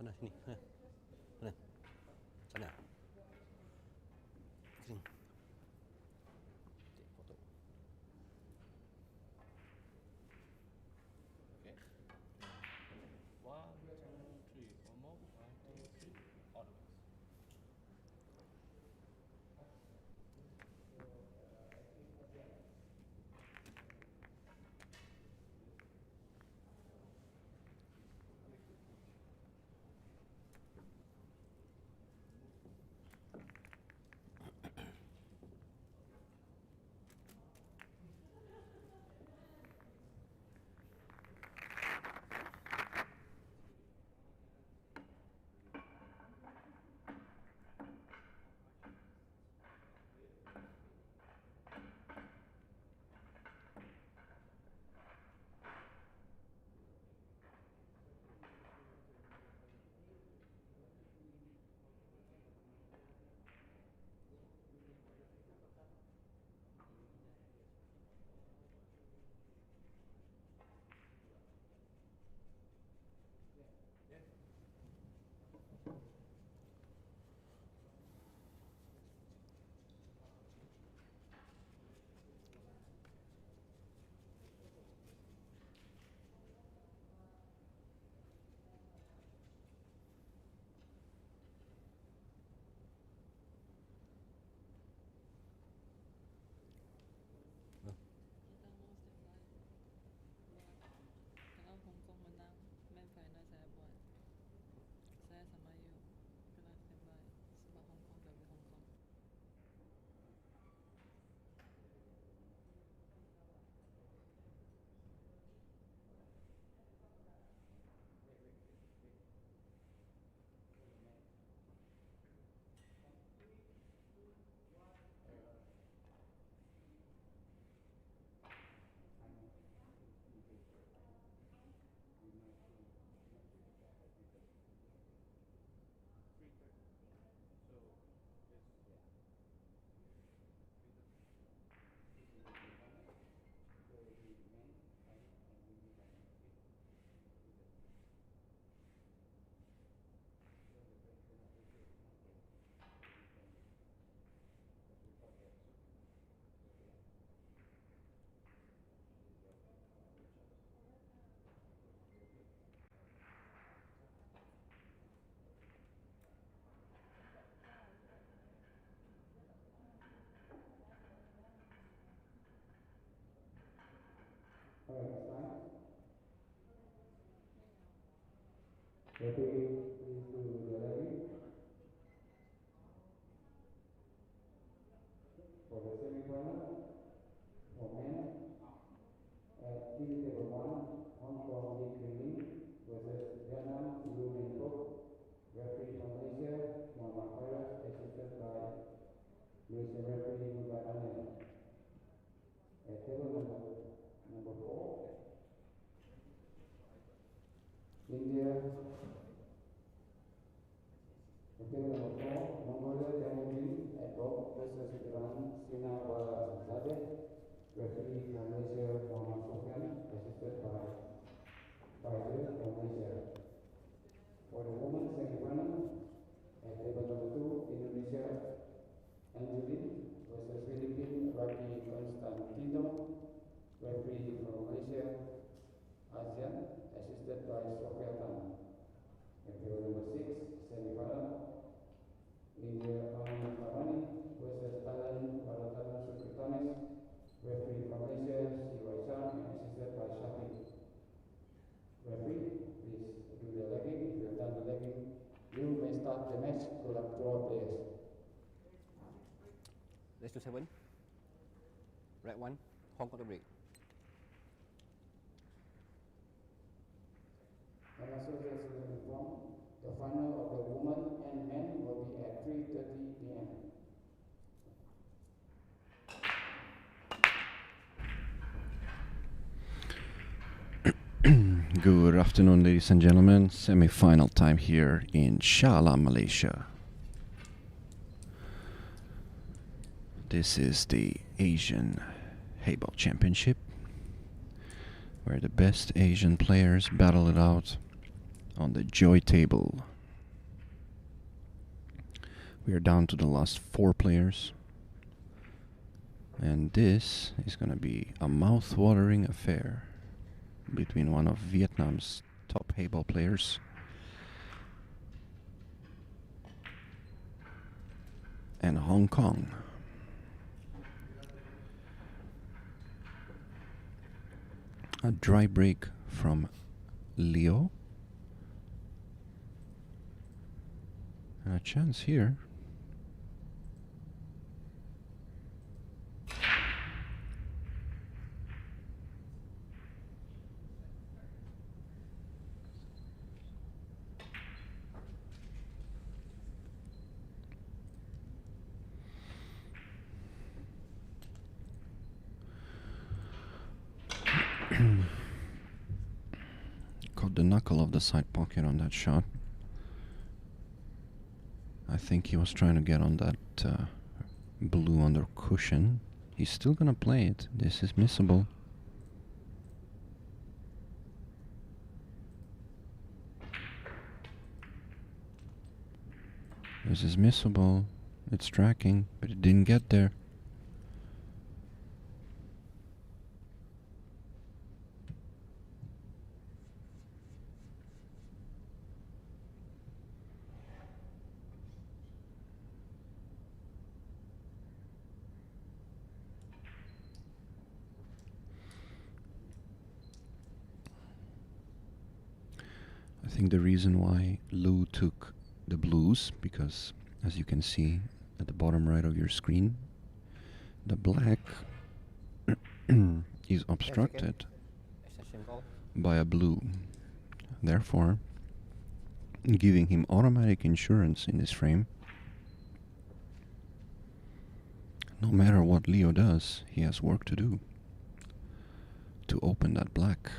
Sana sini. Sana. Sana. Sini. Take photo. Okay. 1, 2, 3. One more. 1, 2, 3. All the way. Kita mau standby. Kalau Hong Kong menang, main final saya buat. Saya sama you kena standby sebab Hong Kong dari Hong Kong. For the semi-final, for men, at team table 1, Hong Kong Lee versus Vietnam Lu Minh Thuc. Referee from Malaysia, Muhammad Faraz, assisted by Malaysian referee Muhammad Anil. At table number 4, India. At table number 4, Mongolia Jamuddin at Bob versus Iran Sina Zadeh. Referee from Malaysia Muhammad Sofyan, assisted by Faizal from Malaysia. For the women's semi-final, at table number 2, Indonesia Angelin versus Philippines Raki Constantino. Referee from Malaysia ASEAN, assisted by Sofia Tan. At table number 6, semi-final, India Amin Farani versus Thailand Valentina Sukritanes. Referee from Malaysia Siwai Chan, assisted by Shafiq. Referee, please do the legging. If you have done the legging, you may start the match. Good luck to all players. Let's do 7. Right 1. Hong Kong to break. And as well as informed, the final of the women and men will be at 3:30 p.m. Good afternoon, ladies and gentlemen. Semi-final time here in Shah Alam, Malaysia. This is the Asian Heyball Championship, where the best Asian players battle it out on the joy table We are down to the last 4 players. And this is going to be a mouth-watering affair between one of Vietnam's top Heyball players and Hong Kong. A dry break from Leo. And a chance here. Caught the knuckle of the side pocket on that shot. I think he was trying to get on that blue under cushion. He's still gonna play it. This is missable. This is missable. It's tracking, but it didn't get there. I think the reason why Lou took the blues, because as you can see at the bottom right of your screen, the black is obstructed by a blue, therefore giving him automatic insurance in this frame. No matter what Leo does, he has work to do to open that black.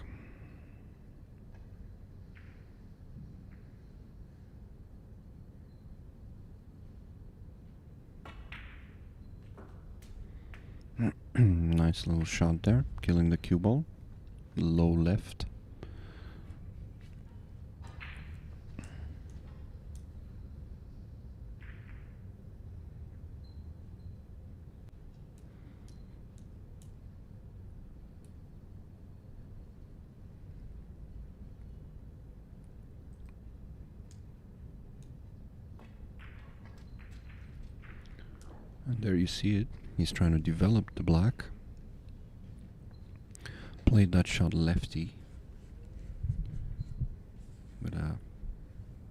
Nice little shot there, killing the cue ball. Low left. And there you see it. He's trying to develop the black. Played that shot lefty with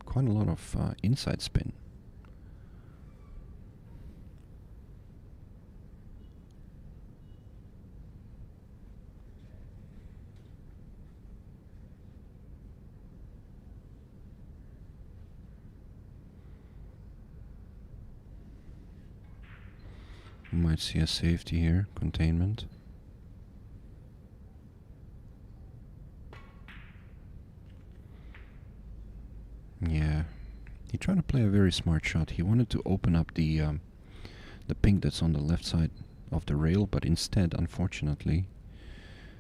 quite a lot of inside spin. You might see a safety here, containment. Yeah, he tried to play a very smart shot. He wanted to open up the pink that's on the left side of the rail, but instead, unfortunately,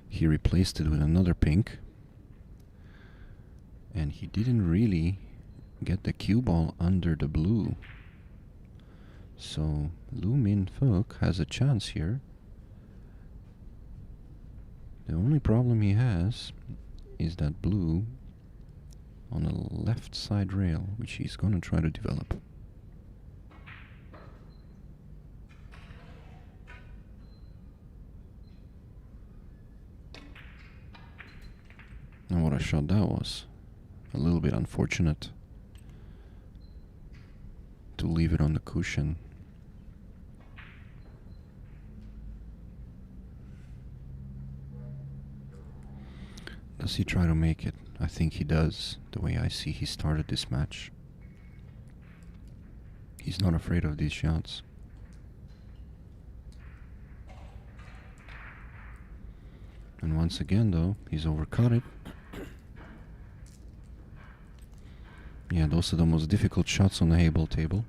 he replaced it with another pink. And he didn't really get the cue ball under the blue. So Lu Min Fook has a chance here. The only problem he has is that blue on the left side rail, which he's going to try to develop. And what a shot that was. A little bit unfortunate to leave it on the cushion. Does he try to make it? I think he does, the way I see he started this match. He's not afraid of these shots. And once again though, he's overcut it. Yeah, those are the most difficult shots on the Heyball table,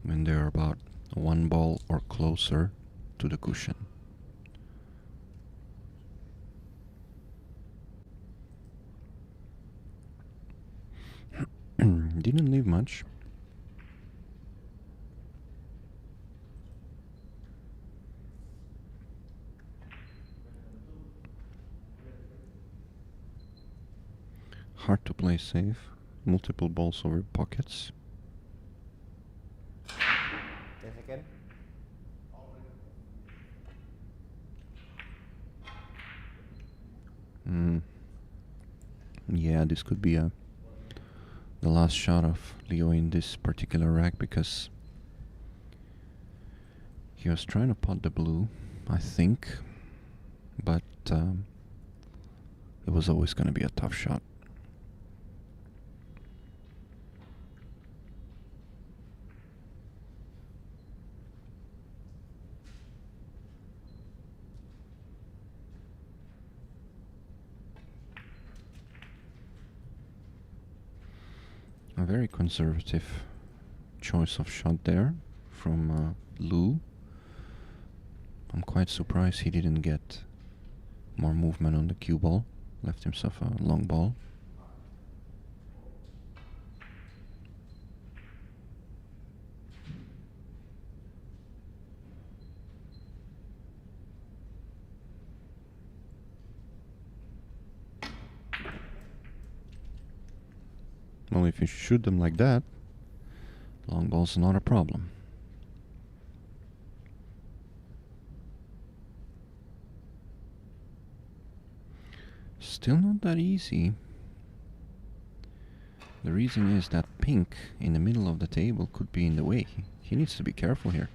when they're about one ball or closer to the cushion. Didn't leave much. hard to play safe. Multiple balls over pockets. 10 seconds. Yeah, this could be the last shot of Leo in this particular rack, because he was trying to pot the blue, I think, but it was always going to be a tough shot. A very conservative choice of shot there from Lou. I'm quite surprised he didn't get more movement on the cue ball. Left himself a long ball. Well, if you shoot them like that, long ball's not a problem. Still not that easy. The reason is that pink in the middle of the table could be in the way. He needs to be careful here.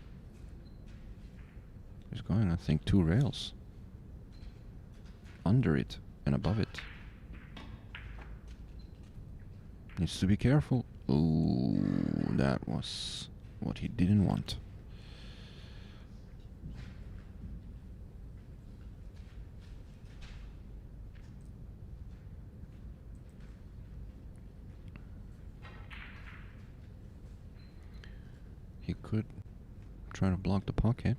He's going, I think, 2 rails. Under it and above it. Needs to be careful. Oh, that was what he didn't want. He could try to block the pocket,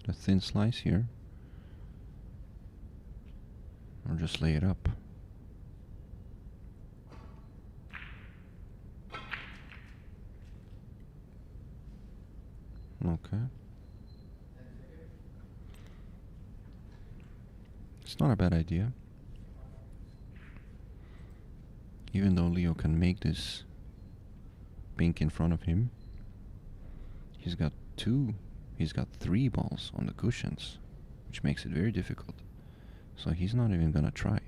the thin slice here, or just lay it up. Okay. It's not a bad idea. Even though Leo can make this pink in front of him, he's got 3 balls on the cushions, which makes it very difficult. So he's not even gonna try.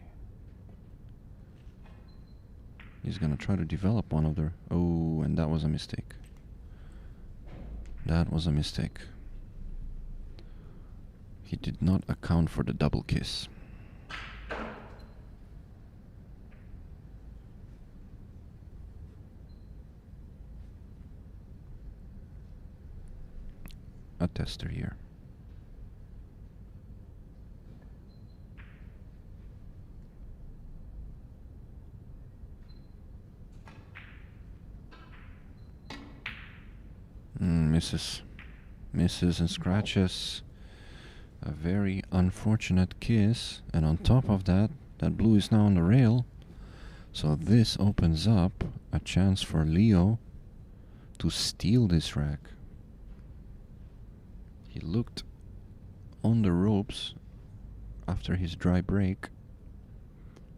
He's gonna try to develop one of the... Oh, and that was a mistake. That was a mistake. He did not account for the double kiss. A tester here. Misses. Misses and scratches. A very unfortunate kiss. And on top of that, that blue is now on the rail. So this opens up a chance for Leo to steal this rack. He looked on the ropes after his dry break,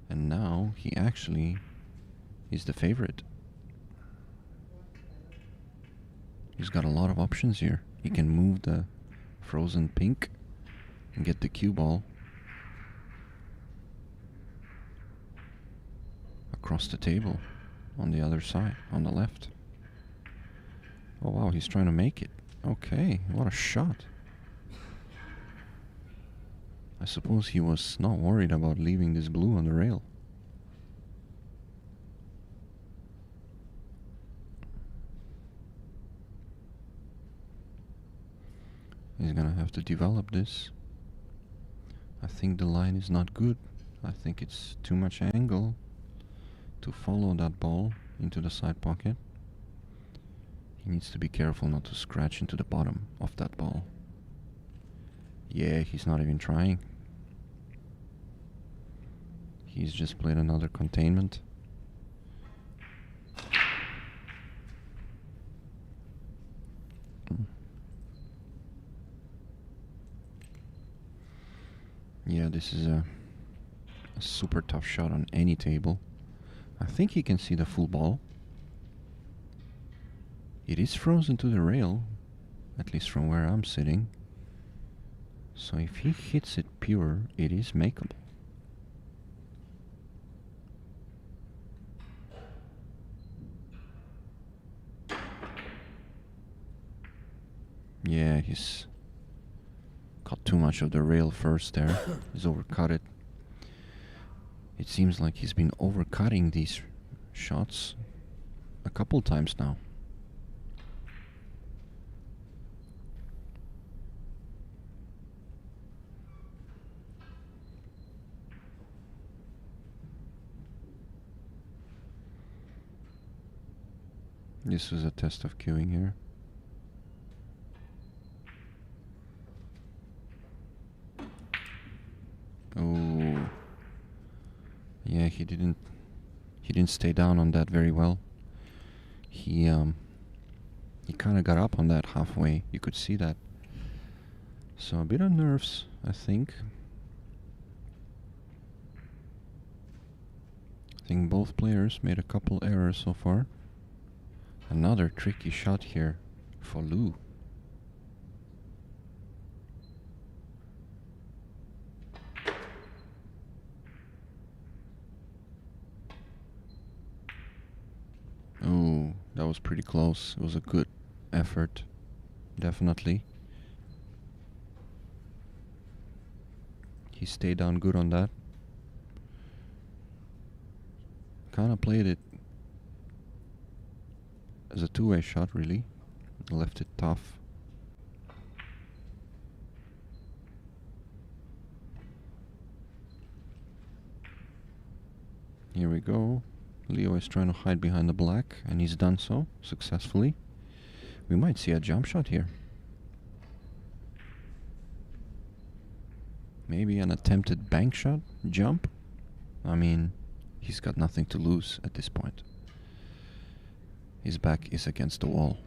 and now he actually is the favorite. He's got a lot of options here. He can move the frozen pink and get the cue ball across the table on the other side, on the left. Oh wow, he's trying to make it. Okay, what a shot. I suppose he was not worried about leaving this blue on the rail. He's gonna have to develop this. I think the line is not good. I think it's too much angle to follow that ball into the side pocket. He needs to be careful not to scratch into the bottom of that ball. Yeah, he's not even trying. He's just played another containment. Yeah, this is a super tough shot on any table. I think he can see the full ball. It is frozen to the rail, at least from where I'm sitting. So if he hits it pure, it is makeable. Yeah, he's got too much of the rail first there. He's overcut it. It seems like he's been overcutting these shots a couple times now. This was a test of cueing here. Oh, yeah, he didn't stay down on that very well. He kind of got up on that halfway. You could see that. So a bit of nerves, I think. I think both players made a couple errors so far. Another tricky shot here for Lou. Oh, that was pretty close. It was a good effort, definitely. He stayed down good on that. Kind of played it as a two-way shot, really. Left it tough. Here we go. Leo is trying to hide behind the black, and he's done so successfully. We might see a jump shot here. Maybe an attempted bank shot, jump. I mean, he's got nothing to lose at this point. His back is against the wall.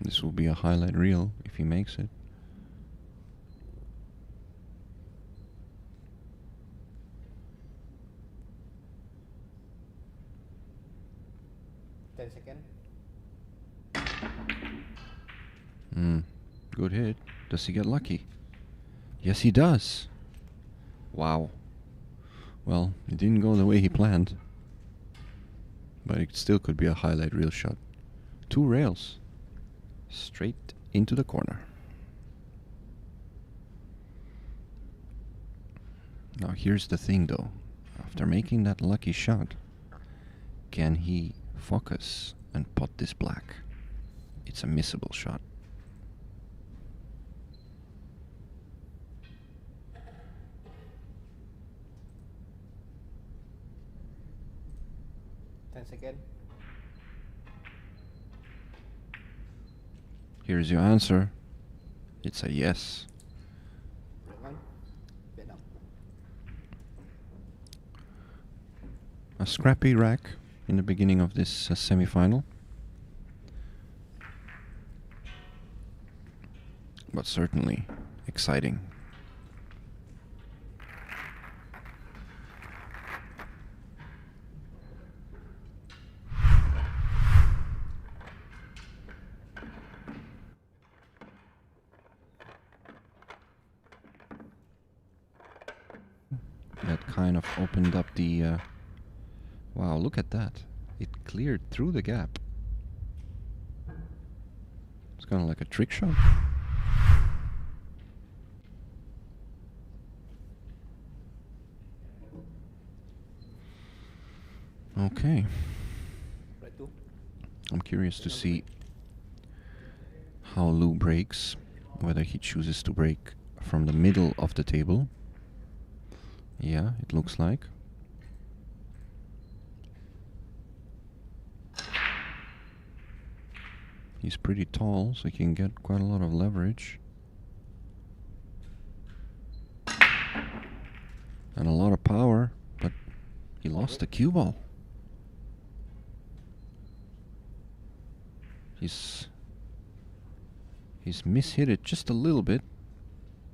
This will be a highlight reel if he makes it. Good hit. Does he get lucky? Yes, he does. Wow. Well, it didn't go the way he planned. But it still could be a highlight reel shot. 2 rails. Straight into the corner. Now here's the thing though. After making that lucky shot, can he focus and pot this black? It's a missable shot. Second. Here's your answer. It's a yes. A scrappy rack in the beginning of this semi-final. But certainly exciting. That kind of opened up the... wow, look at that. It cleared through the gap. It's kind of like a trick shot. Okay. I'm curious to see how Lou breaks, whether he chooses to break from the middle of the table. Yeah, it looks like. He's pretty tall, so he can get quite a lot of leverage. And a lot of power, but he lost the cue ball. He's mishit it just a little bit.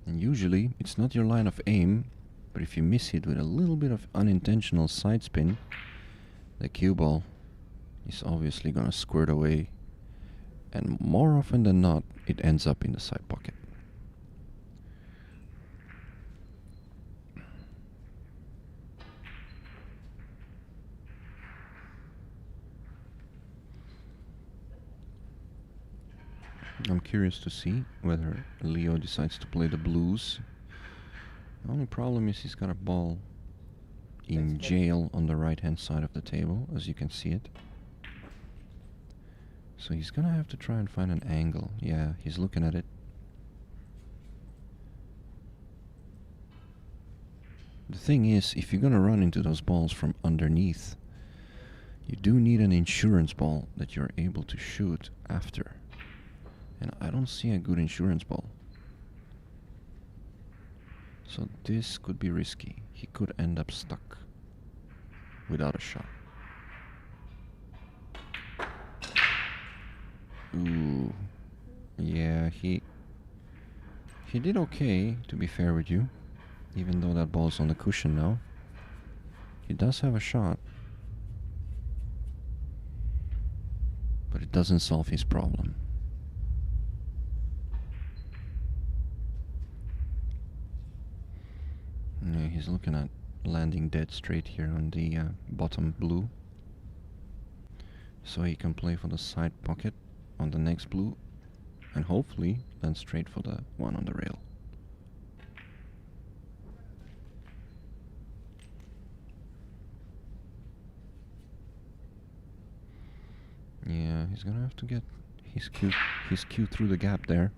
And usually it's not your line of aim, but if you miss it with a little bit of unintentional side spin, the cue ball is obviously gonna squirt away, and more often than not it ends up in the side pocket. I'm curious to see whether Leo decides to play the blues. The only problem is he's got a ball in jail on the right hand side of the table, as you can see it. So he's gonna have to try and find an angle. Yeah, he's looking at it. The thing is, if you're gonna run into those balls from underneath, you do need an insurance ball that you're able to shoot after. And I don't see a good insurance ball. So this could be risky. He could end up stuck without a shot. Ooh. Yeah, he did okay, to be fair with you. Even though that ball's on the cushion now. He does have a shot. But it doesn't solve his problem. Yeah, he's looking at landing dead straight here on the bottom blue. So he can play for the side pocket on the next blue, and hopefully land straight for the one on the rail. Yeah, he's gonna have to get his cue through the gap there.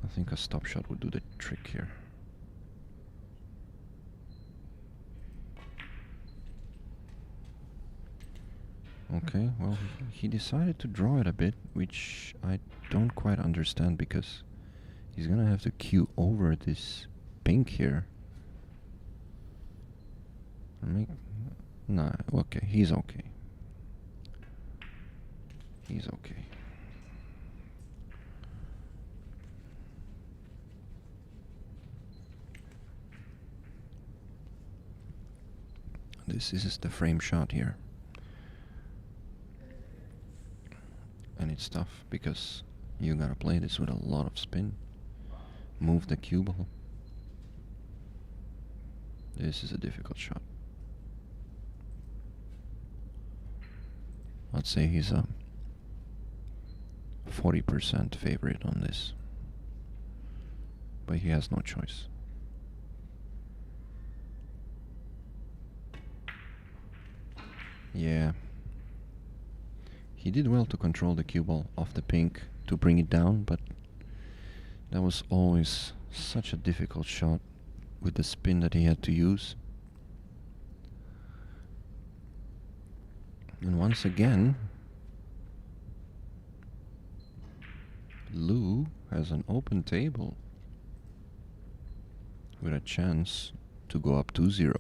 I think a stop shot would do the trick here. Okay, well, he decided to draw it a bit, which I don't quite understand, because he's gonna have to cue over this pink here. Nah, okay, he's okay. He's okay. This is the frame shot here. And it's tough because you gotta play this with a lot of spin. Move the cue ball. This is a difficult shot. I'd say he's a 40% favorite on this. But he has no choice. Yeah. He did well to control the cue ball off the pink to bring it down, but that was always such a difficult shot with the spin that he had to use. And once again, Lou has an open table with a chance to go up 2-0.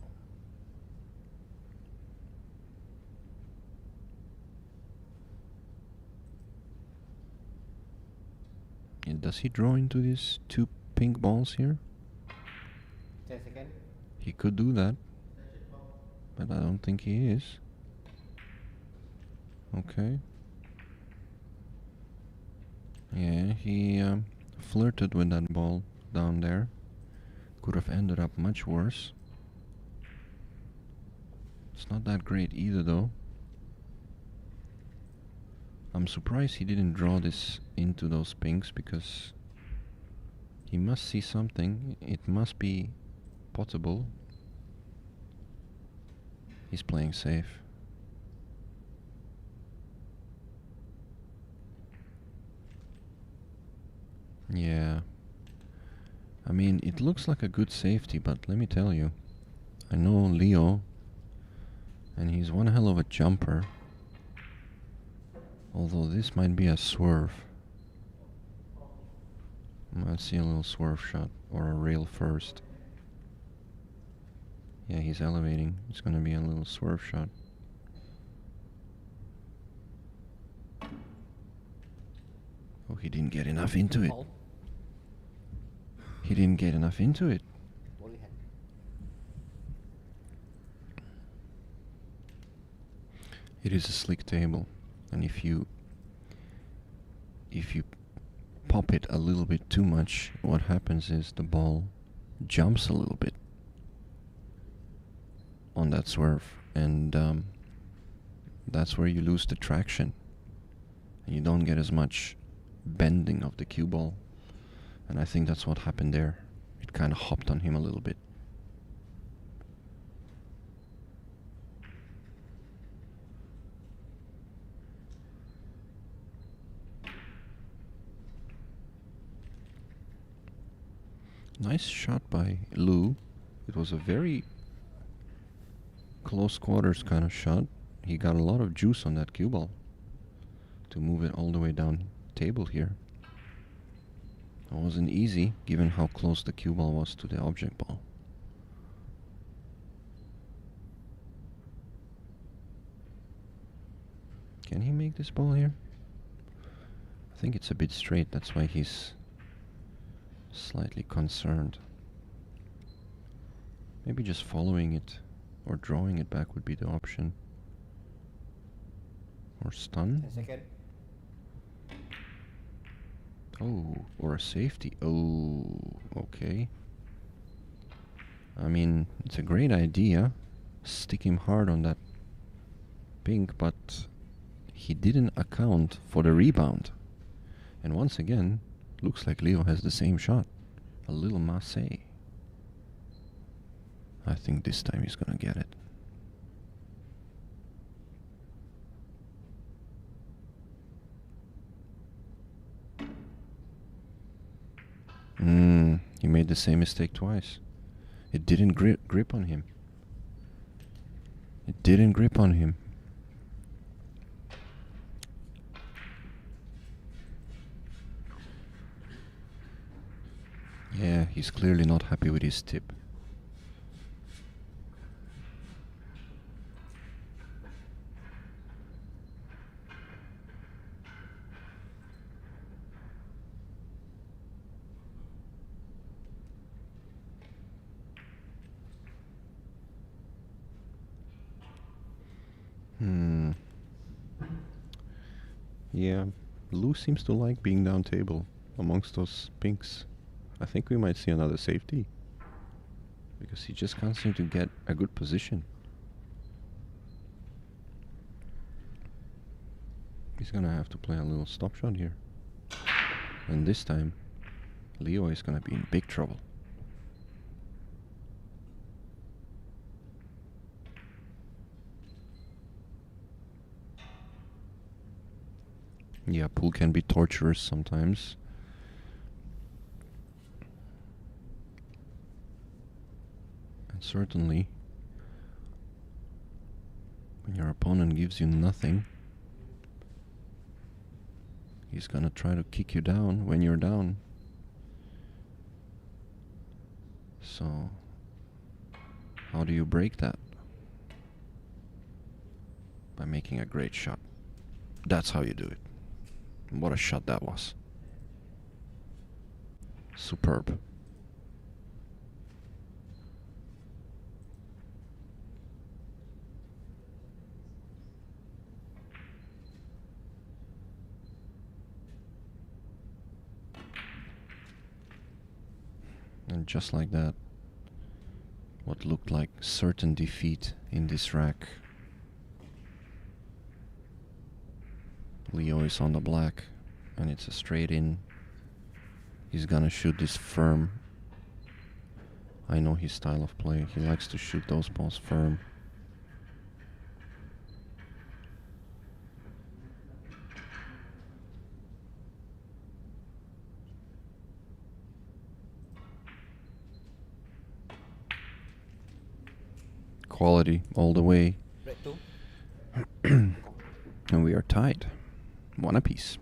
And does he draw into these two pink balls here? 10 seconds. He could do that, but I don't think he is. Okay. Yeah, he flirted with that ball down there. Could have ended up much worse. It's not that great either, though. I'm surprised he didn't draw this into those pinks, because he must see something. It must be potable. He's playing safe. Yeah. I mean, it looks like a good safety, but let me tell you, I know Leo, and he's one hell of a jumper. Although this might be a swerve. Might see a little swerve shot or a rail first. Yeah, he's elevating. It's gonna be a little swerve shot. Oh, he didn't get enough into it. Ball. He didn't get enough into it. Volley hand. It is a slick table, and if you pop it a little bit too much, what happens is the ball jumps a little bit on that swerve, and that's where you lose the traction, and you don't get as much bending of the cue ball. And I think that's what happened there. It kind of hopped on him a little bit. Nice shot by Lou. It was a very close quarters kind of shot. He got a lot of juice on that cue ball to move it all the way down table here. It wasn't easy given how close the cue ball was to the object ball. Can he make this ball here? I think it's a bit straight, that's why he's slightly concerned. Maybe just following it or drawing it back would be the option. Or stun? 10 seconds. Oh, or a safety. Oh, okay. I mean, it's a great idea. Stick him hard on that pink, but he didn't account for the rebound. And once again, looks like Leo has the same shot. A little masse. I think this time he's gonna get it. He made the same mistake twice. It didn't grip on him. It didn't grip on him. Yeah, he's clearly not happy with his tip. Yeah, Lou seems to like being down table amongst those pinks. I think we might see another safety, because he just can't seem to get a good position. He's gonna have to play a little stop shot here. And this time, Leo is gonna be in big trouble. Yeah, pool can be torturous sometimes. And certainly, when your opponent gives you nothing, he's gonna try to kick you down when you're down. So, how do you break that? By making a great shot. That's how you do it. What a shot that was. Superb. And just like that, what looked like certain defeat in this rack, Leo is on the black, and it's a straight in. He's gonna shoot this firm. I know his style of play. He likes to shoot those balls firm. Quality all the way. Red 2. And we are tied. One apiece.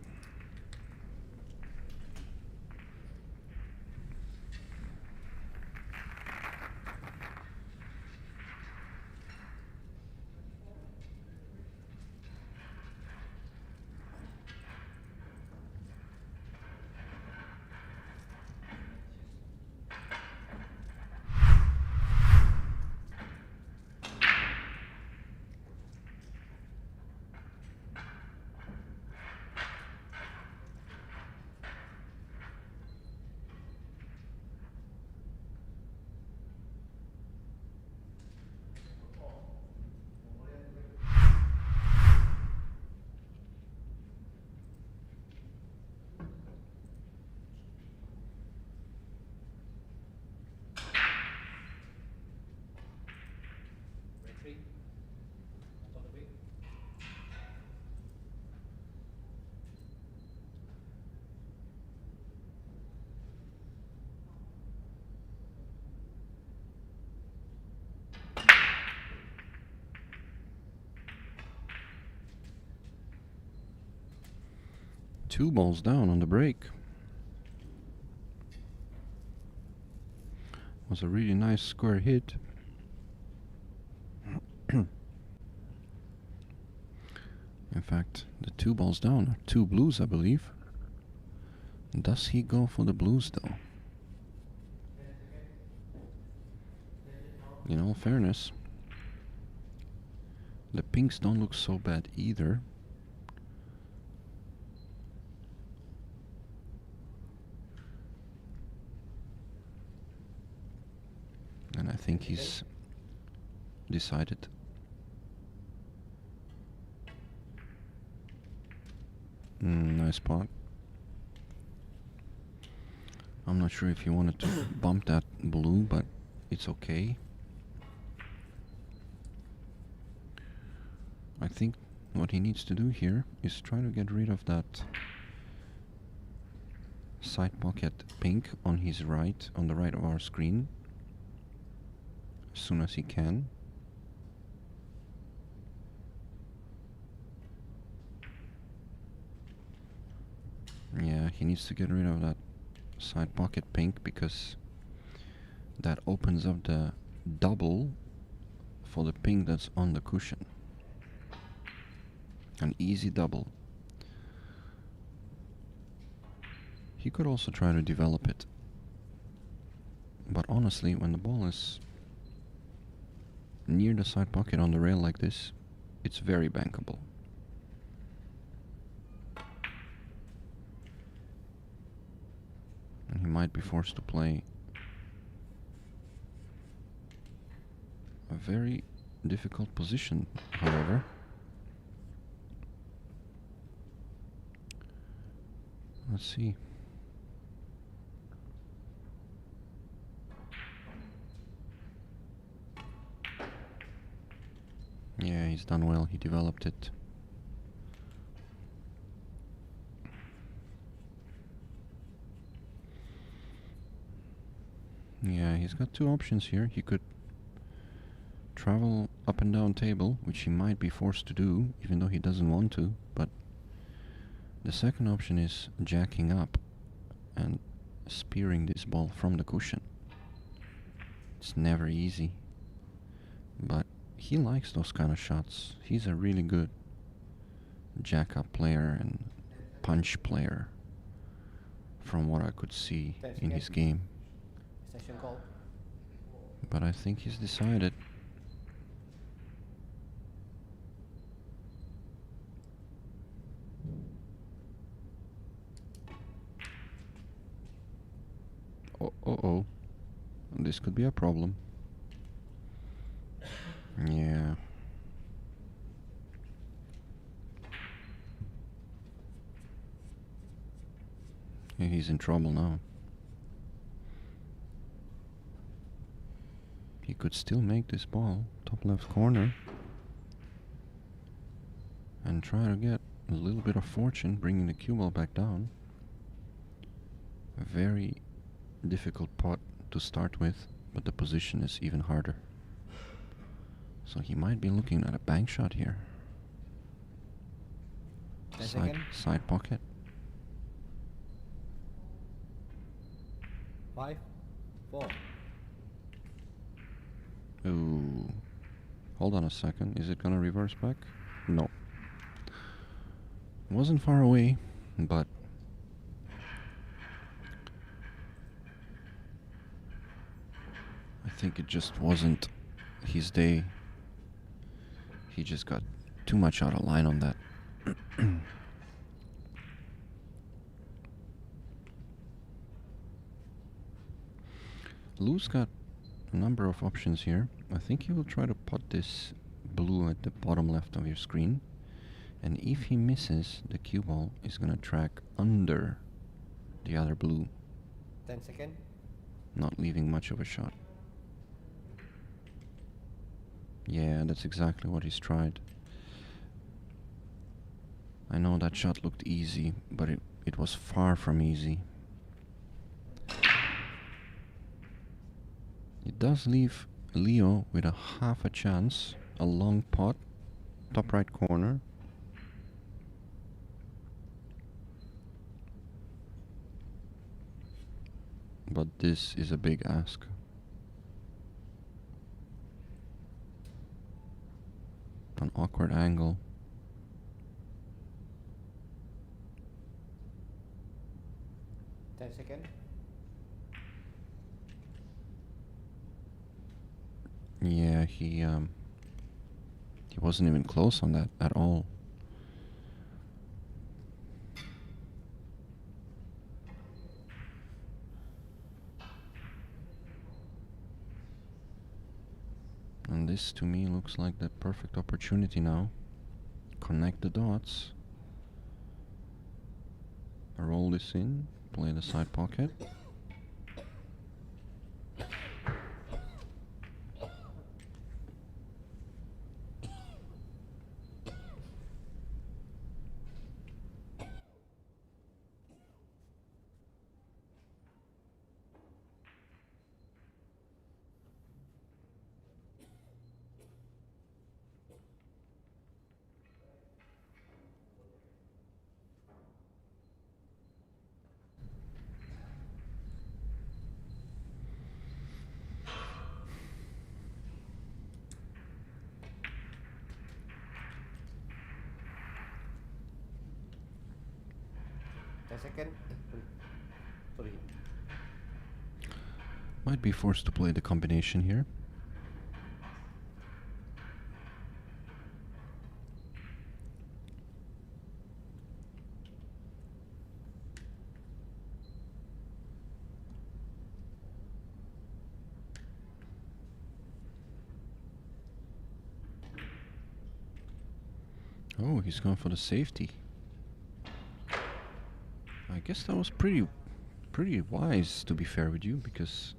2 balls down on the break. Was a really nice square hit. In fact, the 2 balls down are 2 blues, I believe. Does he go for the blues though? In all fairness, the pinks don't look so bad either. And I think he's decided. Nice pot. I'm not sure if he wanted to bump that blue, but it's okay. I think what he needs to do here is try to get rid of that side pocket pink on his right, on the right of our screen, as soon as he can. Yeah, he needs to get rid of that side pocket pink because that opens up the double for the pink that's on the cushion. An easy double. He could also try to develop it. But honestly, when the ball is near the side pocket on the rail like this, it's very bankable. And he might be forced to play a very difficult position, however. Let's see. Yeah, he's done well. He developed it. Yeah, he's got 2 options here. He could travel up and down table, which he might be forced to do, even though he doesn't want to, but the second option is jacking up and spearing this ball from the cushion. It's never easy, but he likes those kind of shots. He's a really good jack up player and punch player from what I could see in his game. Session call. But I think he's decided. Oh, this could be a problem. Yeah. Yeah, he's in trouble now. He could still make this ball top left corner and try to get a little bit of fortune bringing the cue ball back down. A very difficult pot to start with, but the position is even harder. So he might be looking at a bank shot here. Side pocket. 5, 4. Ooh. Hold on a second. Is it gonna reverse back? No. Wasn't far away, but I think it just wasn't his day. He just got too much out of line on that. Lou's got a number of options here. I think he will try to pot this blue at the bottom left of your screen, and if he misses, the cue ball is gonna track under the other blue, 10 seconds. not leaving much of a shot. Yeah, that's exactly what he's tried. I know that shot looked easy, but it was far from easy. It does leave Leo with a half a chance, a long pot, top right corner. But this is a big ask. An awkward angle. Second. Yeah, he wasn't even close on that at all. And this to me looks like the perfect opportunity now. Connect the dots. Roll this in, play the side pocket. Second. Sorry. Might be forced to play the combination here. Oh, he's gone for the safety. I guess that was pretty wise, to be fair with you, because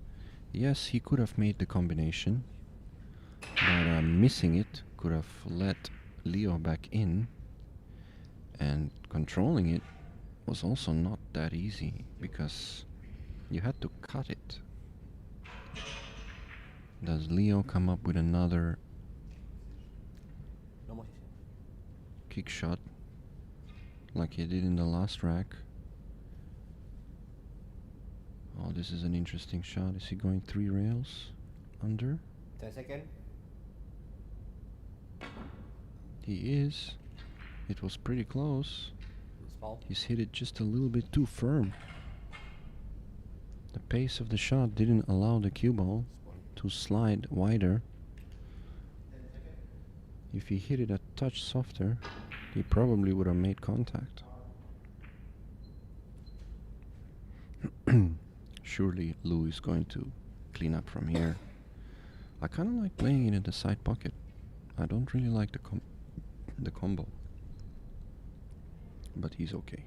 yes, he could have made the combination, but missing it could have let Leo back in, and controlling it was also not that easy, because you had to cut it. Does Leo come up with another kick shot like he did in the last rack? Oh, this is an interesting shot. Is he going 3 rails under? 10 seconds. He is. It was pretty close. Small. He's hit it just a little bit too firm. The pace of the shot didn't allow the cue ball to slide wider. If he hit it a touch softer, he probably would have made contact. Surely Lou is going to clean up from here. I kind of like playing it in the side pocket. I don't really like the combo, but he's okay.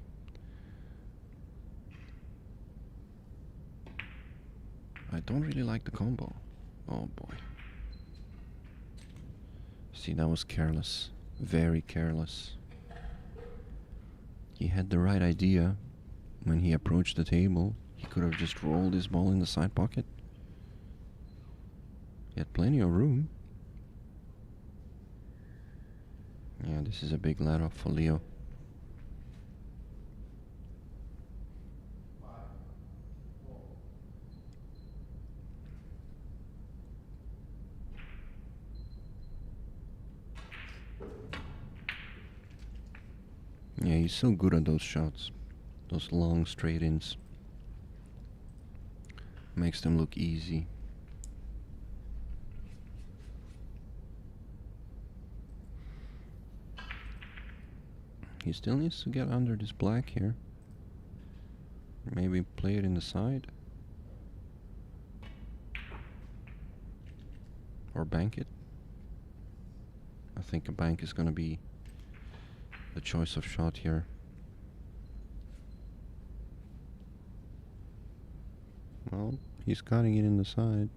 I don't really like the combo. Oh boy. See, that was careless. Very careless. He had the right idea when he approached the table. He could have just rolled his ball in the side pocket. He had plenty of room. Yeah, this is a big let off for Leo. Yeah, he's so good at those shots. Those long straight ins. Makes them look easy. He still needs to get under this black here. Maybe play it in the side. Or bank it. I think a bank is gonna be the choice of shot here. Well, he's cutting it in the side.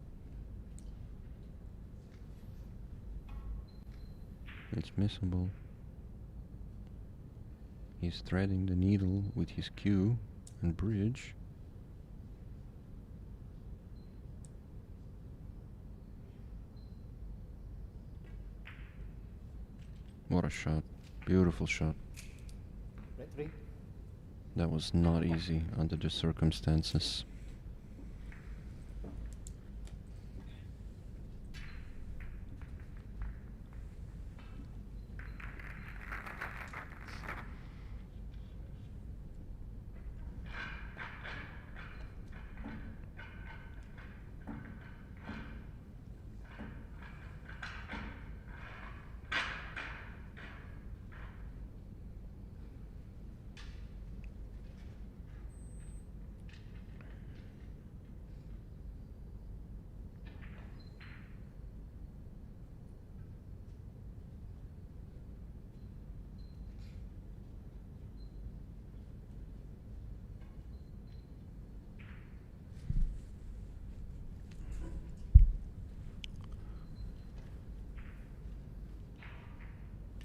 It's missable. He's threading the needle with his cue and bridge. What a shot. Beautiful shot. Red 3. That was not easy under the circumstances.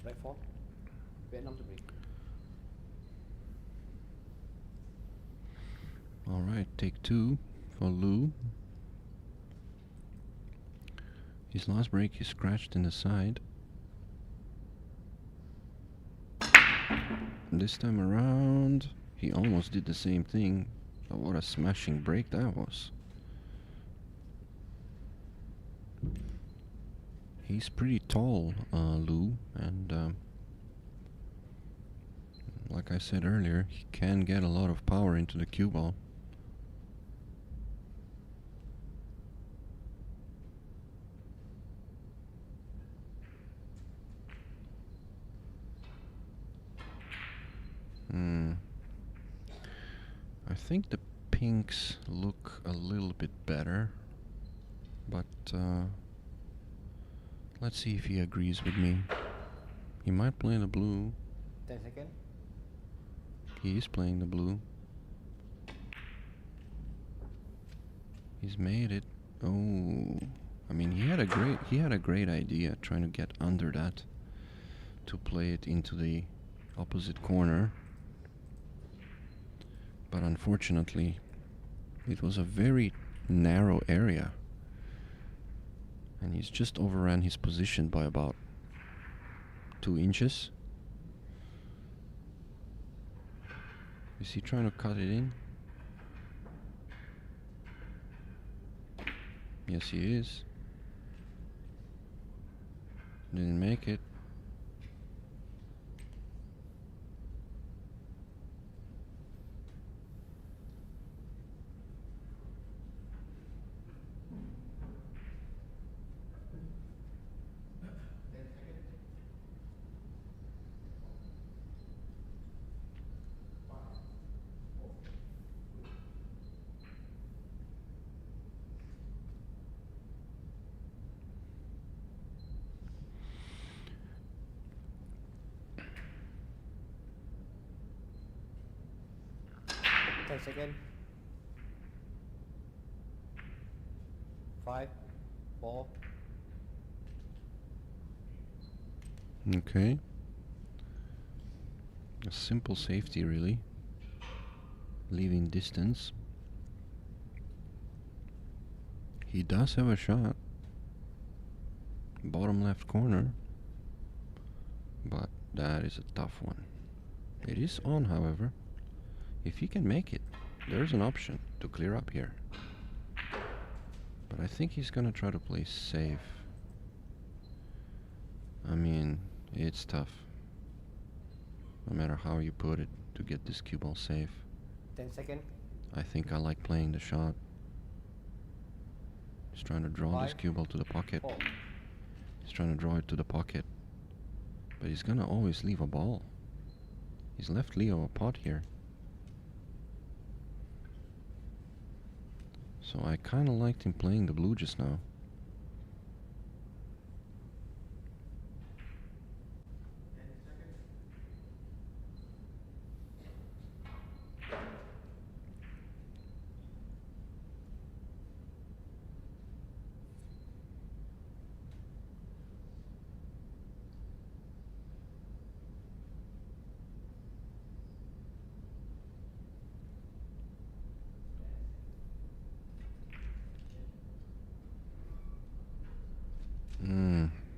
Right 4. Vietnam to break. Alright, take 2 for Lou. His last break he scratched in the side. This time around, he almost did the same thing. But what a smashing break that was. He's pretty tall, Lou, and like I said earlier, he can get a lot of power into the cue ball. I think the pinks look a little bit better, but let's see if he agrees with me. He might play the blue. 10 seconds. He is playing the blue. He's made it. Oh, I mean, he had a great idea trying to get under that to play it into the opposite corner. But unfortunately, it was a very narrow area. And he's just overran his position by about 2 inches. Is he trying to cut it in? Yes, he is. Didn't make it. Second. 5, 4. Okay. A simple safety, really. Leaving distance. He does have a shot. Bottom left corner. But that is a tough one. It is on, however. If he can make it, there's an option to clear up here. But I think he's gonna try to play safe. I mean, it's tough. No matter how you put it, to get this cue ball safe. 10 seconds. I think I like playing the shot. He's trying to draw this 5, cue ball to the pocket. 4. He's trying to draw it to the pocket. But he's gonna always leave a ball. He's left Leo a pot here. So I kinda liked him playing the blue just now.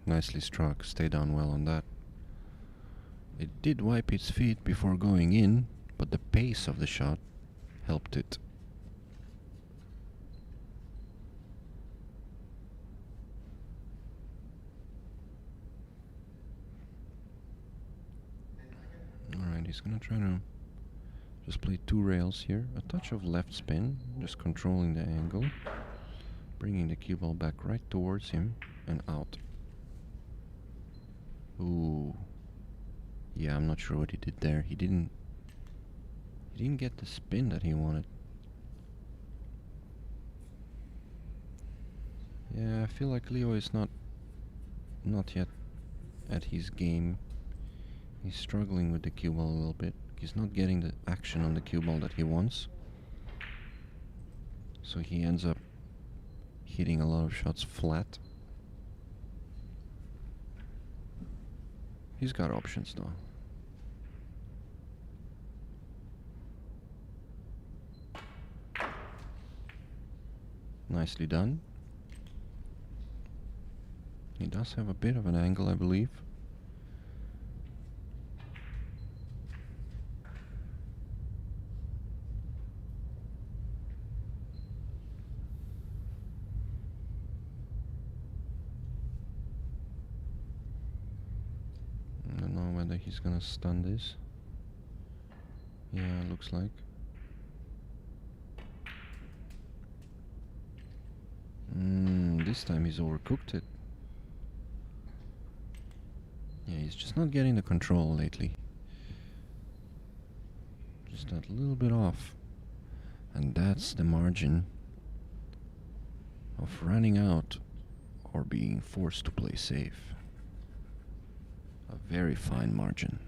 Nicely struck. Stay down well on that. It did wipe its feet before going in, but the pace of the shot helped it. Alright, he's gonna try to just play 2 rails here. A touch of left spin, just controlling the angle. Bringing the cue ball back right towards him and out. Ooh. Yeah, I'm not sure what he did there. He didn't get the spin that he wanted. Yeah, I feel like Leo is not yet at his game. He's struggling with the cue ball a little bit. He's not getting the action on the cue ball that he wants. So he ends up hitting a lot of shots flat. He's got options though. Nicely done. He does have a bit of an angle, I believe. I don't know whether he's gonna stun this. Yeah, looks like. This time he's overcooked it. Yeah, he's just not getting the control lately. Just that little bit off. And that's the margin of running out or being forced to play safe. A very fine margin.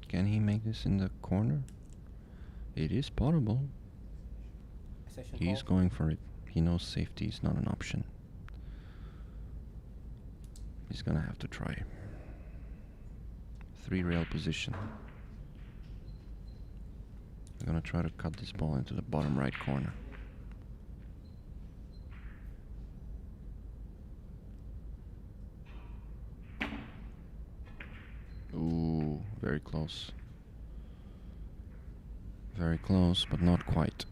Can he make this in the corner? It is possible. He's going for it. He knows safety is not an option. He's gonna have to try. 3 rail position. I'm gonna try to cut this ball into the bottom right corner. Ooh, very close. Very close, but not quite.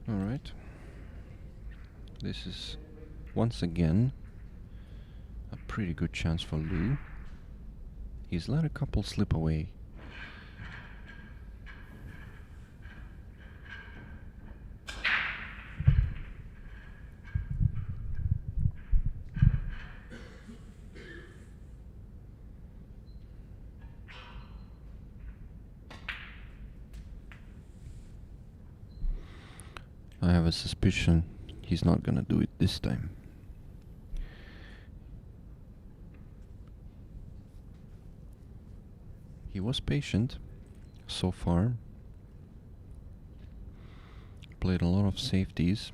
Alright. This is once again a pretty good chance for Lou. He's let a couple slip away. I have a suspicion he's not gonna do it this time. He was patient so far. Played a lot of safeties.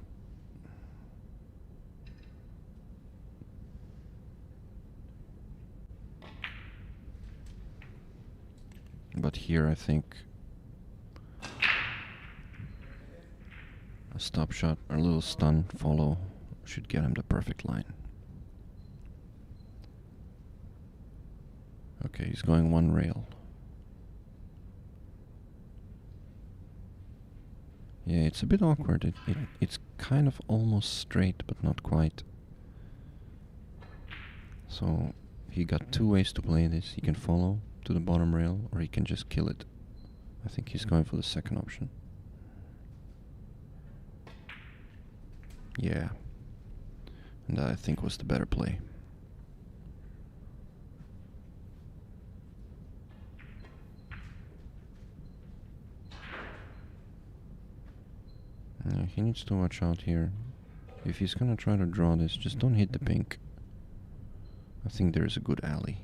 But here I think a stop shot or a little stun follow should get him the perfect line. Okay, he's going 1 rail. Yeah, it's a bit awkward. It's kind of almost straight, but not quite. So he got 2 ways to play this. He can follow to the bottom rail, or he can just kill it. I think he's going for the second option. Yeah. And that I think was the better play. Yeah, he needs to watch out here. If he's gonna try to draw this, just don't hit the pink. I think there's a good alley.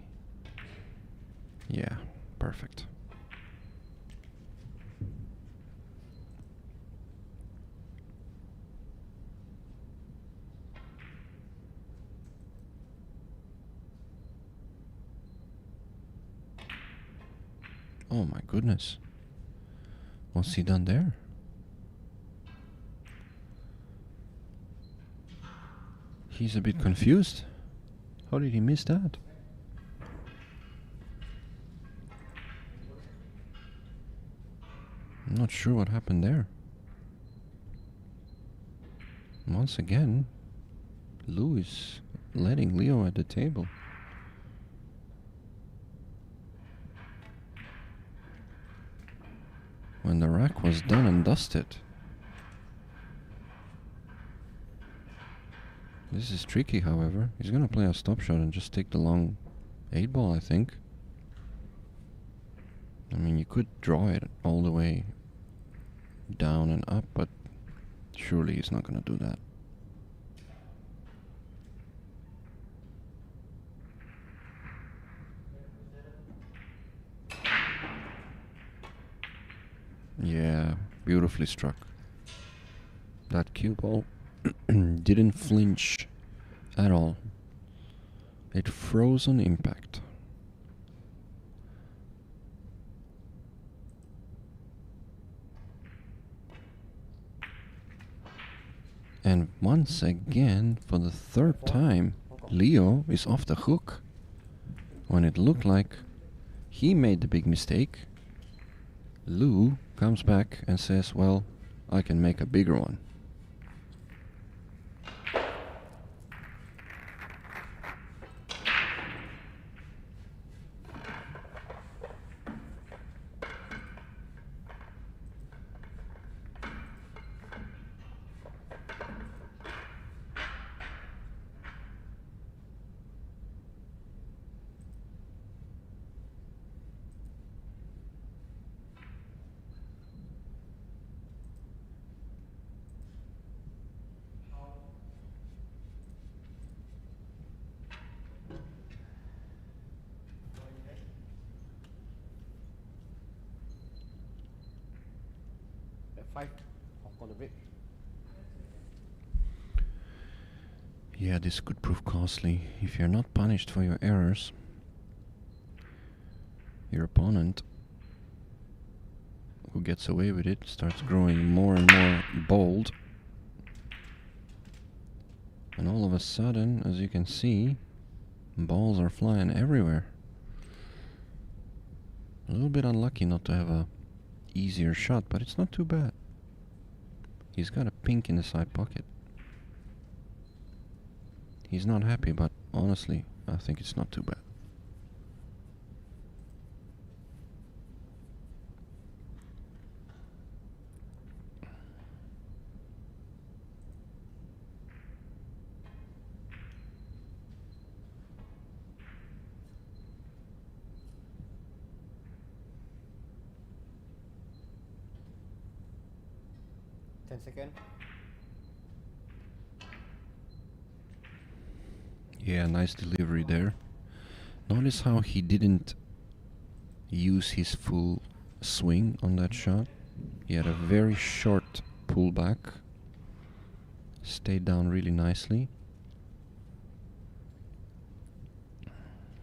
Yeah, perfect. Oh my goodness. What's he done there? He's a bit confused. How did he miss that? I'm not sure what happened there. Once again, Lou is letting Leo at the table. when the rack was done and dusted. This is tricky, however. He's gonna play a stop shot and just take the long 8-ball, I think. I mean, you could draw it all the way down and up, but surely he's not gonna do that. Yeah, beautifully struck. That cue ball didn't flinch at all. It froze on impact. And once again, for the third time, Leo is off the hook. When it looked like he made the big mistake, Lou comes back and says, well, I can make a bigger one. At 5, Hong Kong the break. Yeah, this could prove costly. If you're not punished for your errors, your opponent, who gets away with it, starts growing more and more bold. And all of a sudden, as you can see, balls are flying everywhere. A little bit unlucky not to have a easier shot, but it's not too bad. He's got a pink in the side pocket. He's not happy, but honestly, I think it's not too bad. Seconds. Yeah, nice delivery there. Notice how he didn't use his full swing on that shot. He had a very short pullback. Stayed down really nicely.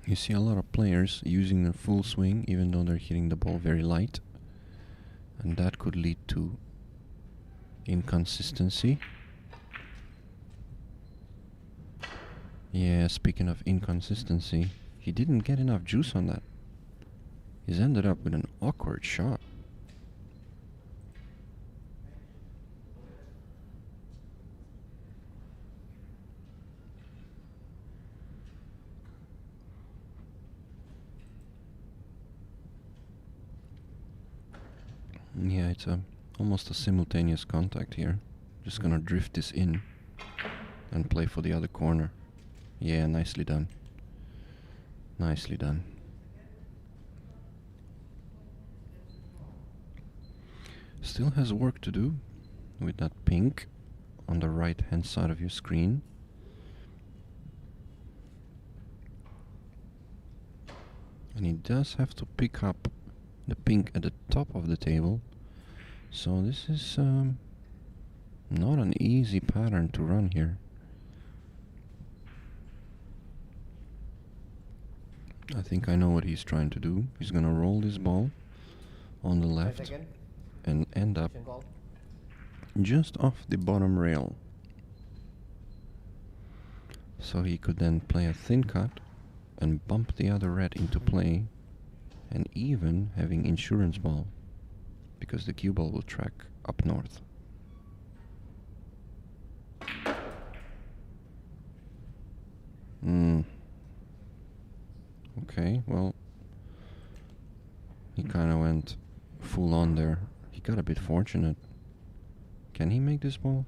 You see a lot of players using their full swing even though they're hitting the ball very light. And that could lead to inconsistency. Yeah, speaking of inconsistency, he didn't get enough juice on that. He's ended up with an awkward shot. Yeah, it's almost a simultaneous contact here. Just gonna drift this in and play for the other corner. Yeah, nicely done. Nicely done. Still has work to do with that pink on the right hand side of your screen. And he does have to pick up the pink at the top of the table. So this is not an easy pattern to run here. I think I know what he's trying to do. He's gonna roll this ball on the left and end up just off the bottom rail. So he could then play a thin cut and bump the other red into play, and even having insurance ball, because the cue ball will track up north. Okay, well, he kind of went full on there. He got a bit fortunate. Can he make this ball?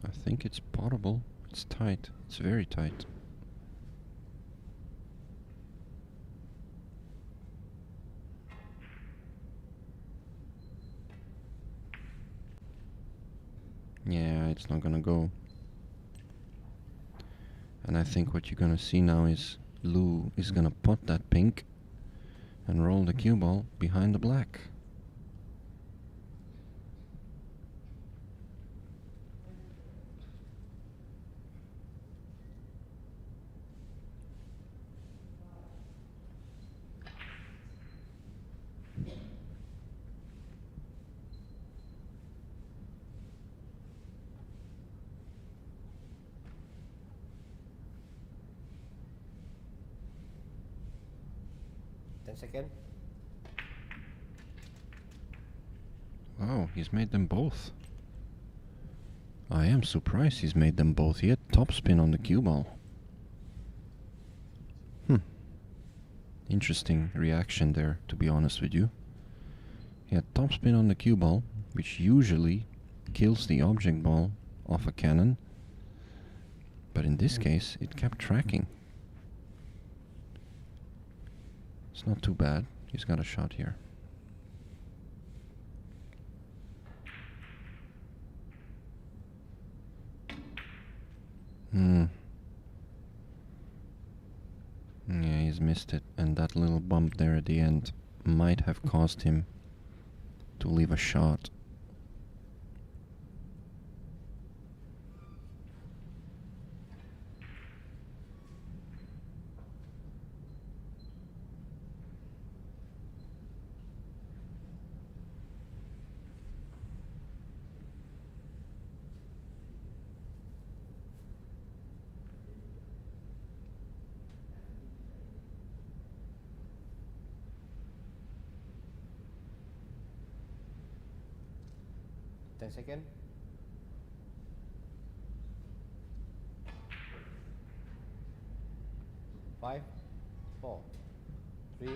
I think it's potable. It's tight. It's very tight. Yeah, it's not gonna go. And I think what you're gonna see now is Lou is gonna pot that pink and roll the cue ball behind the black. Second. Wow, he's made them both. I am surprised he's made them both. He had topspin on the cue ball. Interesting reaction there, to be honest with you. He had topspin on the cue ball, which usually kills the object ball off a cannon. But in this case, it kept tracking. It's not too bad. He's got a shot here. Yeah, he's missed it. And that little bump there at the end might have caused him to leave a shot. Second. 5, 4, 3.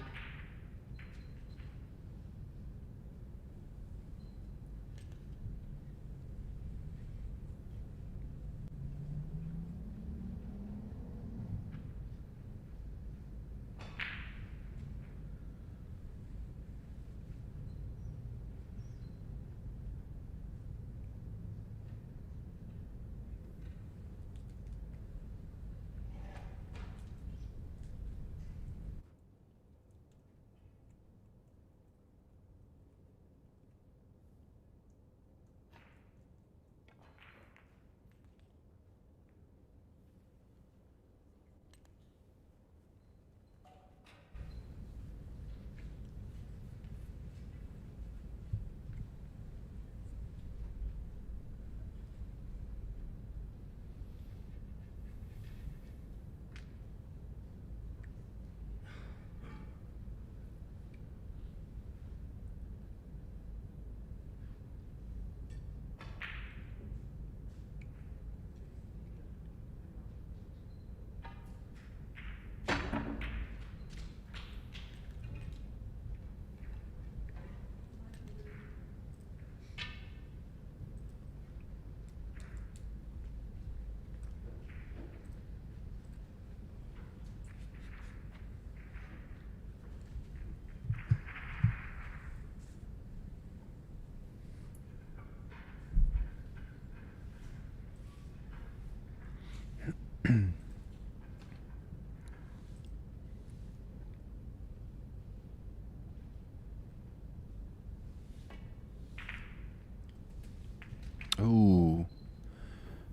Oh,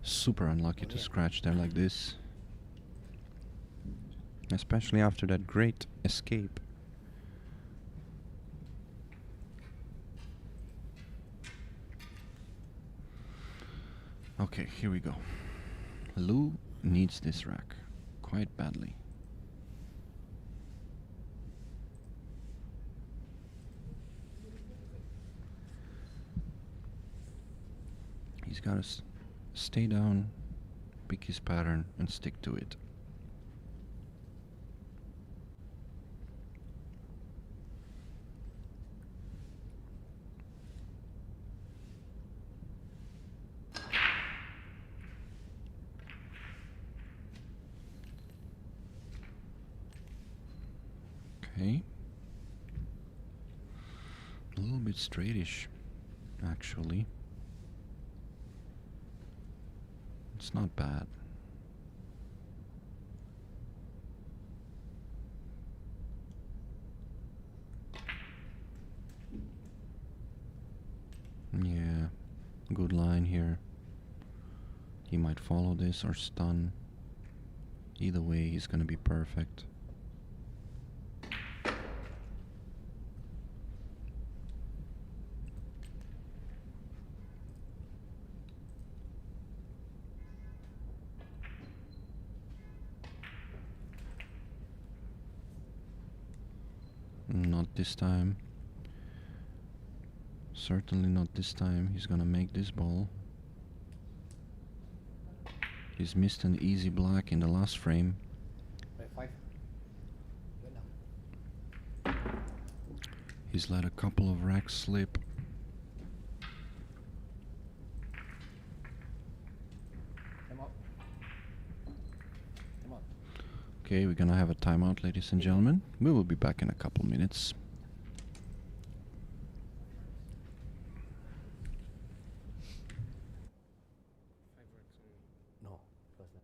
super unlucky to scratch there like this. Especially after that great escape. Okay, here we go. Lou needs this rack quite badly. He's got to stay down, pick his pattern, and stick to it. Okay. A little bit straightish, actually. It's not bad. Yeah, good line here. He might follow this or stun. Either way, he's gonna be perfect. Not this time. Certainly not this time. He's gonna make this ball. He's missed an easy black in the last frame. Red 5. Good now. He's let a couple of racks slip. Time out. Time out. Okay, we're gonna have a timeout, ladies and gentlemen. We will be back in a couple minutes. No. First line.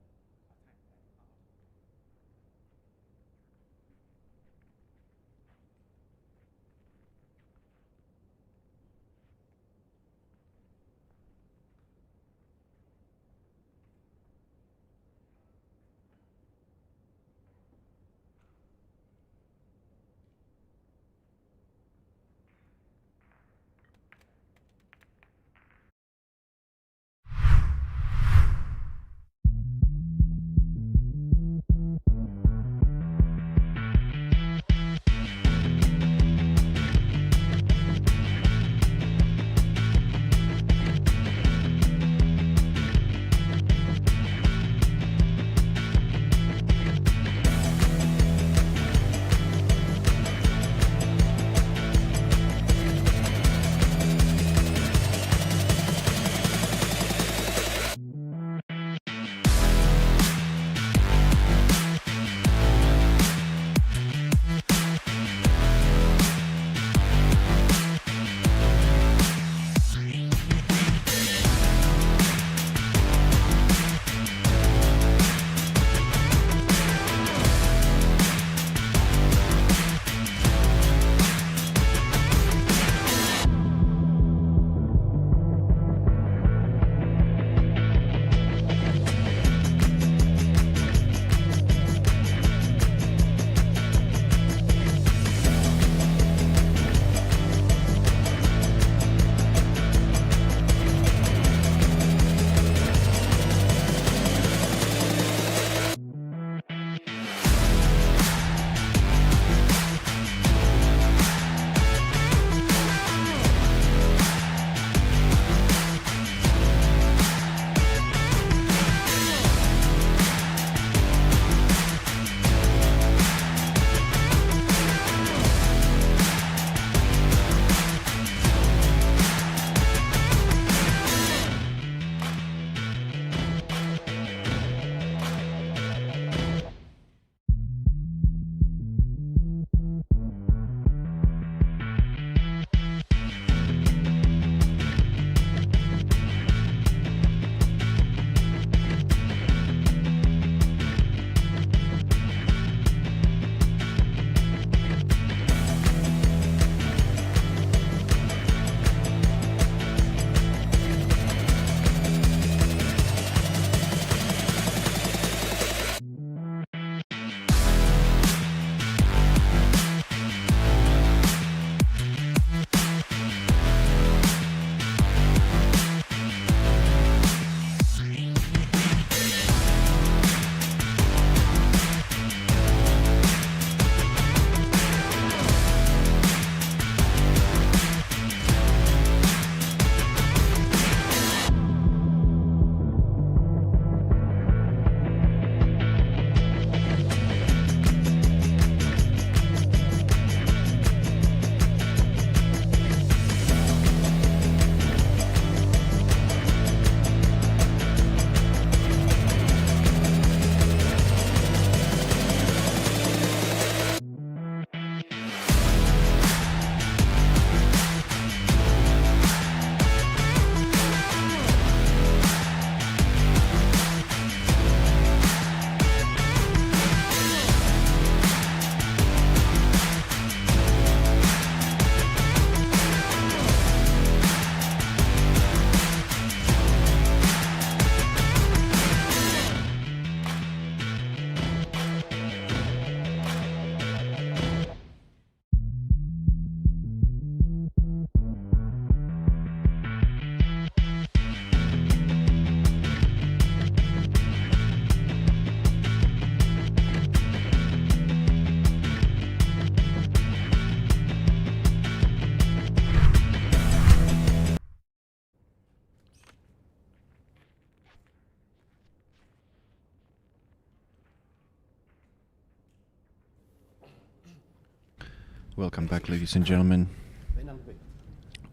Welcome back, ladies and gentlemen. Vietnam quick.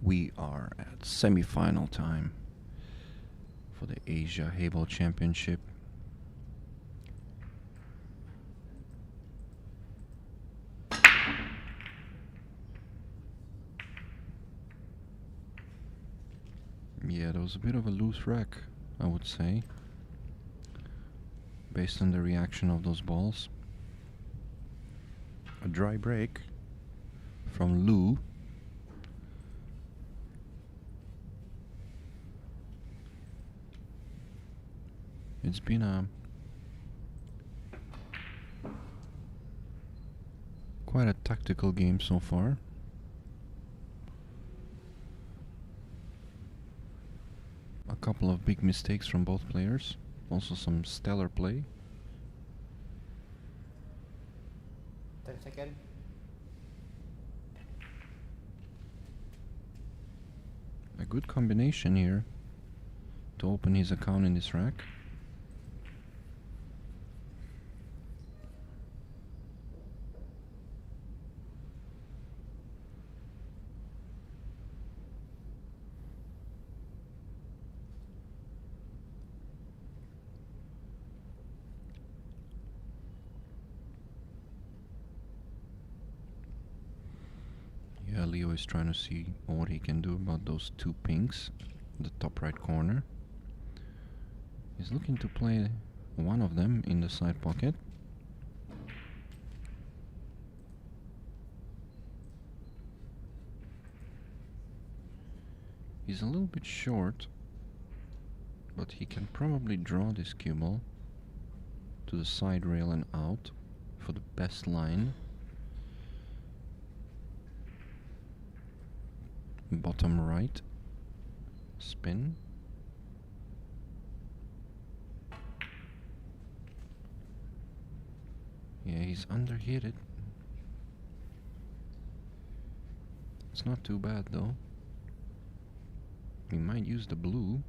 We are at semi-final time for the Asia Heyball Championship. Yeah, there was a bit of a loose rack, I would say, based on the reaction of those balls. A dry break from Lou. It's been quite a tactical game so far. A couple of big mistakes from both players, also some stellar play. 10 seconds. A good combination here to open his account in this rack. Yeah, Leo is trying to see what he can do about those two pinks in the top right corner. He's looking to play one of them in the side pocket. He's a little bit short, but he can probably draw this cue ball to the side rail and out for the best line. Bottom right spin. Yeah, he's underhit it. It's not too bad though. He might use the blue.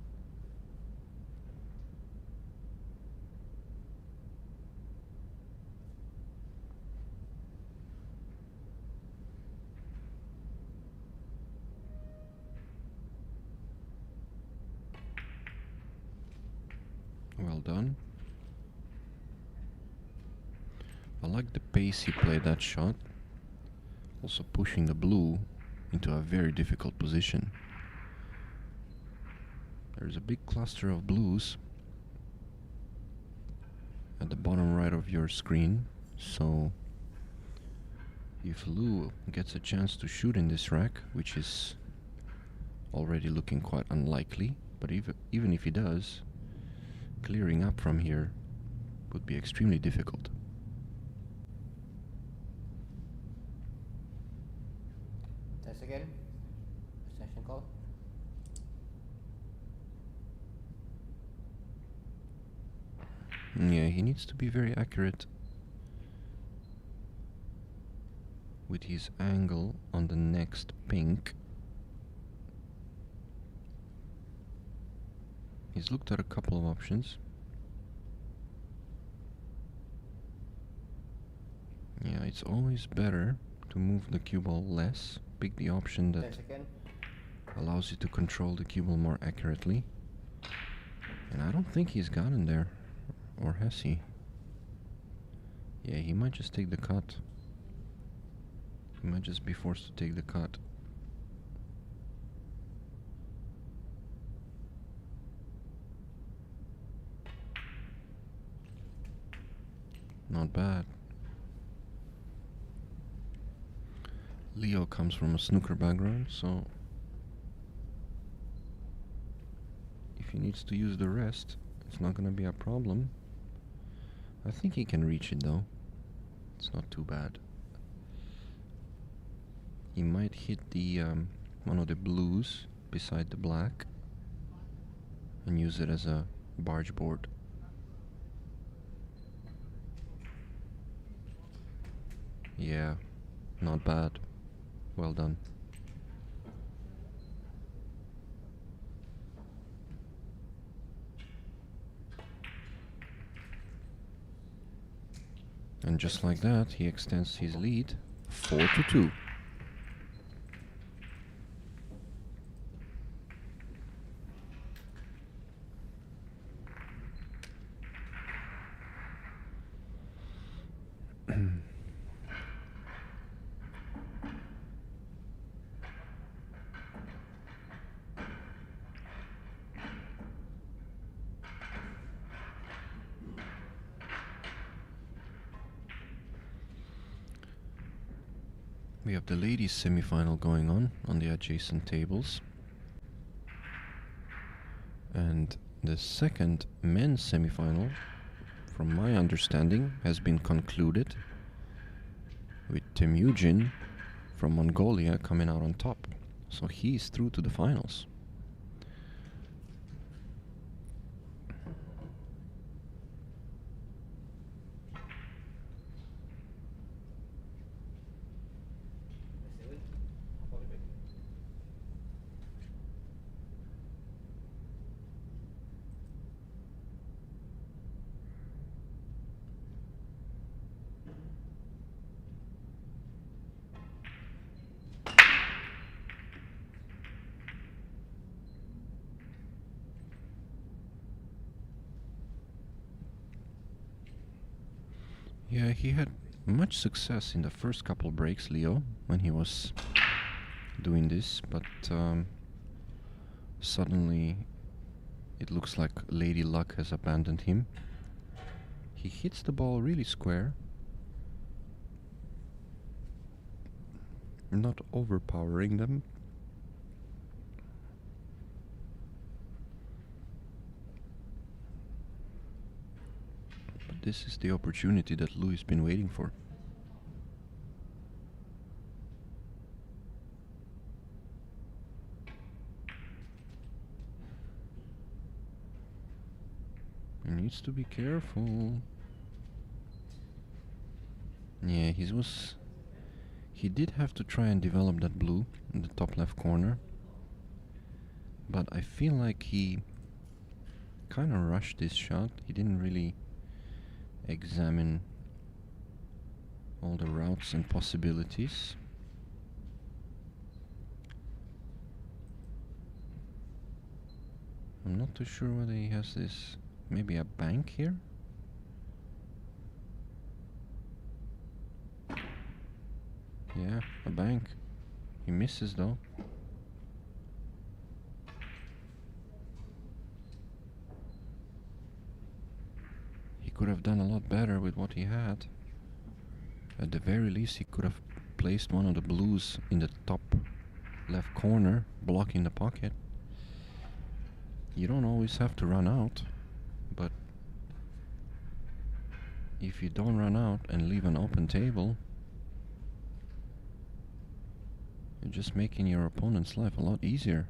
Well done. I like the pace he played that shot. Also pushing the blue into a very difficult position. There's a big cluster of blues at the bottom right of your screen, so if Lou gets a chance to shoot in this rack, which is already looking quite unlikely, but even if he does, clearing up from here would be extremely difficult. Test again. Session call. Yeah, he needs to be very accurate with his angle on the next pink. He's looked at a couple of options. Yeah, it's always better to move the cue ball less. Pick the option that allows you to control the cue ball more accurately. And I don't think he's gotten there. Or has he? Yeah, he might just take the cut. He might just be forced to take the cut. Not bad. Leo comes from a snooker background, so if he needs to use the rest, it's not gonna be a problem. I think he can reach it though. It's not too bad. He might hit the one of the blues beside the black and use it as a barge board. Yeah, not bad. Well done. And just like that, he extends his lead 4-2. We have the ladies semi-final going on the adjacent tables. And the second men's semi-final, from my understanding, has been concluded with Temujin from Mongolia coming out on top. So he's through to the finals. Yeah, he had much success in the first couple breaks, Leo, when he was doing this, but suddenly it looks like Lady Luck has abandoned him. He hits the ball really square, not overpowering them. But this is the opportunity that Louis has been waiting for. He needs to be careful. Yeah, he did have to try and develop that blue in the top left corner, but I feel like he kind of rushed this shot. He didn't really examine all the routes and possibilities. I'm not too sure whether he has this, maybe a bank here? Yeah, a bank. He misses though. He could have done a lot better with what he had. At the very least, he could have placed one of the blues in the top left corner, blocking the pocket. You don't always have to run out, but if you don't run out and leave an open table, you're just making your opponent's life a lot easier.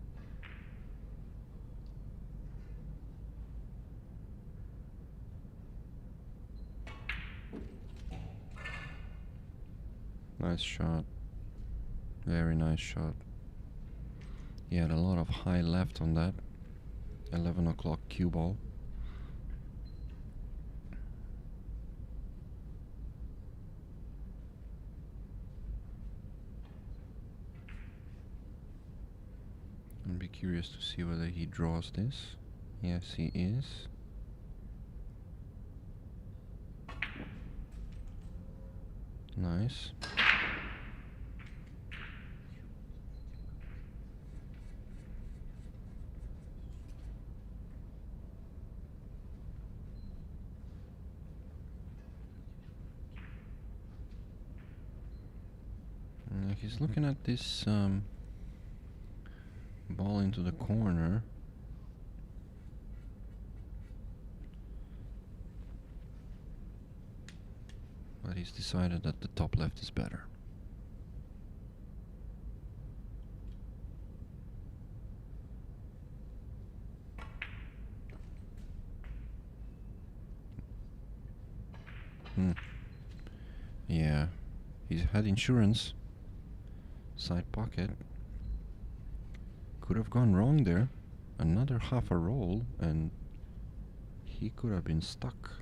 Nice shot. Very nice shot. He had a lot of high left on that 11 o'clock cue ball. I'd be curious to see whether he draws this. Yes, he is. Nice. He's looking at this ball into the corner. But he's decided that the top left is better. Yeah, he's had insurance. Side pocket. Could have gone wrong there. Another half a roll and he could have been stuck.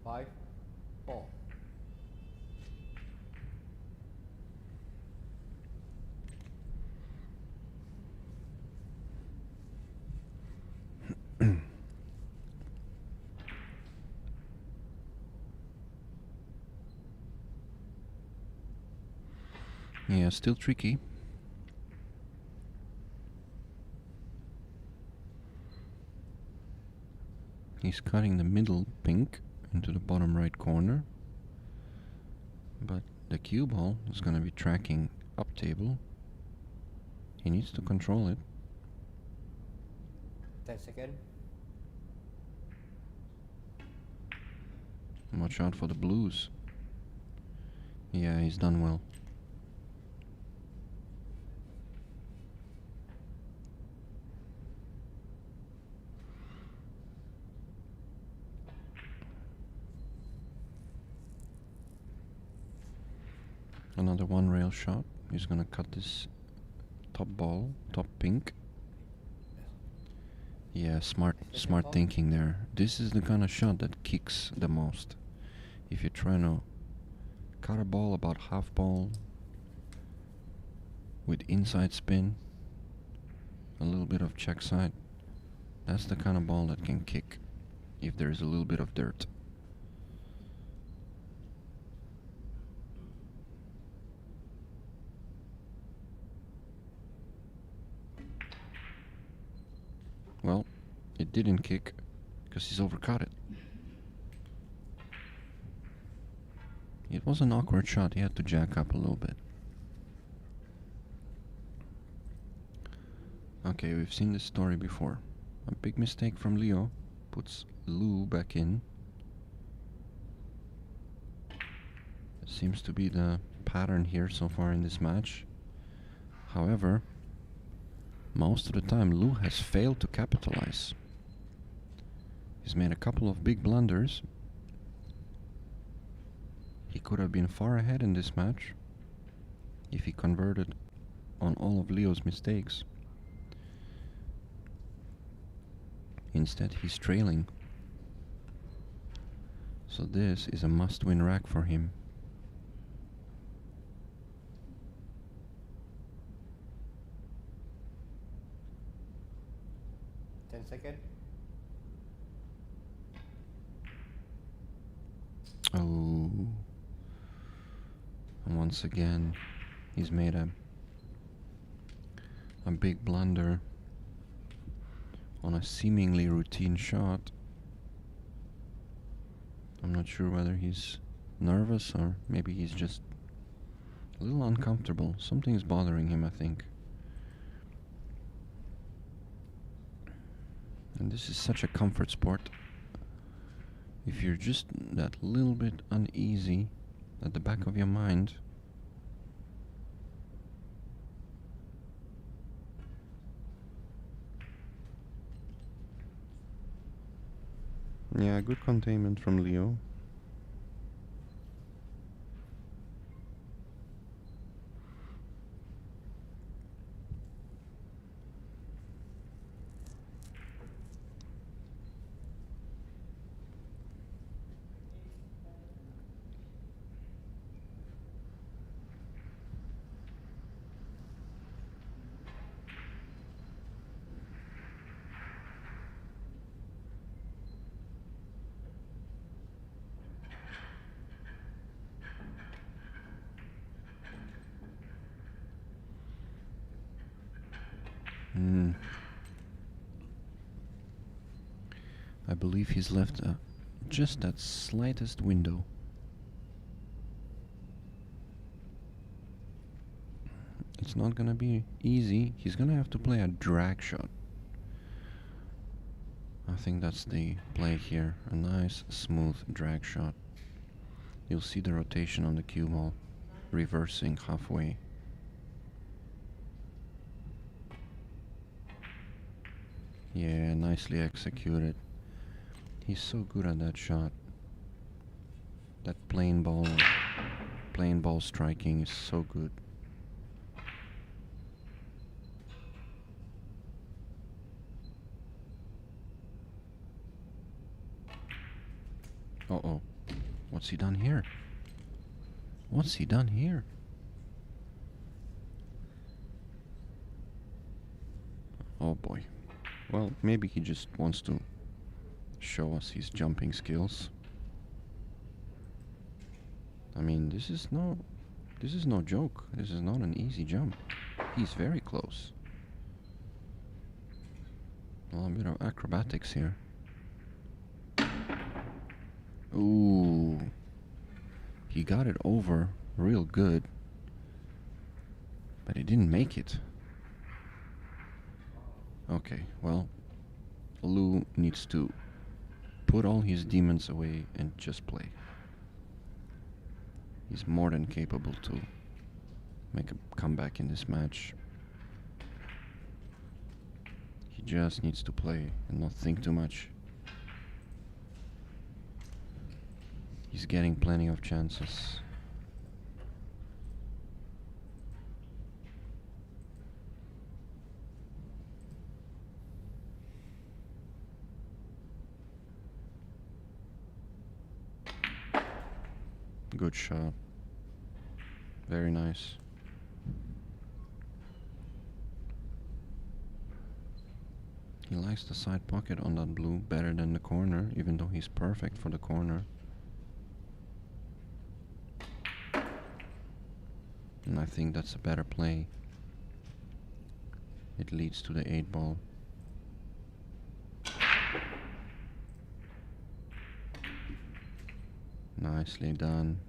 Five, 4. Yeah, still tricky. He's cutting the middle pink into the bottom right corner. But the cue ball is going to be tracking up table. He needs to control it. 10 seconds. Watch out for the blues. Yeah, he's done well. Another one rail shot. He's gonna cut this top ball, top pink. Yeah, smart thinking there. This is the kind of shot that kicks the most. If you're trying to cut a ball about half ball with inside spin, a little bit of check side, that's the kind of ball that can kick if there's a little bit of dirt. Well, it didn't kick because he's overcut it. It was an awkward shot. He had to jack up a little bit. Okay, we've seen this story before. A big mistake from Leo puts Lou back in. Seems to be the pattern here so far in this match. However, most of the time Lou has failed to capitalize. He's made a couple of big blunders. He could have been far ahead in this match if he converted on all of Leo's mistakes. Instead, he's trailing. So this is a must-win rack for him. Second. Oh. And once again, he's made a big blunder on a seemingly routine shot. I'm not sure whether he's nervous or maybe he's just a little uncomfortable. Something's bothering him, I think. And this is such a comfort sport. If you're just that little bit uneasy at the back of your mind, yeah, good containment from Leo. I believe he's left just that slightest window. It's not gonna be easy. He's gonna have to play a drag shot. I think that's the play here. A nice, smooth drag shot. You'll see the rotation on the cue ball reversing halfway. Yeah, nicely executed. He's so good at that shot. That plain ball striking is so good. Uh-oh. What's he done here? What's he done here? Oh boy. Well, maybe he just wants to show us his jumping skills. I mean, this is no This is no joke. This is not an easy jump. He's very close. Well, a bit of acrobatics here. Ooh. He got it over real good. But he didn't make it. Okay, well, Lou needs to put all his demons away and just play. He's more than capable to make a comeback in this match. He just needs to play and not think too much. He's getting plenty of chances. Good shot. Very nice. He likes the side pocket on that blue better than the corner, even though he's perfect for the corner. And I think that's a better play. It leads to the 8-ball. Nicely done.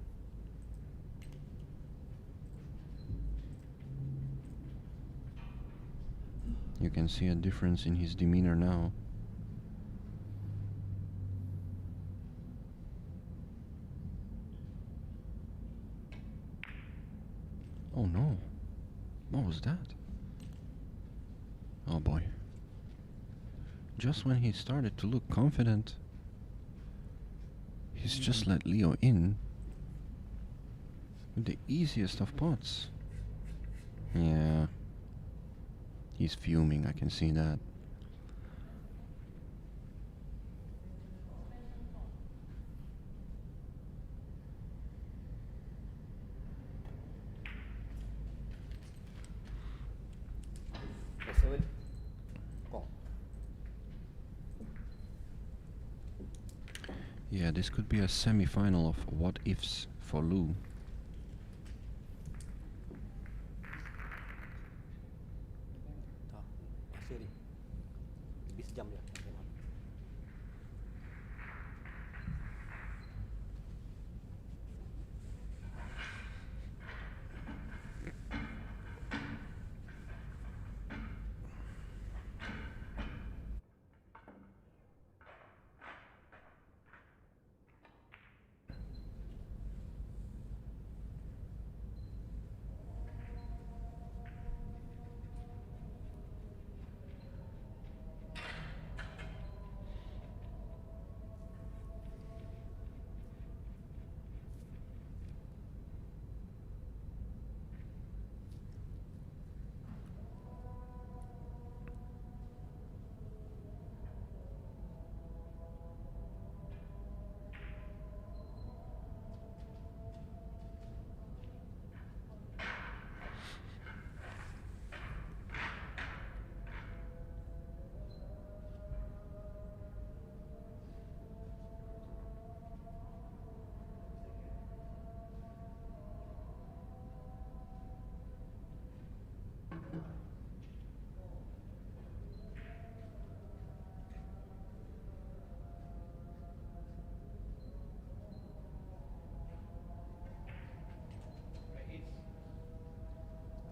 You can see a difference in his demeanor now. Oh no. What was that? Oh boy. Just when he started to look confident, he's just let Leo in with the easiest of pots. Yeah. He's fuming, I can see that. Seven. Call. Yeah, this could be a semi-final of what ifs for Lou. Masih ni. Lebih sejam dia.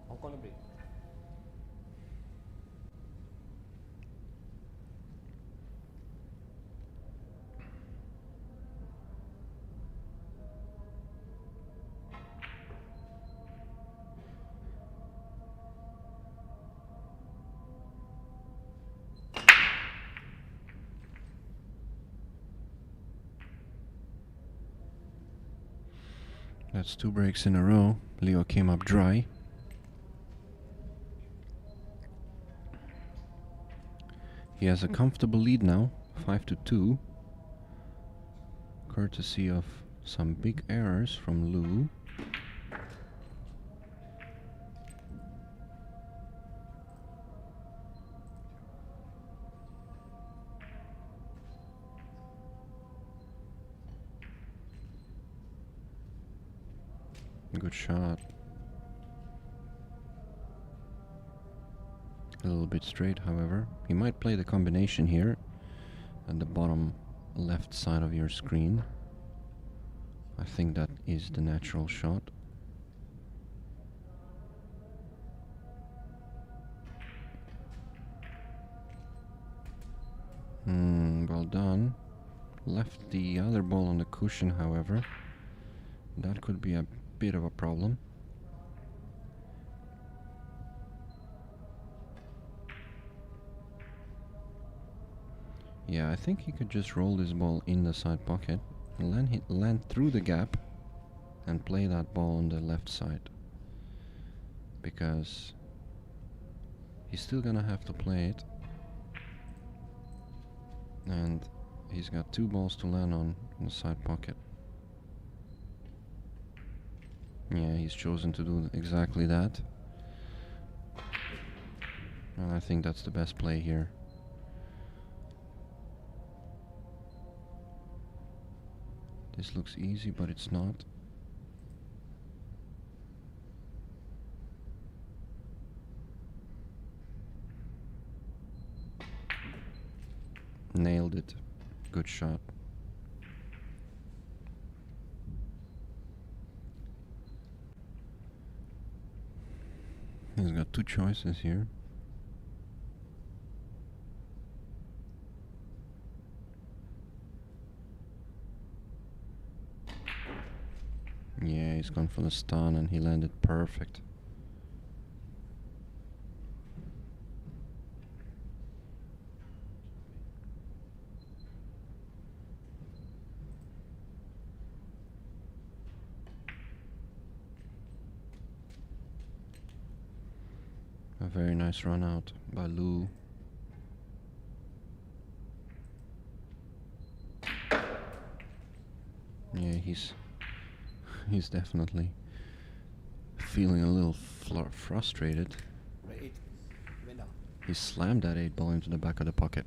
Hong Kong break. That's 2 breaks in a row. Leo came up dry. He has a comfortable lead now, 5-2, courtesy of some big errors from Lou. Good shot. A little bit straight, however. He might play the combination here at the bottom left side of your screen. I think that is the natural shot. Well done. Left the other ball on the cushion, however. That could be a bit of a problem. Yeah, I think he could just roll this ball in the side pocket and land through the gap and play that ball on the left side. Because he's still gonna have to play it. And he's got 2 balls to land on in the side pocket. Yeah, he's chosen to do exactly that. And I think that's the best play here. This looks easy, but it's not. Nailed it. Good shot. He's got 2 choices here. Yeah, he's gone for the stun and he landed perfect. A very nice run out by Lou. Yeah, he's definitely feeling a little frustrated. Right 8. Went down. He slammed that 8 ball into the back of the pocket.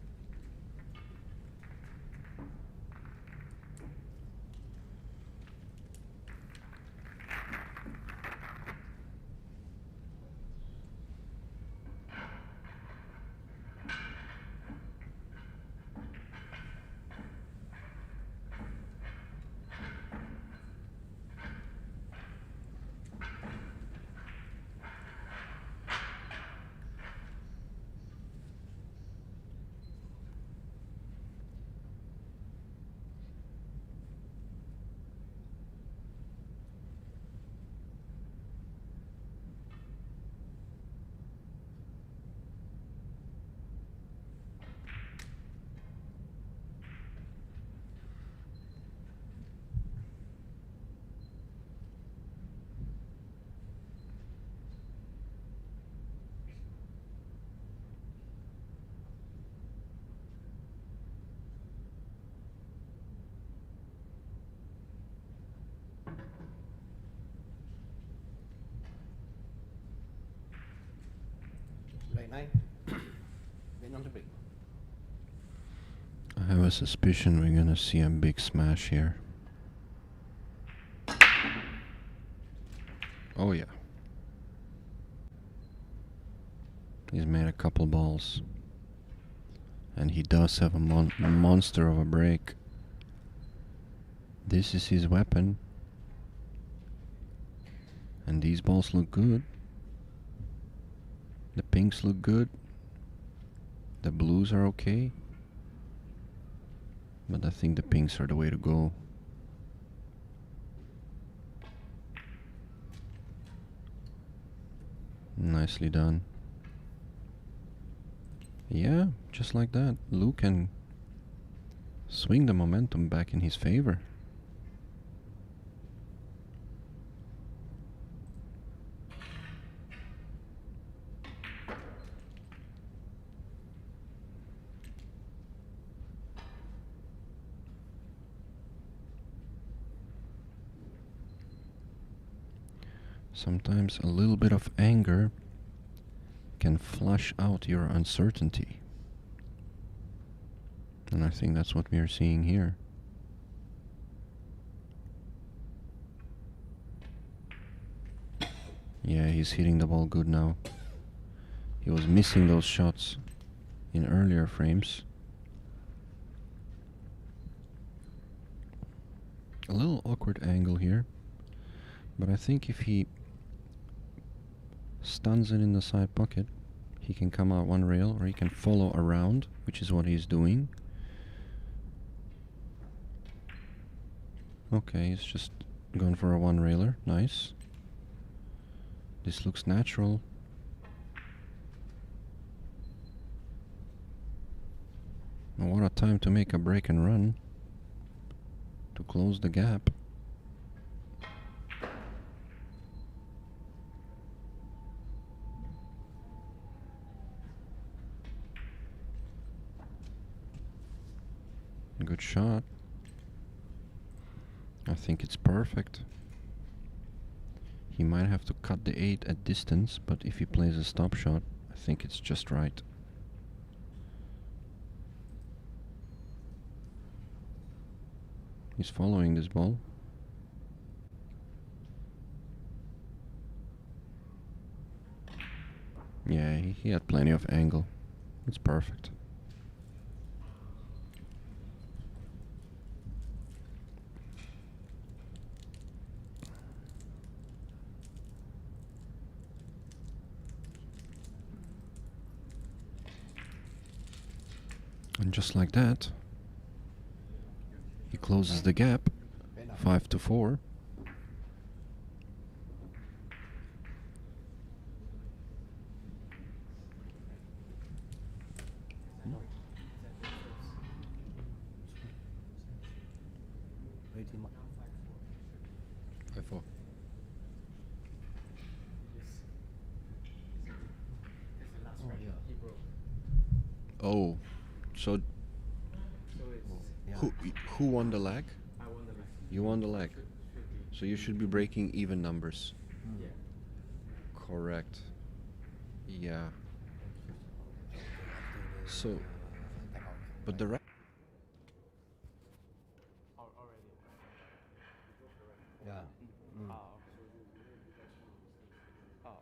Right 9. Went on the break. I have a suspicion we're gonna see a big smash here. Oh yeah. He's made a couple balls. And he does have a monster of a break. This is his weapon. And these balls look good. The pinks look good. The blues are okay. But I think the pinks are the way to go. Nicely done. Yeah, just like that. Lou can swing the momentum back in his favor. Sometimes a little bit of anger can flush out your uncertainty. And I think that's what we are seeing here. Yeah, he's hitting the ball good now. He was missing those shots in earlier frames. A little awkward angle here, but I think if he stuns it in the side pocket, he can come out one rail, or he can follow around, which is what he's doing. Okay, he's just gone for a one railer. Nice. This looks natural. What a time to make a break and run to close the gap. Good shot. I think it's perfect. He might have to cut the 8 at distance, but if he plays a stop shot, I think it's just right. He's following this ball. Yeah, he had plenty of angle. It's perfect. And just like that, he closes the gap, 5-4. Rating mark. 5-4. Oh, yeah. Oh, so Yeah. who won the leg? I won the leg. You won the leg. So you should be breaking even numbers. Yeah. Correct. Yeah. So, but the Already. Yeah. Mm.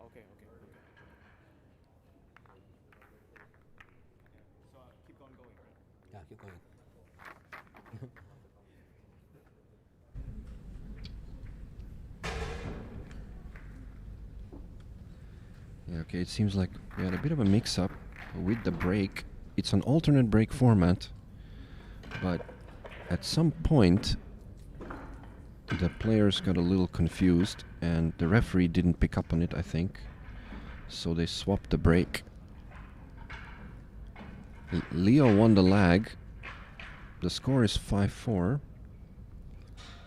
Okay. So keep on going, right? Yeah, keep going. Yeah, okay, it seems like we had a bit of a mix-up with the break. It's an alternate break format, but at some point the players got a little confused and the referee didn't pick up on it, I think. So they swapped the break. Leo won the lag. The score is 5-4.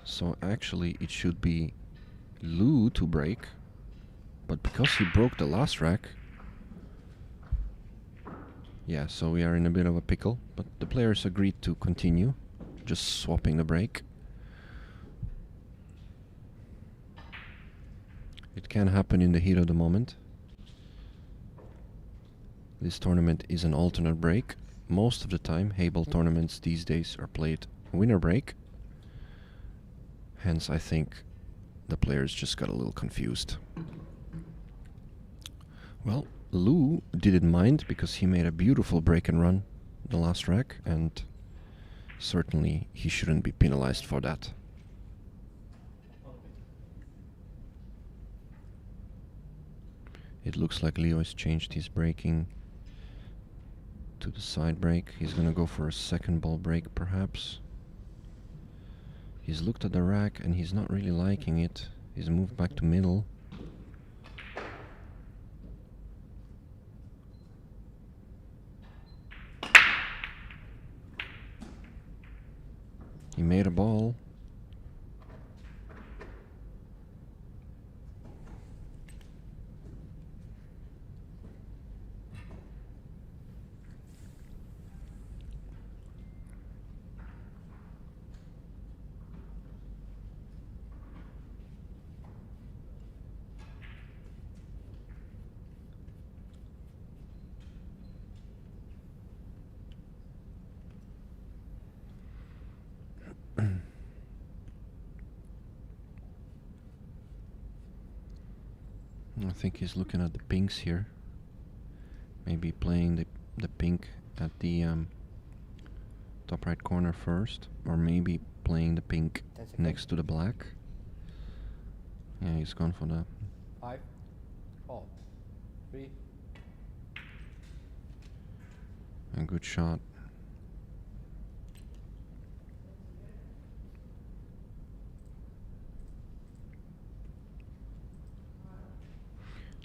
So actually it should be Lou to break. But because he broke the last rack, yeah, so we are in a bit of a pickle. But the players agreed to continue, just swapping the break. It can happen in the heat of the moment. This tournament is an alternate break. Most of the time, Heyball tournaments these days are played winner break. Hence, I think the players just got a little confused. Well, Lou didn't mind because he made a beautiful break and run the last rack, and certainly he shouldn't be penalized for that. It looks like Leo has changed his breaking to the side break. He's gonna go for a second ball break perhaps. He's looked at the rack and he's not really liking it. He's moved back to middle. He made a ball. I think he's looking at the pinks here. Maybe playing the pink at the top right corner first, or maybe playing the pink 10 seconds. next to the black. Yeah, he's gone for that. 5, 4, 3. A good shot.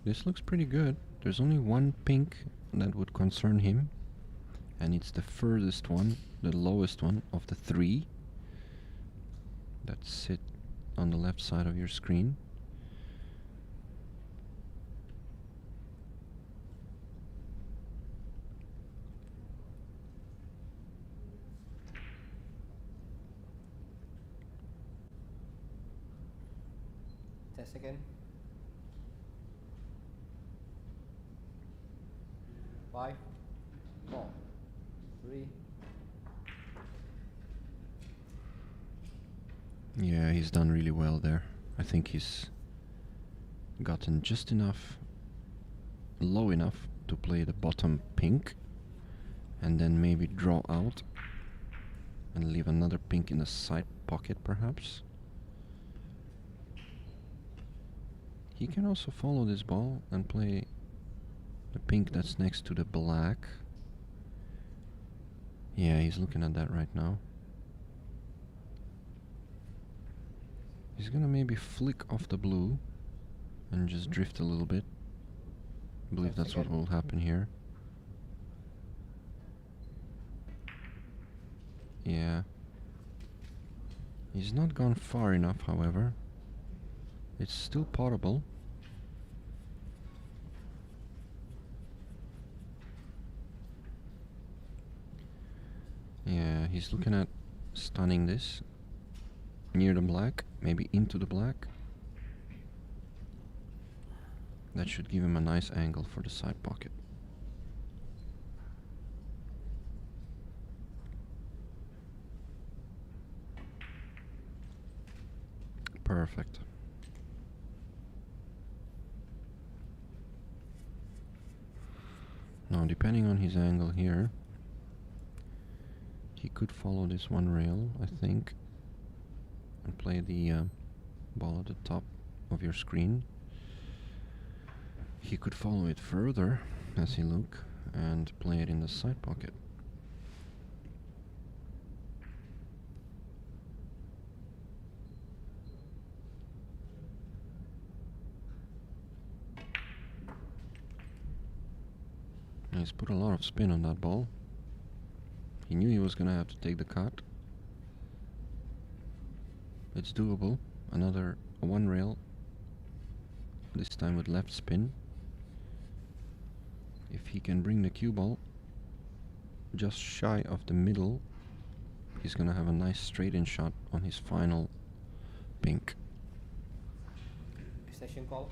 This looks pretty good. There's only one pink that would concern him, and it's the furthest one, the lowest one of the 3 that sit on the left side of your screen. Second. 5, 4, 3. Yeah, he's done really well there. I think he's gotten just enough, low enough to play the bottom pink, and then maybe draw out and leave another pink in the side pocket perhaps. He can also follow this ball and play the pink that's next to the black. Yeah, he's looking at that right now. He's gonna maybe flick off the blue and just drift a little bit. I believe that's what will happen here. Yeah. He's not gone far enough, however. It's still potable. Yeah, he's looking at stunning this near the black, maybe into the black. That should give him a nice angle for the side pocket. Perfect. Now, depending on his angle here, he could follow this one rail, I think, and play the ball at the top of your screen. He could follow it further as he look and play it in the side pocket. He's put a lot of spin on that ball. He knew he was gonna have to take the cut. It's doable. Another one rail, this time with left spin. If he can bring the cue ball just shy of the middle, he's gonna have a nice straight-in shot on his final pink. Session call.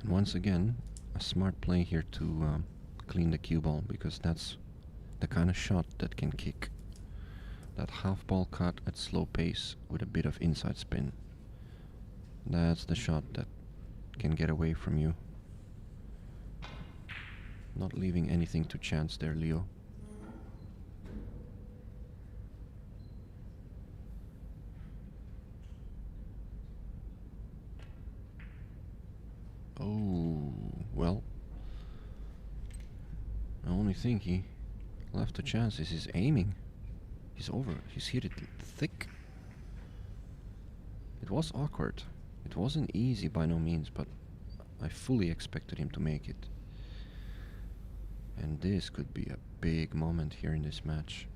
And once again, a smart play here to clean the cue ball, because that's the kind of shot that can kick. That half ball cut at slow pace with a bit of inside spin. That's the shot that can get away from you. Not leaving anything to chance there, Leo. Oh, well. The only thing he left a chance is his aiming. He's over. He's hit it thick. It was awkward. It wasn't easy by no means, but I fully expected him to make it. And this could be a big moment here in this match.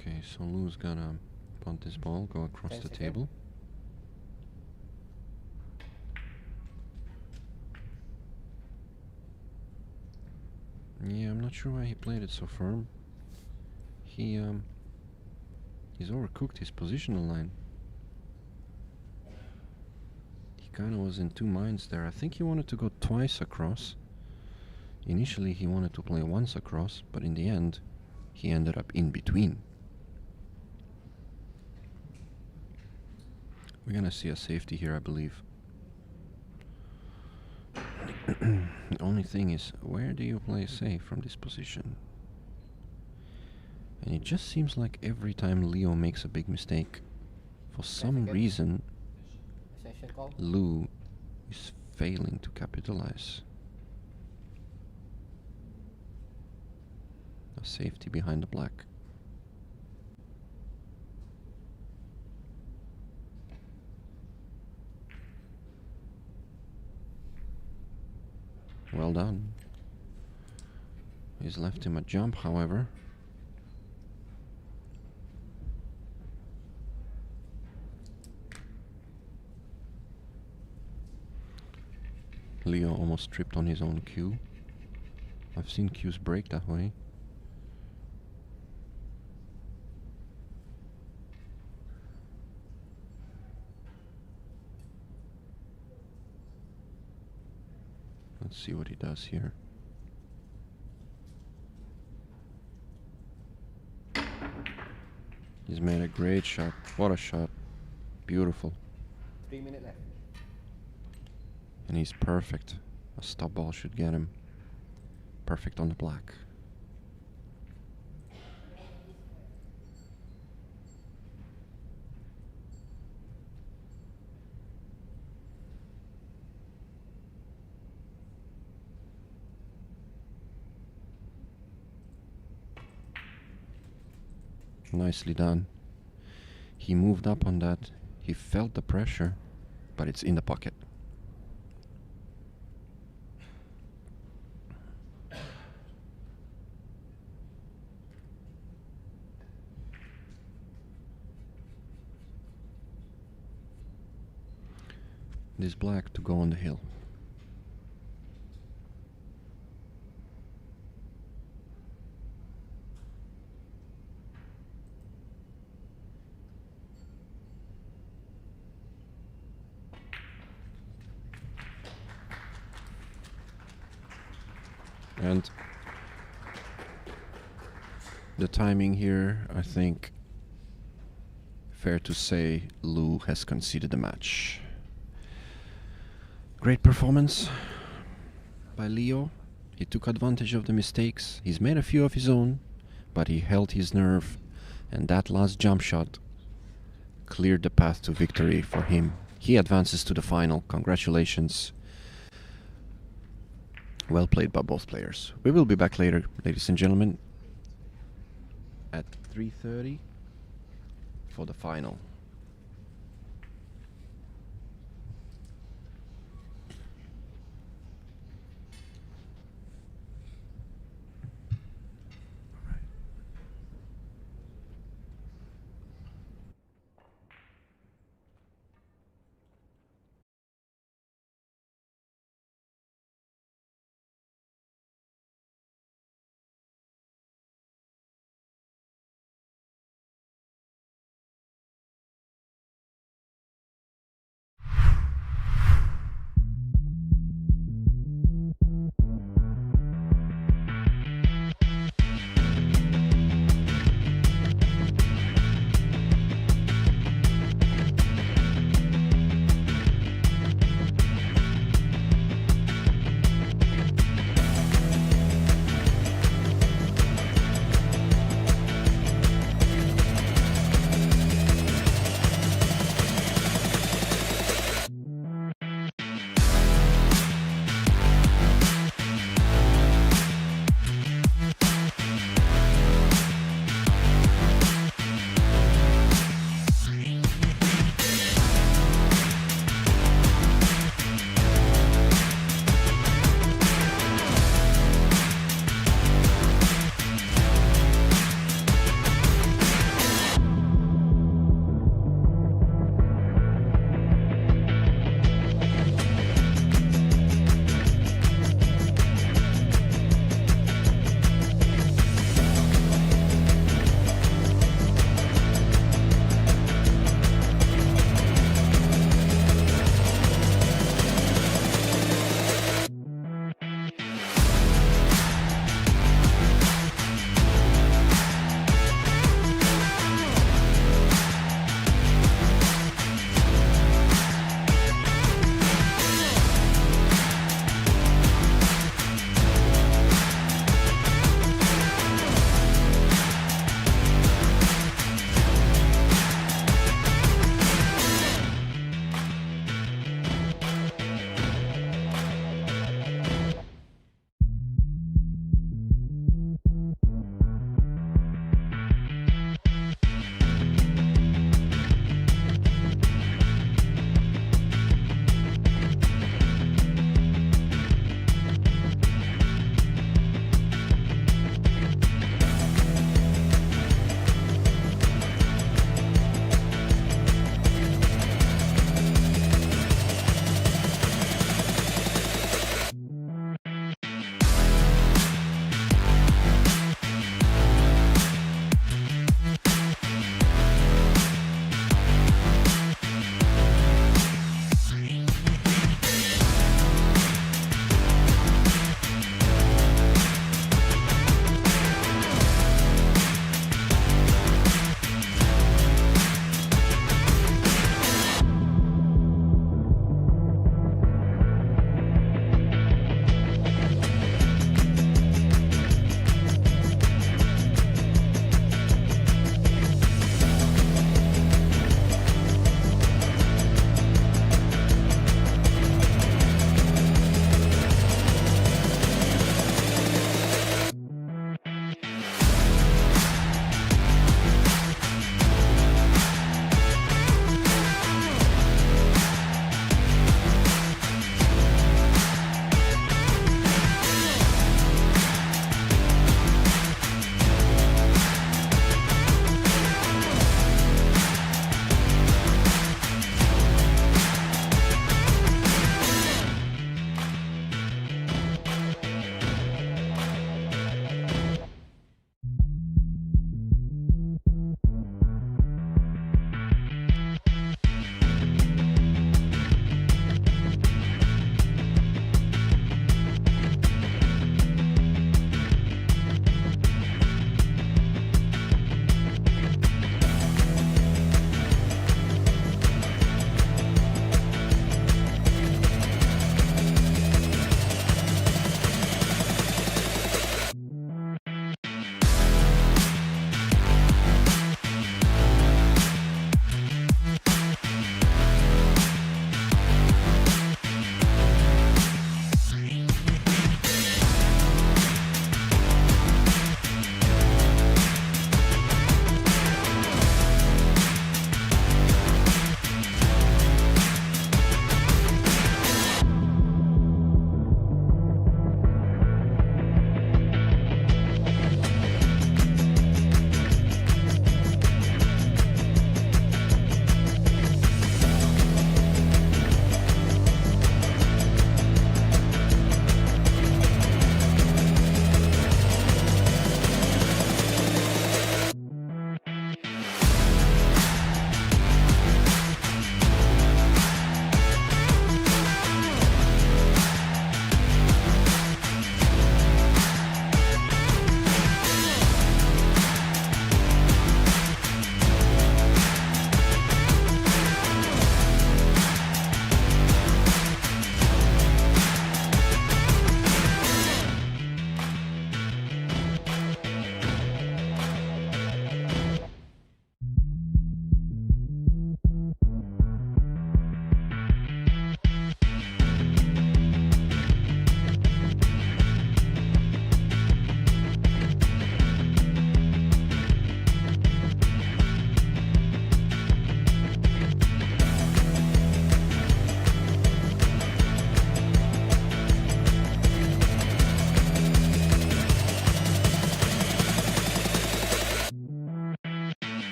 Okay, so Lou's gotta punt this ball, go across the table. Yeah, I'm not sure why he played it so firm. He's overcooked his positional line. He kind of was in two minds there. I think he wanted to go twice across. Initially he wanted to play once across, but in the end he ended up in between. We're gonna see a safety here, I believe. The only thing is, where do you play safe from this position? And it just seems like every time Leo makes a big mistake, for some reason, Session call. Lou is failing to capitalize. A safety behind the black. Well done. He's left him a jump, however. Leo almost tripped on his own cue. I've seen cues break that way. Let's see what he does here. He's made a great shot. What a shot. Beautiful. 3 minutes left. And he's perfect. A stop ball should get him. Perfect on the black. Nicely done. He moved up on that. He felt the pressure, but it's in the pocket. This black to go on the hill. And the timing here, I think, fair to say, Lou has conceded the match. Great performance by Leo. He took advantage of the mistakes. He's made a few of his own, but he held his nerve, and that last jump shot cleared the path to victory for him. He advances to the final. Congratulations. Well played by both players. We will be back later, ladies and gentlemen, at 3:30 for the final.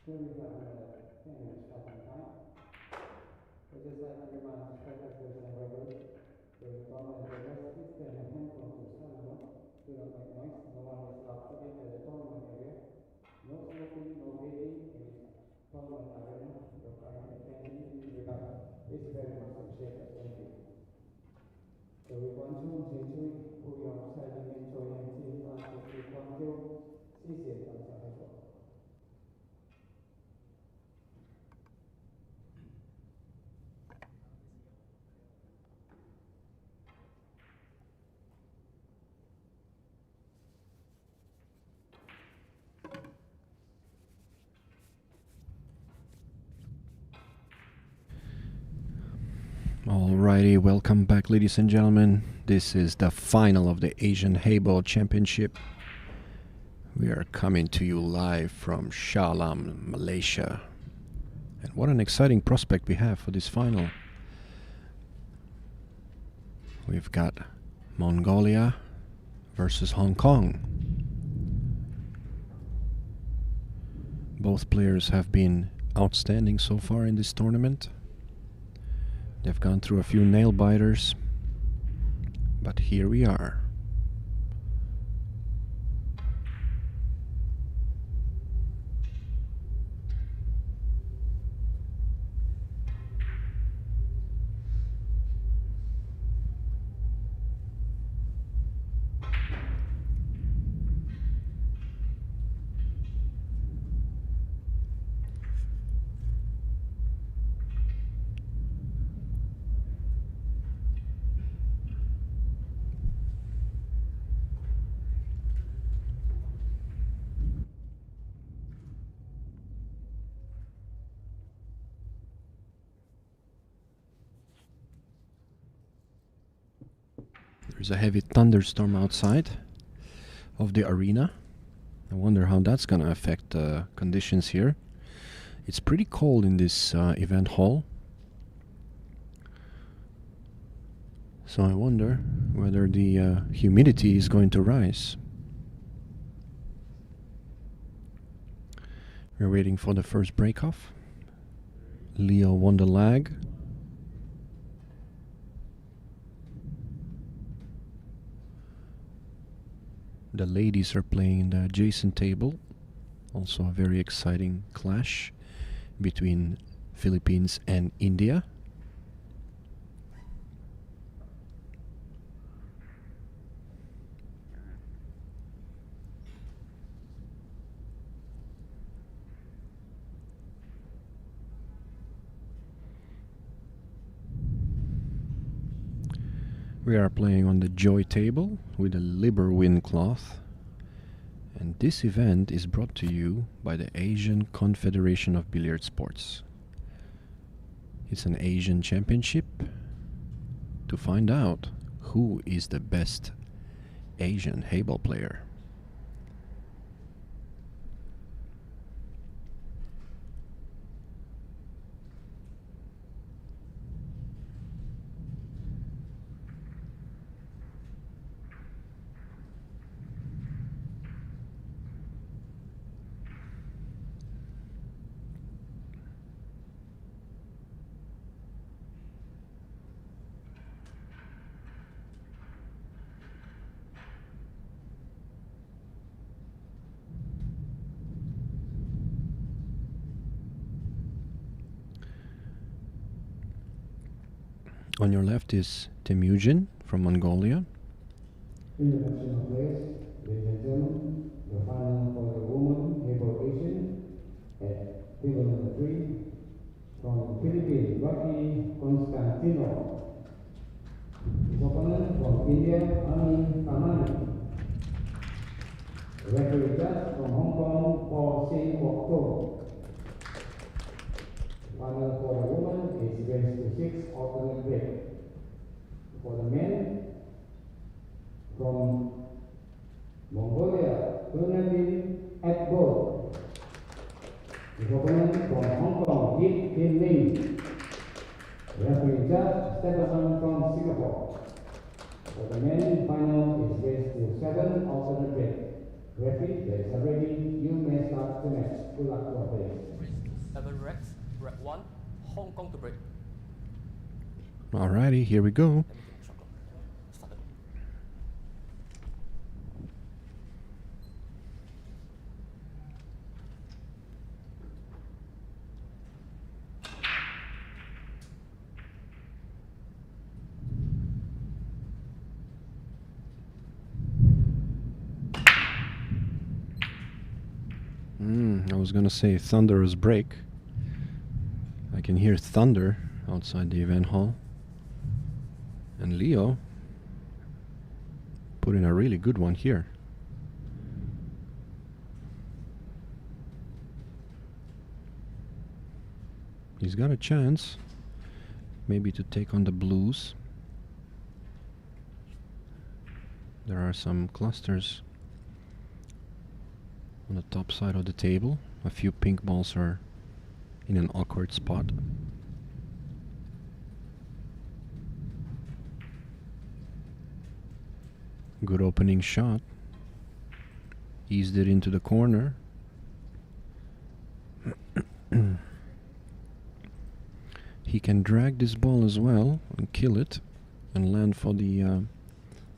Currently, we have 10 minutes starting time. I just like to remind spectators and regulars, the tournament address is the handphone to stand up. Do not make noise. No one is allowed to enter the tournament area. No smoking, no vaping in this tournament arena. Your kind attention in this regard is very much appreciated. Thank you. So we want to continue who you are signing in to team to 3.0. 谢谢大家合作。Alrighty, welcome back, ladies and gentlemen. This is the final of the Asian Heyball Championship. We are coming to you live from Shah Alam, Malaysia. And what an exciting prospect we have for this final. We've got Mongolia versus Hong Kong. Both players have been outstanding so far in this tournament. They've gone through a few nail biters, but here we are. There's a heavy thunderstorm outside of the arena. I wonder how that's going to affect conditions here. It's pretty cold in this event hall. So I wonder whether the humidity is going to rise. We're waiting for the first break-off. Leo won the lag. The ladies are playing in the adjacent table. Also a very exciting clash between Philippines and India. We are playing on the Joy table with a Liberwin cloth, and this event is brought to you by the Asian Confederation of Billiard Sports. It's an Asian championship to find out who is the best Asian Heyball player. On your left is Temujin from Mongolia. Introduction of players, ladies and gentlemen, the final for the women Heyball Asian at table number 3 from Philippines, Rocky Constantino. His opponent from India, Amin Kamani. The referee judge from Hong Kong, Paul Sing Wok. Final for the woman is raised to 6 alternate break. For the men from Mongolia, Tunadin at goal. The opponent from Hong Kong, Yip Kim Ling. Referee judge Stephenson from Singapore. For the men, final is raised to 7 alternate break. Referee, there is a ready. You may start the match. Good luck to our players. Red 1, Hong Kong to break. Alrighty, here we go. Let me take a shot clock. Started. I was gonna say thunderous break. I can hear thunder outside the event hall. And Leo put in a really good one here. He's got a chance maybe to take on the blues. There are some clusters on the top side of the table. A few pink balls are in an awkward spot. Good opening shot. Eased it into the corner. He can drag this ball as well and kill it and land for the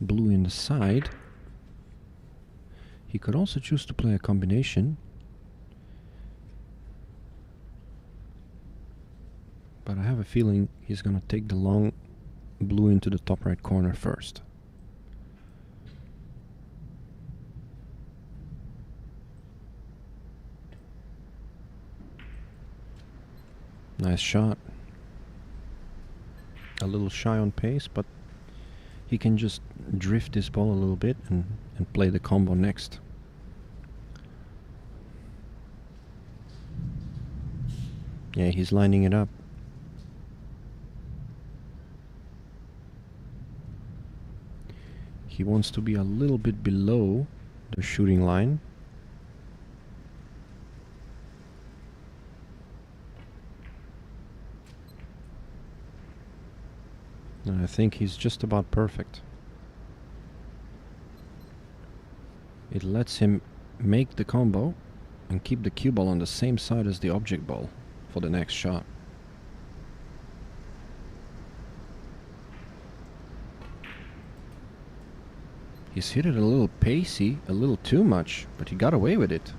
blue in the side. He could also choose to play a combination, but I have a feeling he's gonna take the long blue into the top right corner first. Nice shot. A little shy on pace, but he can just drift this ball a little bit and play the combo next. Yeah, he's lining it up. He wants to be a little bit below the shooting line. And I think he's just about perfect. It lets him make the combo and keep the cue ball on the same side as the object ball for the next shot. He's hit it a little pacey, a little too much, but he got away with it.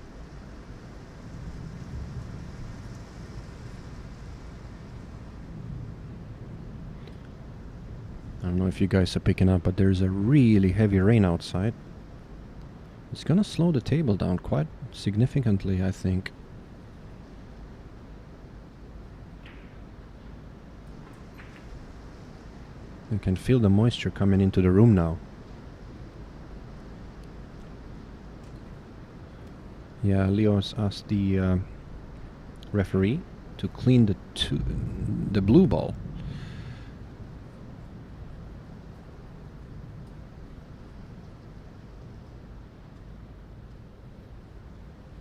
I don't know if you guys are picking up, but there's a really heavy rain outside. It's gonna slow the table down quite significantly, I think. You can feel the moisture coming into the room now. Yeah, Leo's asked the referee to clean the blue ball.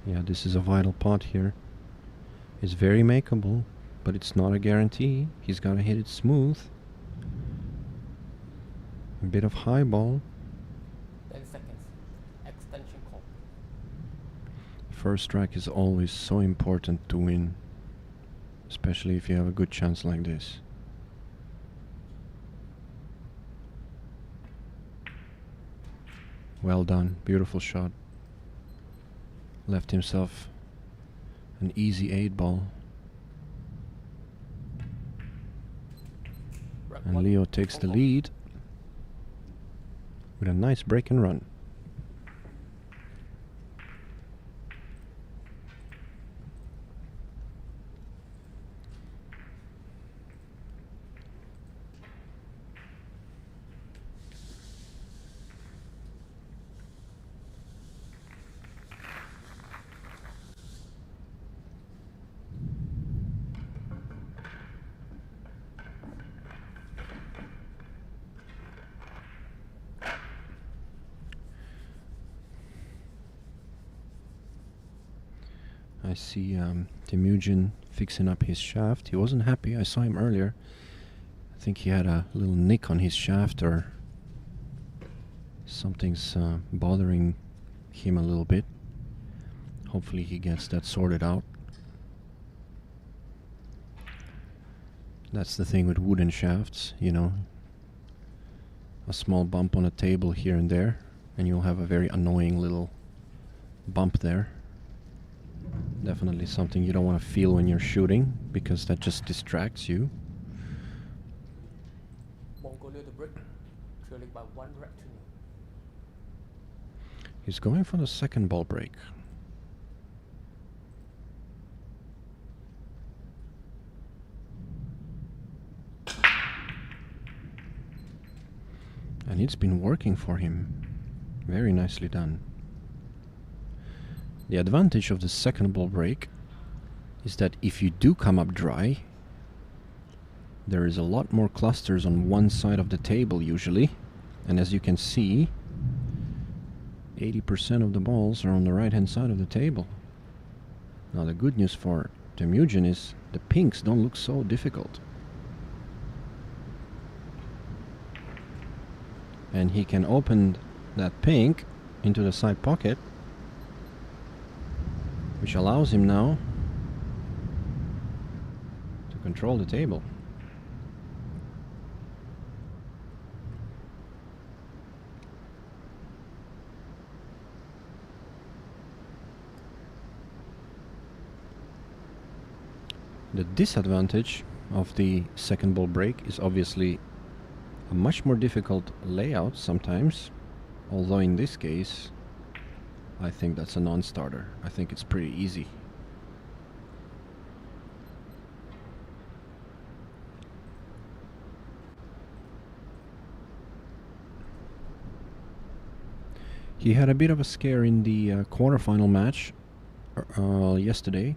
Yeah, this is a vital pot here. It's very makeable, but it's not a guarantee. He's got to hit it smooth. A bit of high ball. 10 seconds. Extension call. First strike is always so important to win, especially if you have a good chance like this. Well done, beautiful shot. Left himself an easy 8 ball. And Leo takes the lead with a nice break and run. I see Temujin fixing up his shaft. He wasn't happy. I saw him earlier. I think he had a little nick on his shaft, or something's bothering him a little bit. Hopefully he gets that sorted out. That's the thing with wooden shafts, you know. A small bump on a table here and there, and you'll have a very annoying little bump there. Definitely something you don't want to feel when you're shooting, because that just distracts you. Mongolia to break, trailing by 1 red to nil. He's going for the second ball break. And it's been working for him. Very nicely done. The advantage of the second ball break is that if you do come up dry, there is a lot more clusters on one side of the table usually. And as you can see, 80% of the balls are on the right hand side of the table. Now the good news for Temujin is the pinks don't look so difficult. And he can open that pink into the side pocket, which allows him now to control the table. The disadvantage of the second ball break is obviously a much more difficult layout sometimes, although in this case I think that's a non-starter. I think it's pretty easy. He had a bit of a scare in the quarterfinal match yesterday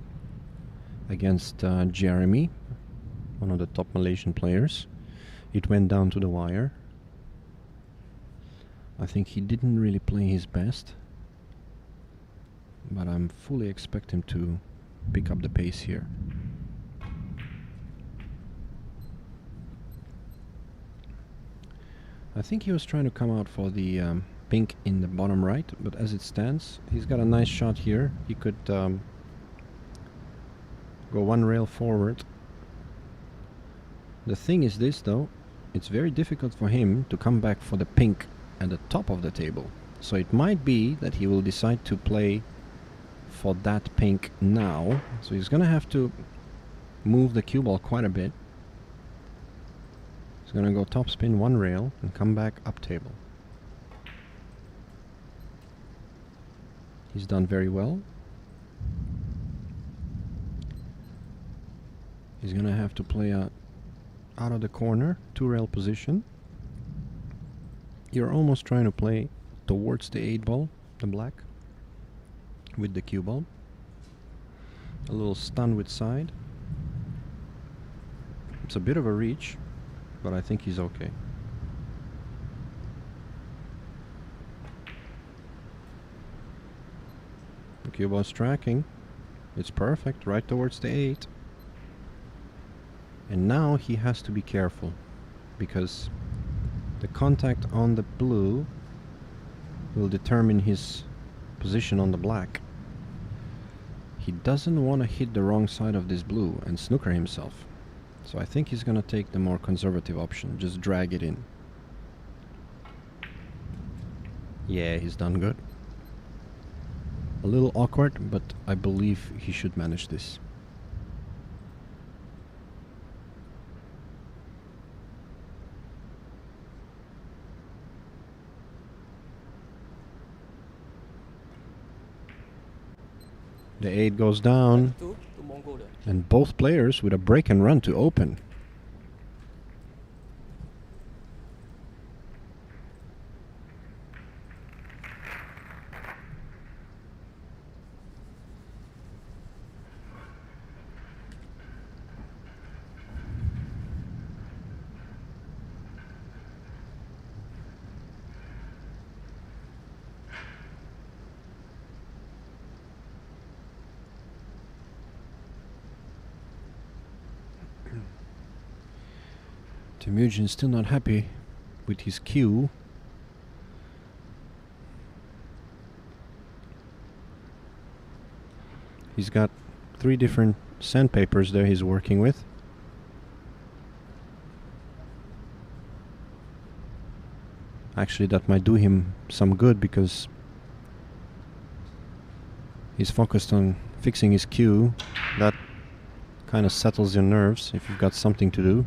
against Jeremy, one of the top Malaysian players. It went down to the wire. I think he didn't really play his best, but I'm fully expect him to pick up the pace here. I think he was trying to come out for the pink in the bottom right, but as it stands, he's got a nice shot here. He could go one rail forward. The thing is this though, it's very difficult for him to come back for the pink at the top of the table. So it might be that he will decide to play for that pink now. So he's gonna have to move the cue ball quite a bit. He's gonna go top spin one rail and come back up table. He's done very well. He's gonna have to play a out of the corner, 2-rail position. You're almost trying to play towards the 8-ball, the black, with the cue ball. A little stun with side. It's a bit of a reach, but I think he's okay. The cue ball's tracking. It's perfect, right towards the 8. And now he has to be careful, because the contact on the blue will determine his position on the black. He doesn't want to hit the wrong side of this blue and snooker himself. So I think he's going to take the more conservative option, just drag it in. Yeah, he's done good. A little awkward, but I believe he should manage this. The 8 goes down, and both players with a break and run to open. Temujin is still not happy with his cue. He's got 3 different sandpapers there he's working with. Actually, that might do him some good because he's focused on fixing his cue. That kind of settles your nerves if you've got something to do.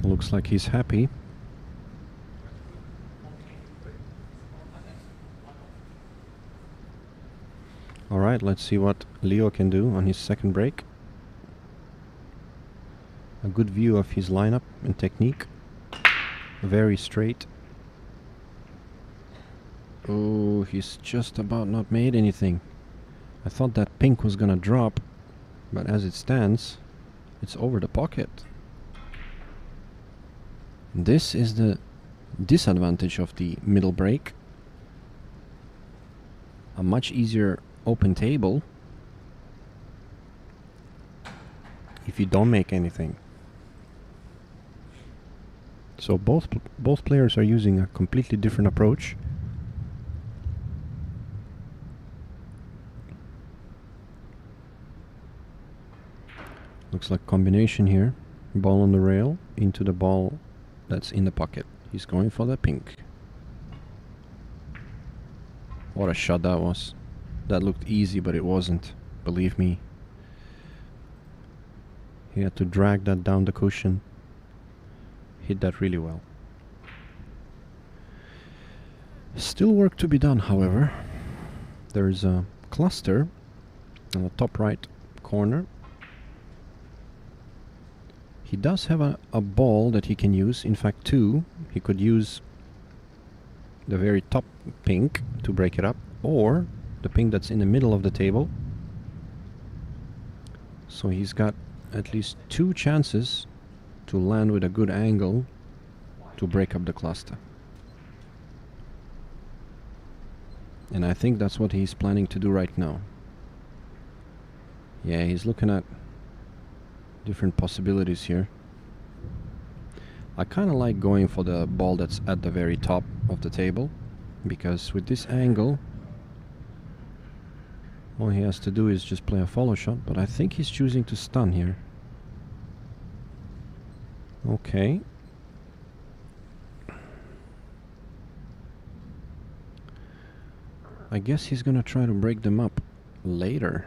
Looks like he's happy. Alright, let's see what Leo can do on his second break. A good view of his lineup and technique. Very straight. Oh, he's just about not made anything. I thought that pink was gonna drop, but as it stands, it's over the pocket. This is the disadvantage of the middle break. A much easier open table if you don't make anything. So both players are using a completely different approach. Looks like combination here. Ball on the rail into the ball that's in the pocket. He's going for the pink. What a shot that was. That looked easy, but it wasn't. Believe me. He had to drag that down the cushion. Hit that really well. Still work to be done, however. There's a cluster on the top right corner. He does have a ball that he can use, in fact two. He could use the very top pink to break it up, or the pink that's in the middle of the table. So he's got at least two chances to land with a good angle to break up the cluster. And I think that's what he's planning to do right now. Yeah, he's looking at different possibilities here. I kind of like going for the ball that's at the very top of the table, because with this angle all he has to do is just play a follow shot, but I think he's choosing to stun here. Okay. I guess he's gonna try to break them up later.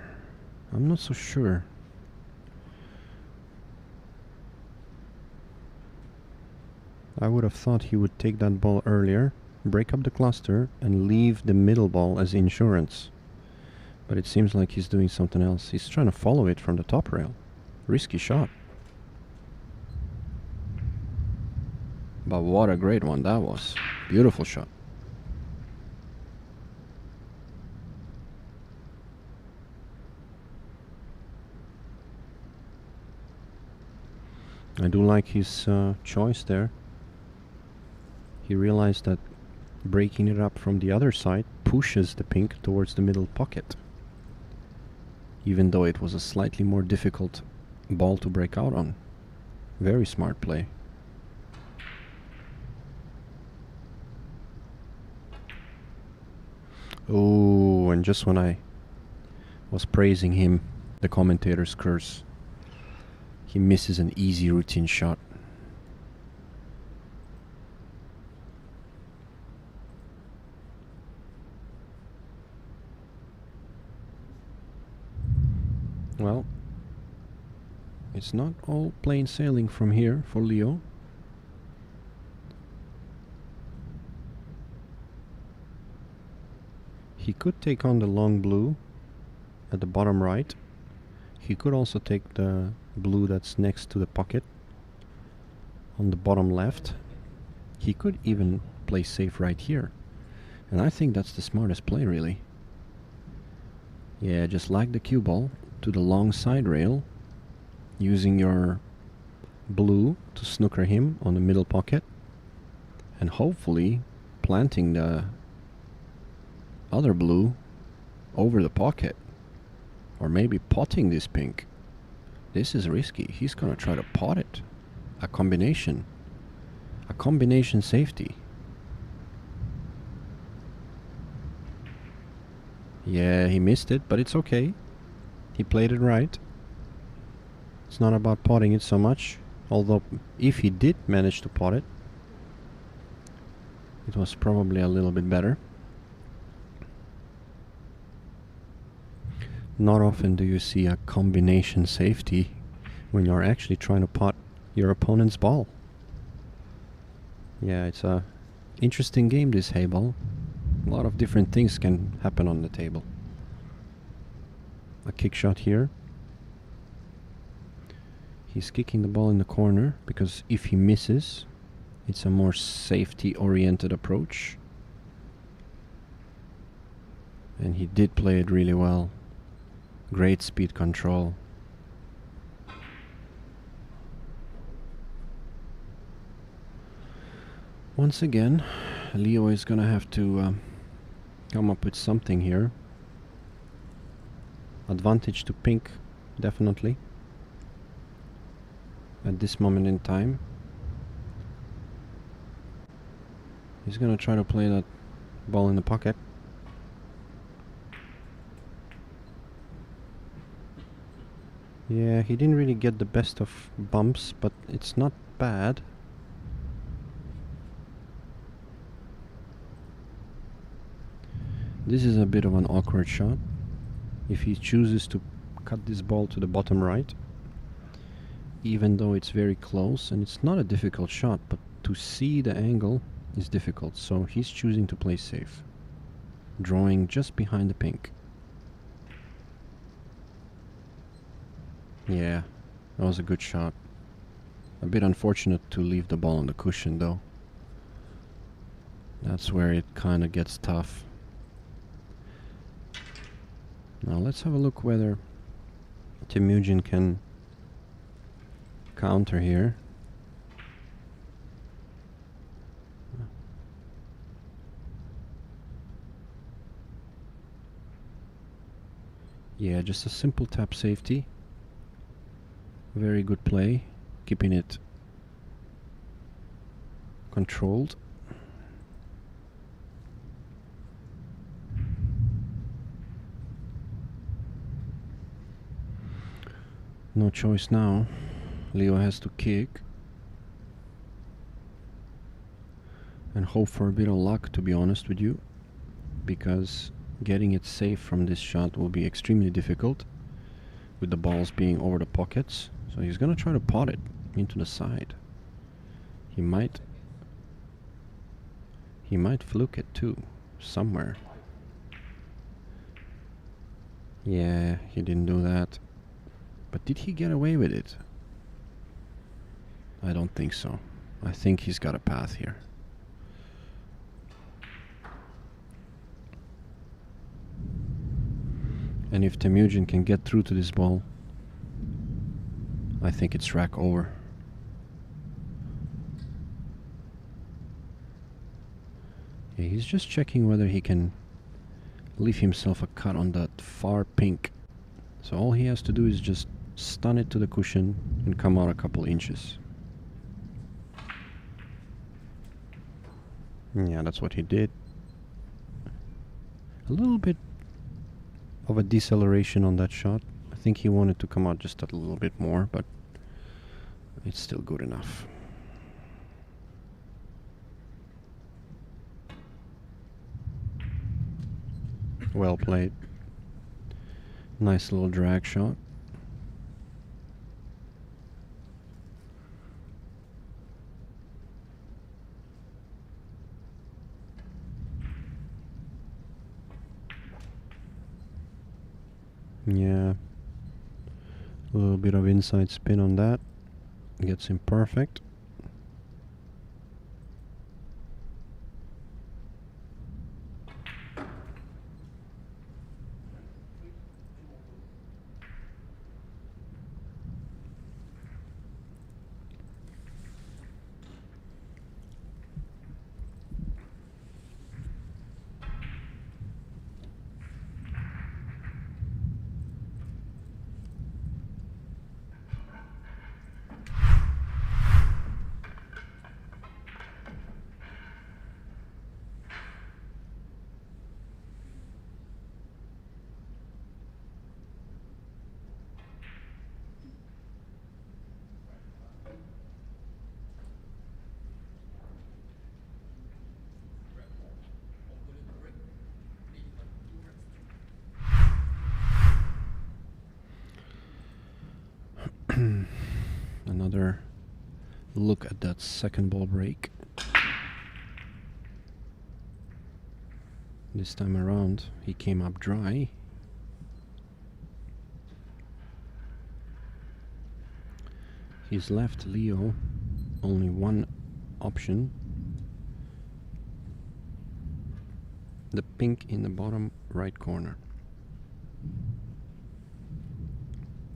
I'm not so sure. I would have thought he would take that ball earlier, break up the cluster, and leave the middle ball as insurance. But it seems like he's doing something else. He's trying to follow it from the top rail. Risky shot. But what a great one that was. Beautiful shot. I do like his choice there. He realized that breaking it up from the other side pushes the pink towards the middle pocket, even though it was a slightly more difficult ball to break out on. Very smart play. Oh, and just when I was praising him, the commentators curse. He misses an easy routine shot. Well, it's not all plain sailing from here for Leo. He could take on the long blue at the bottom right. He could also take the blue that's next to the pocket on the bottom left. He could even play safe right here. And I think that's the smartest play, really. Yeah, just like the cue ball to the long side rail, using your blue to snooker him on the middle pocket, and hopefully planting the other blue over the pocket, or maybe potting this pink. This is risky. He's gonna try to pot it. A combination safety. Yeah, he missed it, but it's okay. He played it right. It's not about potting it so much. Although, if he did manage to pot it, it was probably a little bit better. Not often do you see a combination safety when you're actually trying to pot your opponent's ball. Yeah, it's a interesting game, this Heyball. A lot of different things can happen on the table. A kick shot here. He's kicking the ball in the corner because if he misses, it's a more safety-oriented approach. And he did play it really well. Great speed control. Once again, Leo is gonna have to come up with something here. Advantage to pink, definitely. At this moment in time. He's gonna try to play that ball in the pocket. Yeah, he didn't really get the best of bumps, but it's not bad. This is a bit of an awkward shot. If he chooses to cut this ball to the bottom right, even though it's very close, and it's not a difficult shot, but to see the angle is difficult, so he's choosing to play safe, drawing just behind the pink. Yeah, that was a good shot. A bit unfortunate to leave the ball on the cushion though. That's where it kind of gets tough. Now let's have a look whether Temujin can counter here. Yeah, just a simple tap safety. Very good play, keeping it controlled. No choice now. Leo has to kick and hope for a bit of luck, to be honest with you, because getting it safe from this shot will be extremely difficult with the balls being over the pockets. So he's gonna try to pot it into the side. He might fluke it too, somewhere. Yeah, he didn't do that. But did he get away with it? I don't think so. I think he's got a path here. And if Temujin can get through to this ball, I think it's rack over. Yeah, he's just checking whether he can leave himself a cut on that far pink. So all he has to do is just stun it to the cushion and come out a couple inches. Yeah, that's what he did. A little bit of a deceleration on that shot. I think he wanted to come out just a little bit more, but it's still good enough. Well played. Nice little drag shot. Yeah, a little bit of inside spin on that gets him perfect. another look at that second ball break. This time around he came up dry. He's left Leo only one option. The pink in the bottom right corner.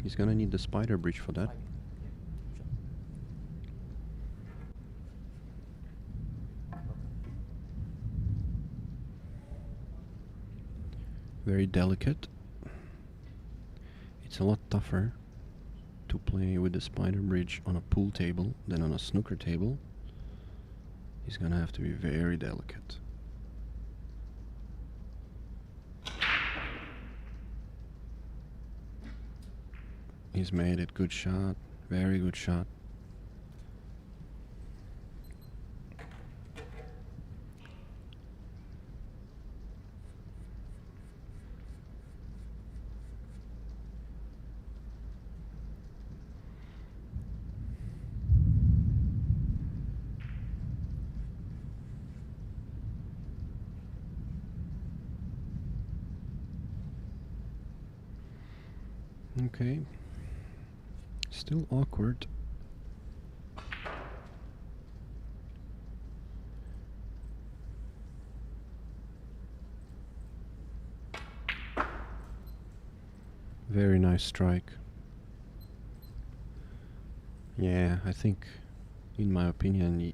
He's gonna need the spider bridge for that. Very delicate. It's a lot tougher to play with the spider bridge on a pool table than on a snooker table. He's gonna have to be very delicate. He's made it. Good shot. Very good shot. Okay. Still awkward. Very nice strike. Yeah, I think, in my opinion,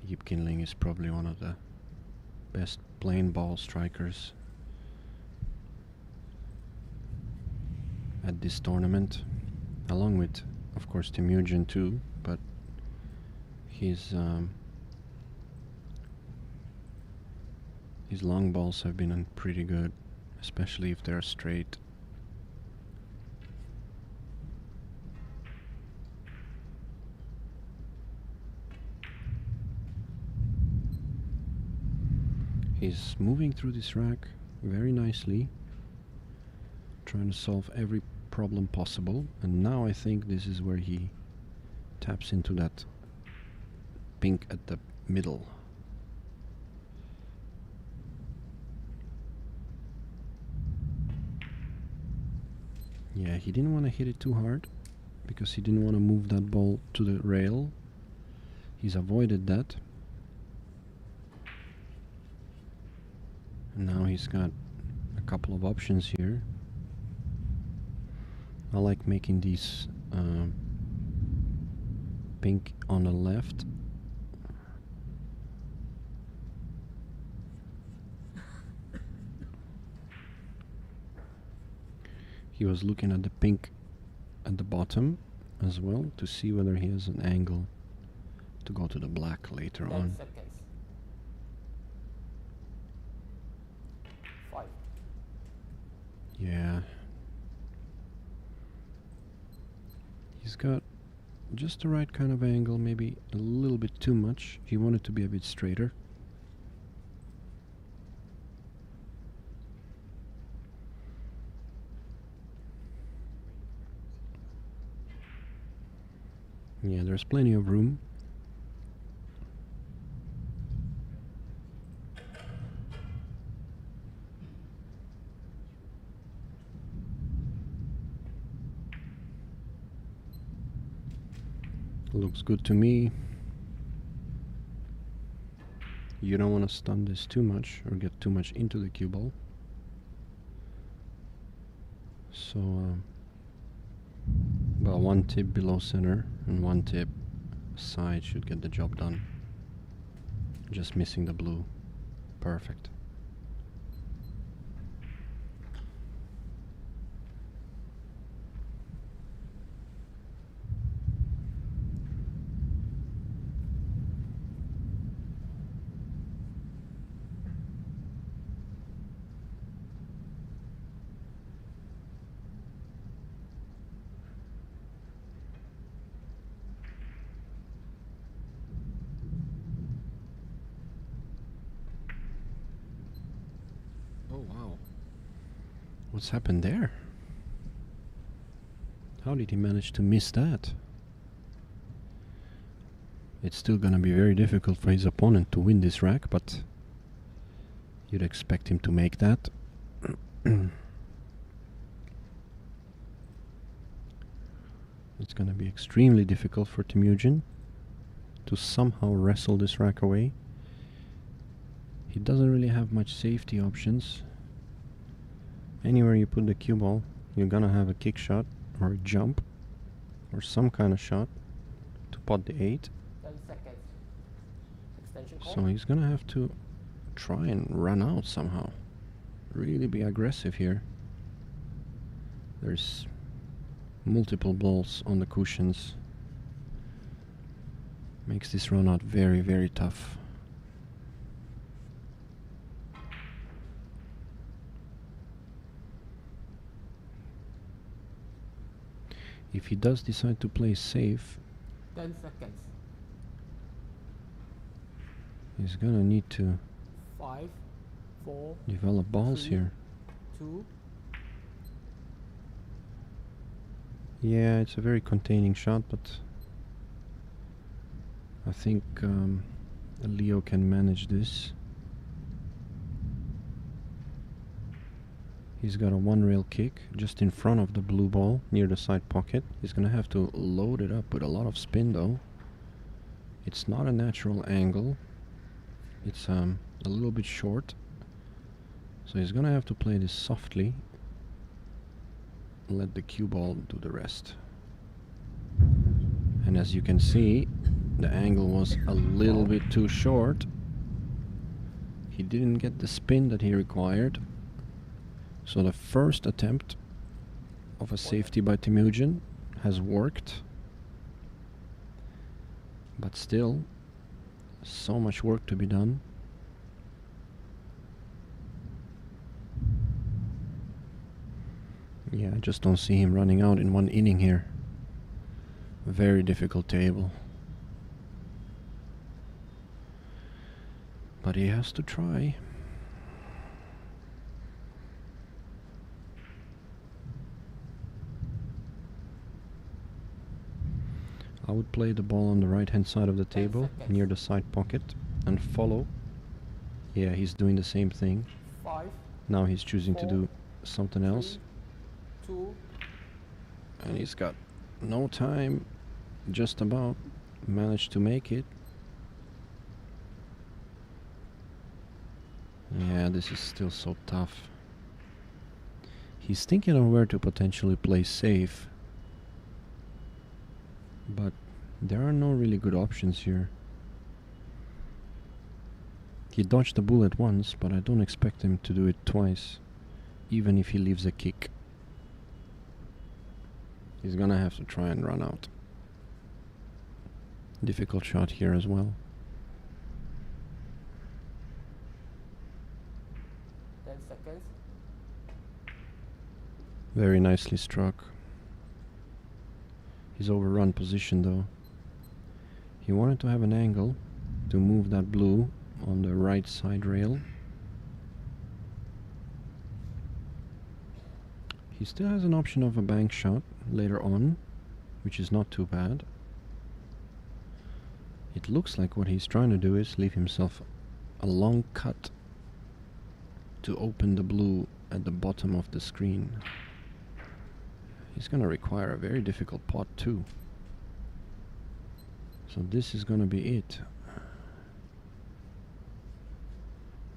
Yip Kinling is probably one of the best plain ball strikers at this tournament, along with, of course, Temujin too, but his long balls have been pretty good, especially if they're straight. He's moving through this rack very nicely, trying to solve every problem possible, and now I think this is where he taps into that pink at the middle. Yeah, he didn't want to hit it too hard because he didn't want to move that ball to the rail. He's avoided that. And now he's got a couple of options here. I like making these pink on the left. He was looking at the pink at the bottom as well to see whether he has an angle to go to the black later on. Seconds. 5. Yeah. He's got just the right kind of angle, maybe a little bit too much. He wanted to be a bit straighter. Yeah, there's plenty of room. Looks good to me. You don't want to stun this too much or get too much into the cue ball. So, well, one tip below center and one tip side should get the job done. Just missing the blue. Perfect. Oh wow. What's happened there? How did he manage to miss that? It's still gonna be very difficult for his opponent to win this rack, but you'd expect him to make that. It's gonna be extremely difficult for Temujin to somehow wrestle this rack away. He doesn't really have much safety options. Anywhere you put the cue ball, you're gonna have a kick shot or a jump or some kind of shot to pot the 8. 10 seconds. Extension call. So he's gonna have to try and run out somehow. Really be aggressive here. There's multiple balls on the cushions. Makes this run out very, very tough. If he does decide to play safe, 10 seconds. he's gonna need to 5, 4, develop balls 3. here. 2. Yeah, it's a very containing shot, but I think Leo can manage this. He's got a one rail kick just in front of the blue ball near the side pocket. He's gonna have to load it up with a lot of spin though. It's not a natural angle. It's a little bit short. So he's gonna have to play this softly. Let the cue ball do the rest. And as you can see, the angle was a little bit too short. He didn't get the spin that he required. So the first attempt of a safety by Temujin has worked. But still, so much work to be done. Yeah, I just don't see him running out in one inning here. Very difficult table. But he has to try. I would play the ball on the right hand side of the table near the side pocket and follow. Yeah, he's doing the same thing. 5. Now he's choosing to 4, do something else. 2. And he's got no time. Just about managed to make it. Yeah, this is still so tough. He's thinking of where to potentially play safe. But there are no really good options here. He dodged the bullet once, but I don't expect him to do it twice, even if he leaves a kick. He's gonna have to try and run out. Difficult shot here as well. 10 seconds. Very nicely struck. His overrun position though. He wanted to have an angle to move that blue on the right side rail. He still has an option of a bank shot later on, which is not too bad. It looks like what he's trying to do is leave himself a long cut to open the blue at the bottom of the screen. He's gonna require a very difficult pot too. So this is gonna be it.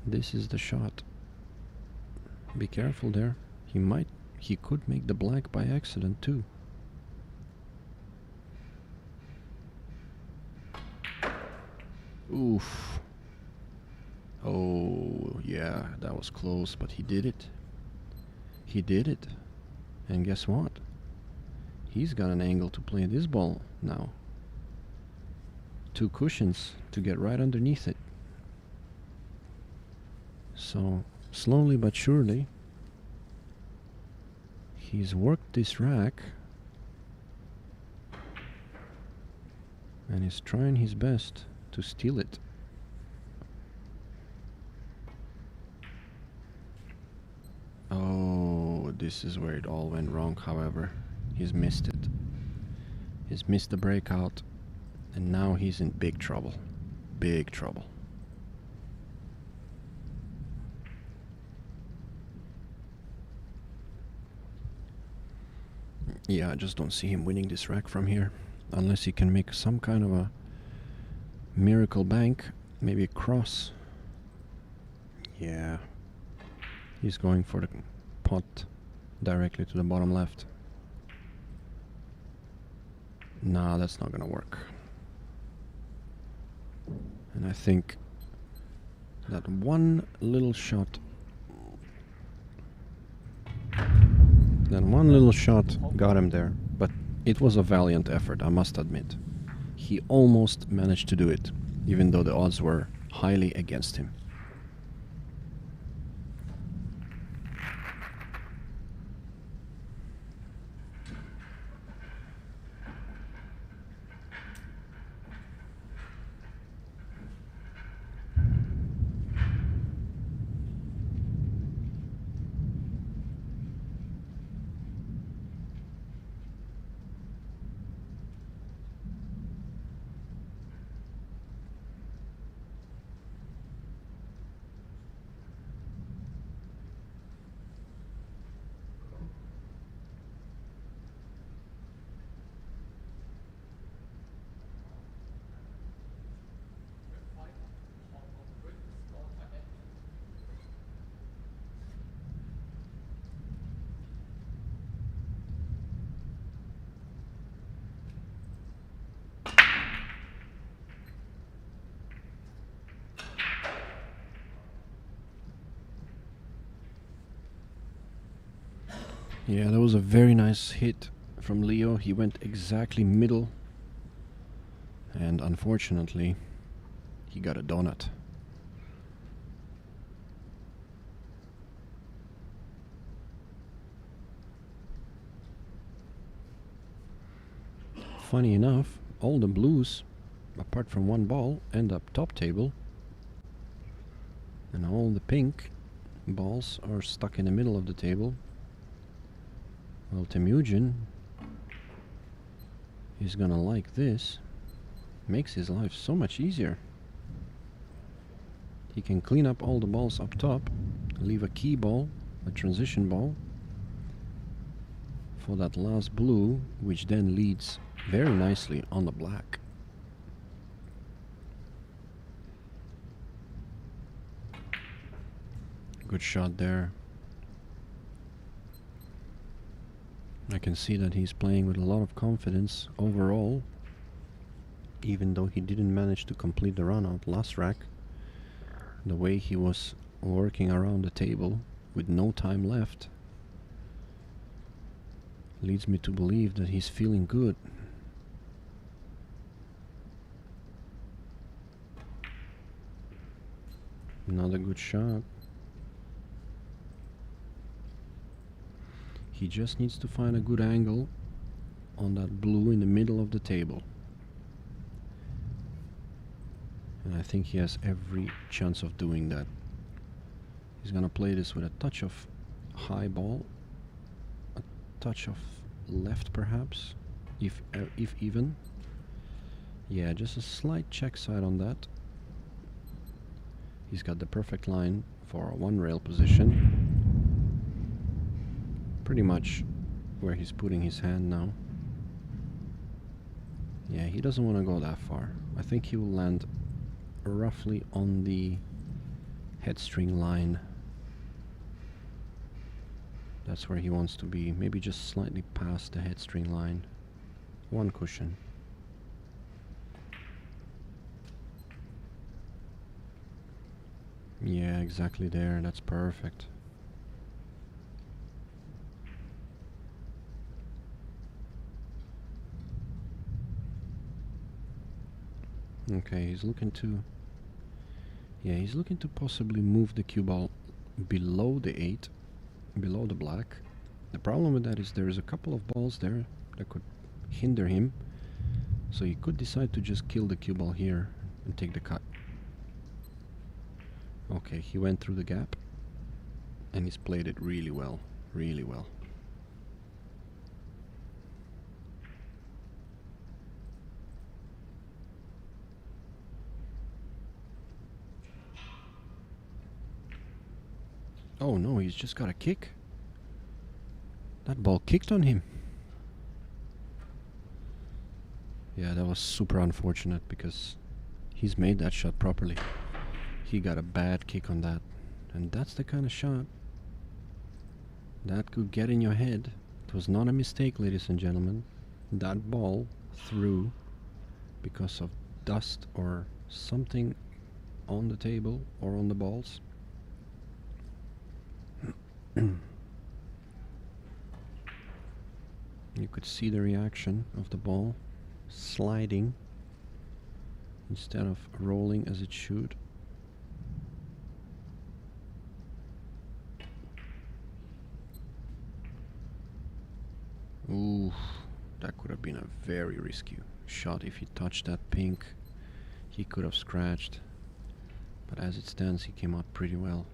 This is the shot. Be careful there. He could make the black by accident too. Oof. Oh yeah, that was close, but he did it. He did it. And guess what? He's got an angle to play this ball now. 2 cushions to get right underneath it. So, slowly but surely, he's worked this rack and is trying his best to steal it. Oh, this is where it all went wrong, however. He's missed it. He's missed the breakout, And now he's in big trouble. Big trouble. Yeah, I just don't see him winning this rack from here. Unless he can make some kind of a miracle bank. Maybe a cross. Yeah. He's going for the pot directly to the bottom left. Nah, that's not gonna work. And I think that one little shot got him there, but it was a valiant effort, I must admit. He almost managed to do it, even though the odds were highly against him. Yeah, that was a very nice hit from Leo. He went exactly middle. And unfortunately, he got a donut. Funny enough, all the blues, apart from one ball, end up top table. And all the pink balls are stuck in the middle of the table. Well, Temujin is gonna like this. Makes his life so much easier. He can clean up all the balls up top, leave a key ball, a transition ball, for that last blue, which then leads very nicely on the black. Good shot there. I can see that he's playing with a lot of confidence overall, even though he didn't manage to complete the run out last rack. The way he was working around the table with no time left leads me to believe that he's feeling good. Another good shot. He just needs to find a good angle on that blue in the middle of the table. And I think he has every chance of doing that. He's gonna play this with a touch of high ball, a touch of left perhaps, if even. Yeah, just a slight check side on that. He's got the perfect line for a one rail position. Pretty much where he's putting his hand now. Yeah, he doesn't want to go that far. I think he will land roughly on the headstring line. That's where he wants to be. Maybe just slightly past the headstring line. One cushion. Yeah, exactly there. That's perfect. Okay, he's looking to... Yeah, he's looking to possibly move the cue ball below the 8, below the black. The problem with that is there's a couple of balls there that could hinder him. So he could decide to just kill the cue ball here and take the cut. Okay, he went through the gap and he's played it really well, really well. Oh no, he's just got a kick. That ball kicked on him. Yeah, that was super unfortunate because he's made that shot properly. He got a bad kick on that. And that's the kind of shot that could get in your head. It was not a mistake, ladies and gentlemen. That ball threw because of dust or something on the table or on the balls. You could see the reaction of the ball sliding instead of rolling as it should. Ooh, that could have been a very risky shot. If he touched that pink, he could have scratched. But as it stands, he came out pretty well.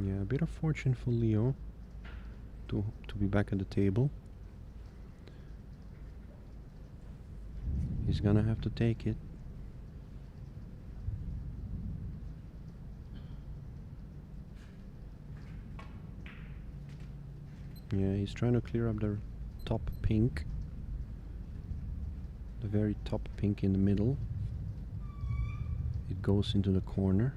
Yeah, a bit of fortune for Leo to be back at the table. He's gonna have to take it. Yeah, he's trying to clear up the top pink. The very top pink in the middle. It goes into the corner.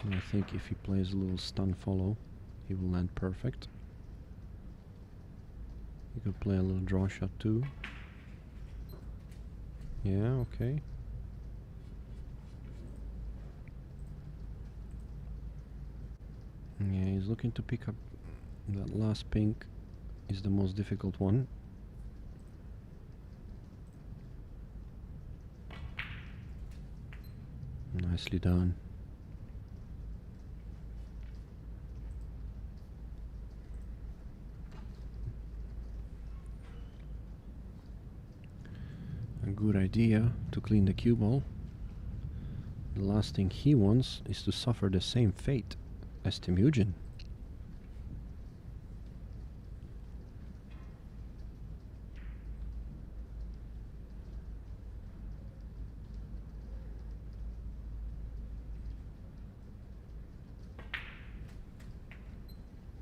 And I think if he plays a little stun follow, he will land perfect. He could play a little draw shot too. Yeah, okay. Yeah, he's looking to pick up that last pink. Is the most difficult one. Nicely done. A good idea to clean the cue ball. The last thing he wants is to suffer the same fate as Temujin.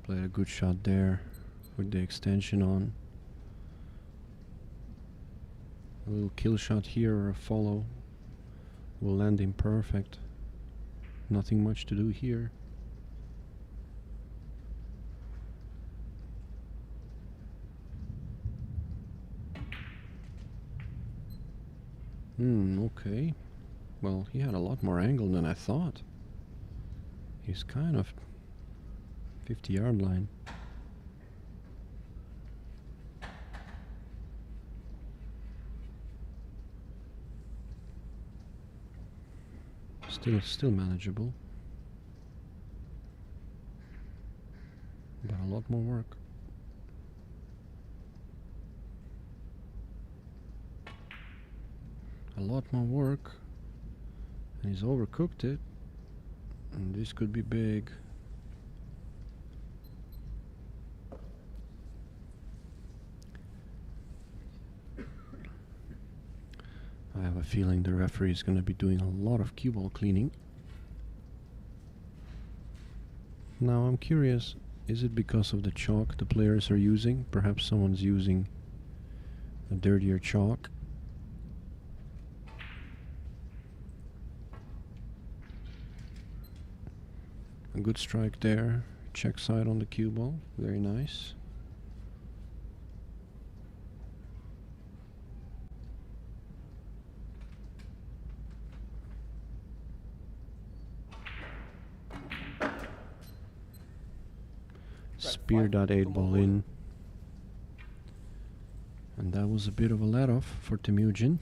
Played a good shot there with the extension on. A little kill shot here or a follow will land him perfect. Nothing much to do here. Okay. Well, he had a lot more angle than I thought. He's kind of 50-yard line. Still manageable. But a lot more work. A lot more work. And he's overcooked it. And this could be big. I have a feeling the referee is going to be doing a lot of cue ball cleaning. Now I'm curious, is it because of the chalk the players are using? Perhaps someone's using a dirtier chalk. A good strike there. Check side on the cue ball. Very nice. Spear that 8-ball in. And that was a bit of a let-off for Temujin.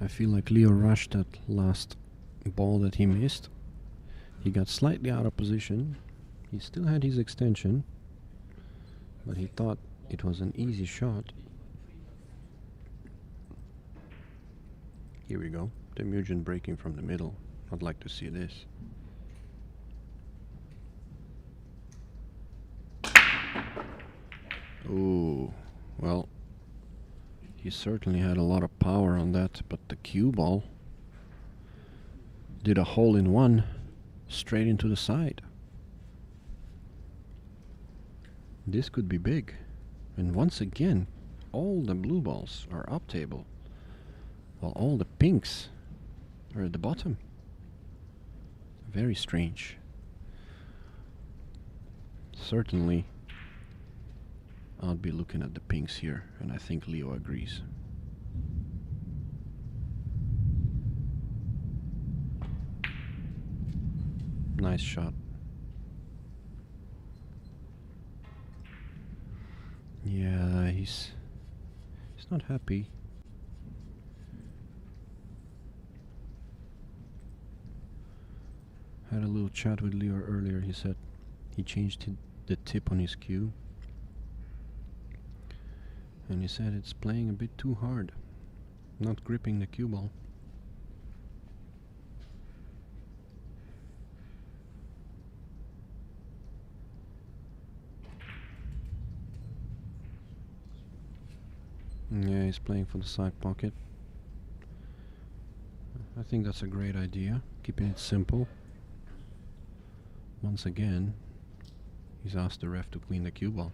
I feel like Leo rushed that last ball that he missed. He got slightly out of position. He still had his extension, but he thought it was an easy shot. Here we go. Temujin breaking from the middle. I'd like to see this. Oh, well, he certainly had a lot of power on that, but the cue ball did a hole-in-one straight into the side. This could be big. And once again, all the blue balls are up table, while all the pinks are at the bottom. Very strange. Certainly, I'll be looking at the pinks here, and I think Leo agrees. Nice shot. Yeah, he's not happy. Had a little chat with Leo earlier. He said he changed the tip on his cue. And he said it's playing a bit too hard, not gripping the cue ball. Yeah, he's playing for the side pocket. I think that's a great idea, keeping it simple. Once again, he's asked the ref to clean the cue ball.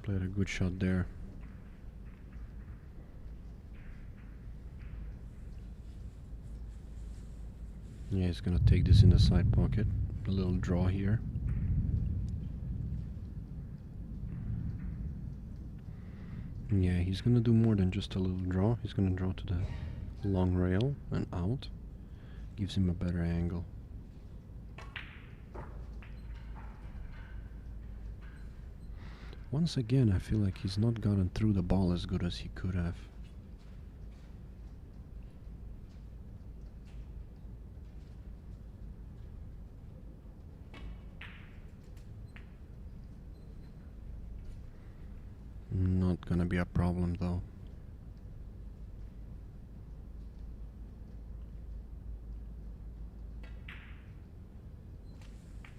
Played a good shot there. Yeah, he's gonna take this in the side pocket. A little draw here. Yeah, he's gonna do more than just a little draw. He's gonna draw to the long rail and out. Gives him a better angle. Once again, I feel like he's not gotten through the ball as good as he could have. Not gonna be a problem though.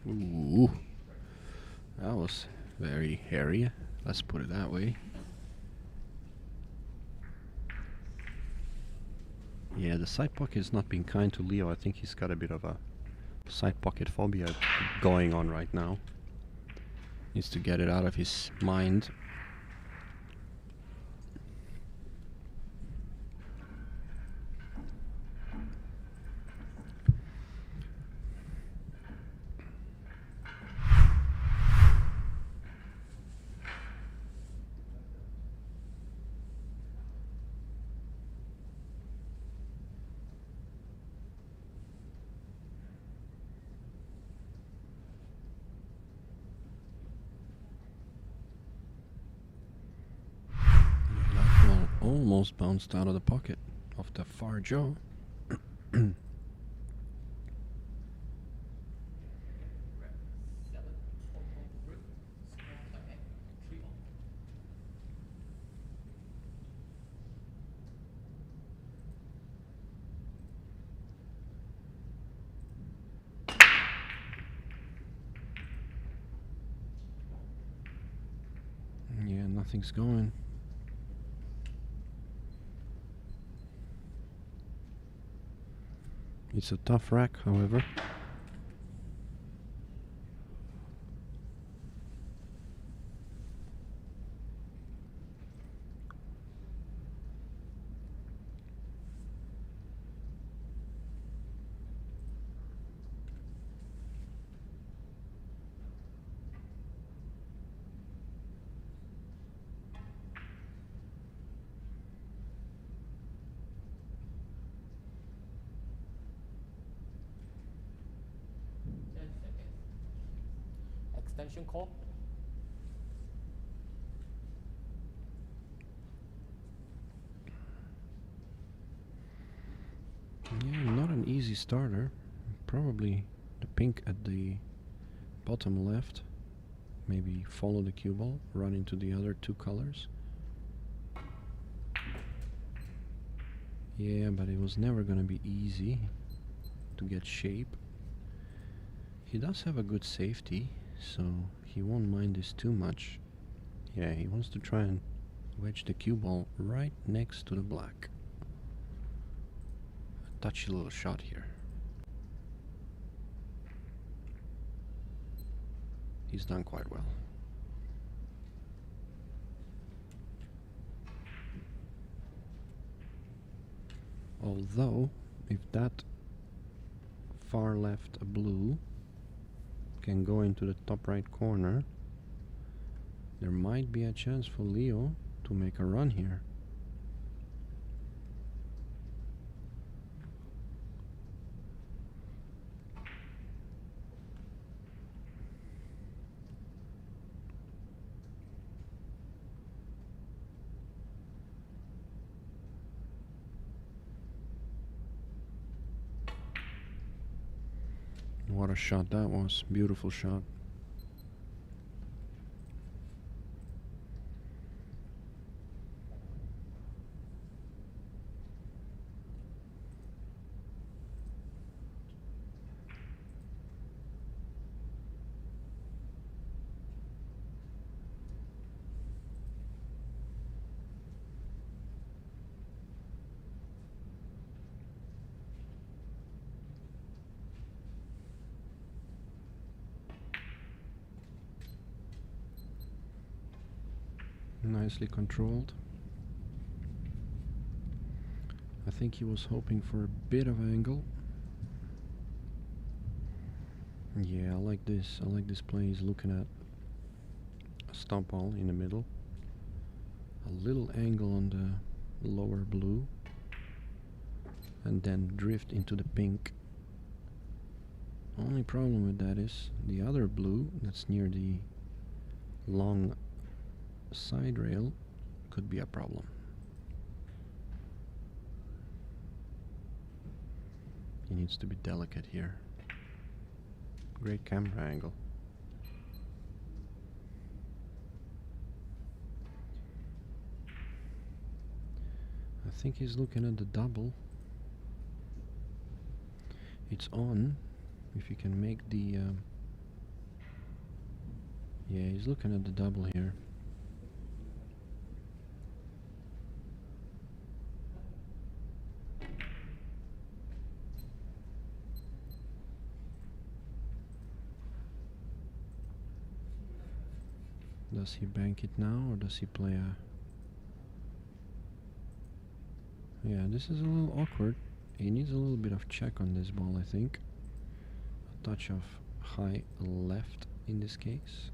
Ooh, that was very hairy, let's put it that way. Yeah, the side pocket is not being kind to Leo. I think he's got a bit of a side pocket phobia going on right now. Needs to get it out of his mind. Almost bounced out of the pocket of the far jaw. Yeah, nothing's going. It's a tough rack, however. extension call. Yeah, not an easy starter. Probably the pink at the bottom left. Maybe follow the cue ball, run into the other two colors. Yeah, but it was never gonna be easy to get shape. He does have a good safety, so he won't mind this too much. Yeah, he wants to try and wedge the cue ball right next to the black. A touchy little shot here. He's done quite well. Although, if that far left blue can go into the top right corner, there might be a chance for Leo to make a run here. What a shot that was. Beautiful shot. Nicely controlled. I think he was hoping for a bit of angle. Yeah, I like this. I like this play. He's looking at a stomp ball in the middle. A little angle on the lower blue. And then drift into the pink. Only problem with that is the other blue that's near the long side rail could be a problem. He needs to be delicate here. Great camera angle. I think he's looking at the double. It's on. If you can make the yeah, he's looking at the double here. Does he bank it now, or does he play a... Yeah, this is a little awkward. He needs a little bit of check on this ball, I think. A touch of high left in this case.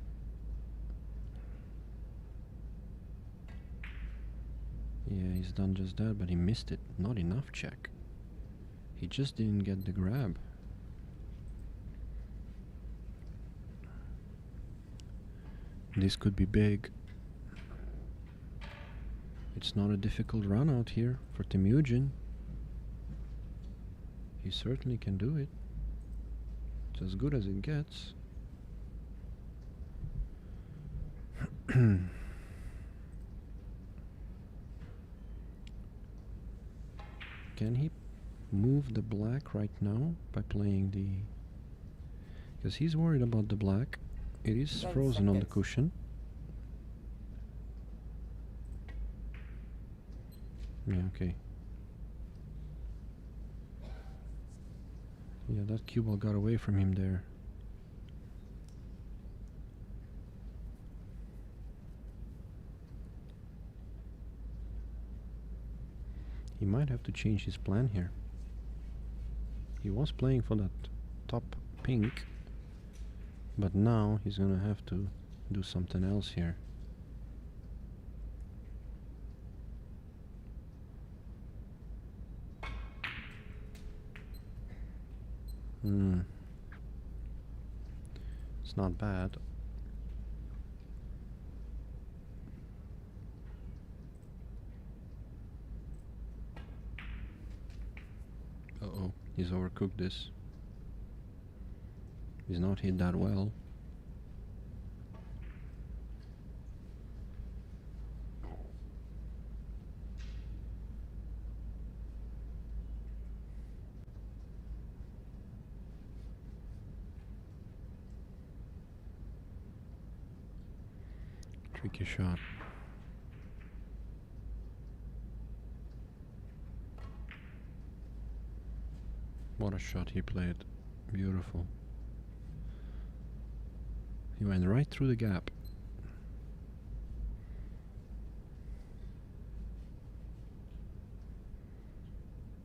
Yeah, he's done just that, but he missed it. Not enough check. He just didn't get the grab. This could be big. It's not a difficult run out here for Temujin. He certainly can do it. It's as good as it gets. Can he move the black right now by playing the... Because he's worried about the black. It is frozen on the cushion. Yeah, okay. Yeah, that cue ball got away from him there. He might have to change his plan here. He was playing for that top pink, but now he's gonna have to do something else here. It's not bad. He's overcooked this. He's not hit that well. Tricky shot. What a shot he played. Beautiful. He went right through the gap.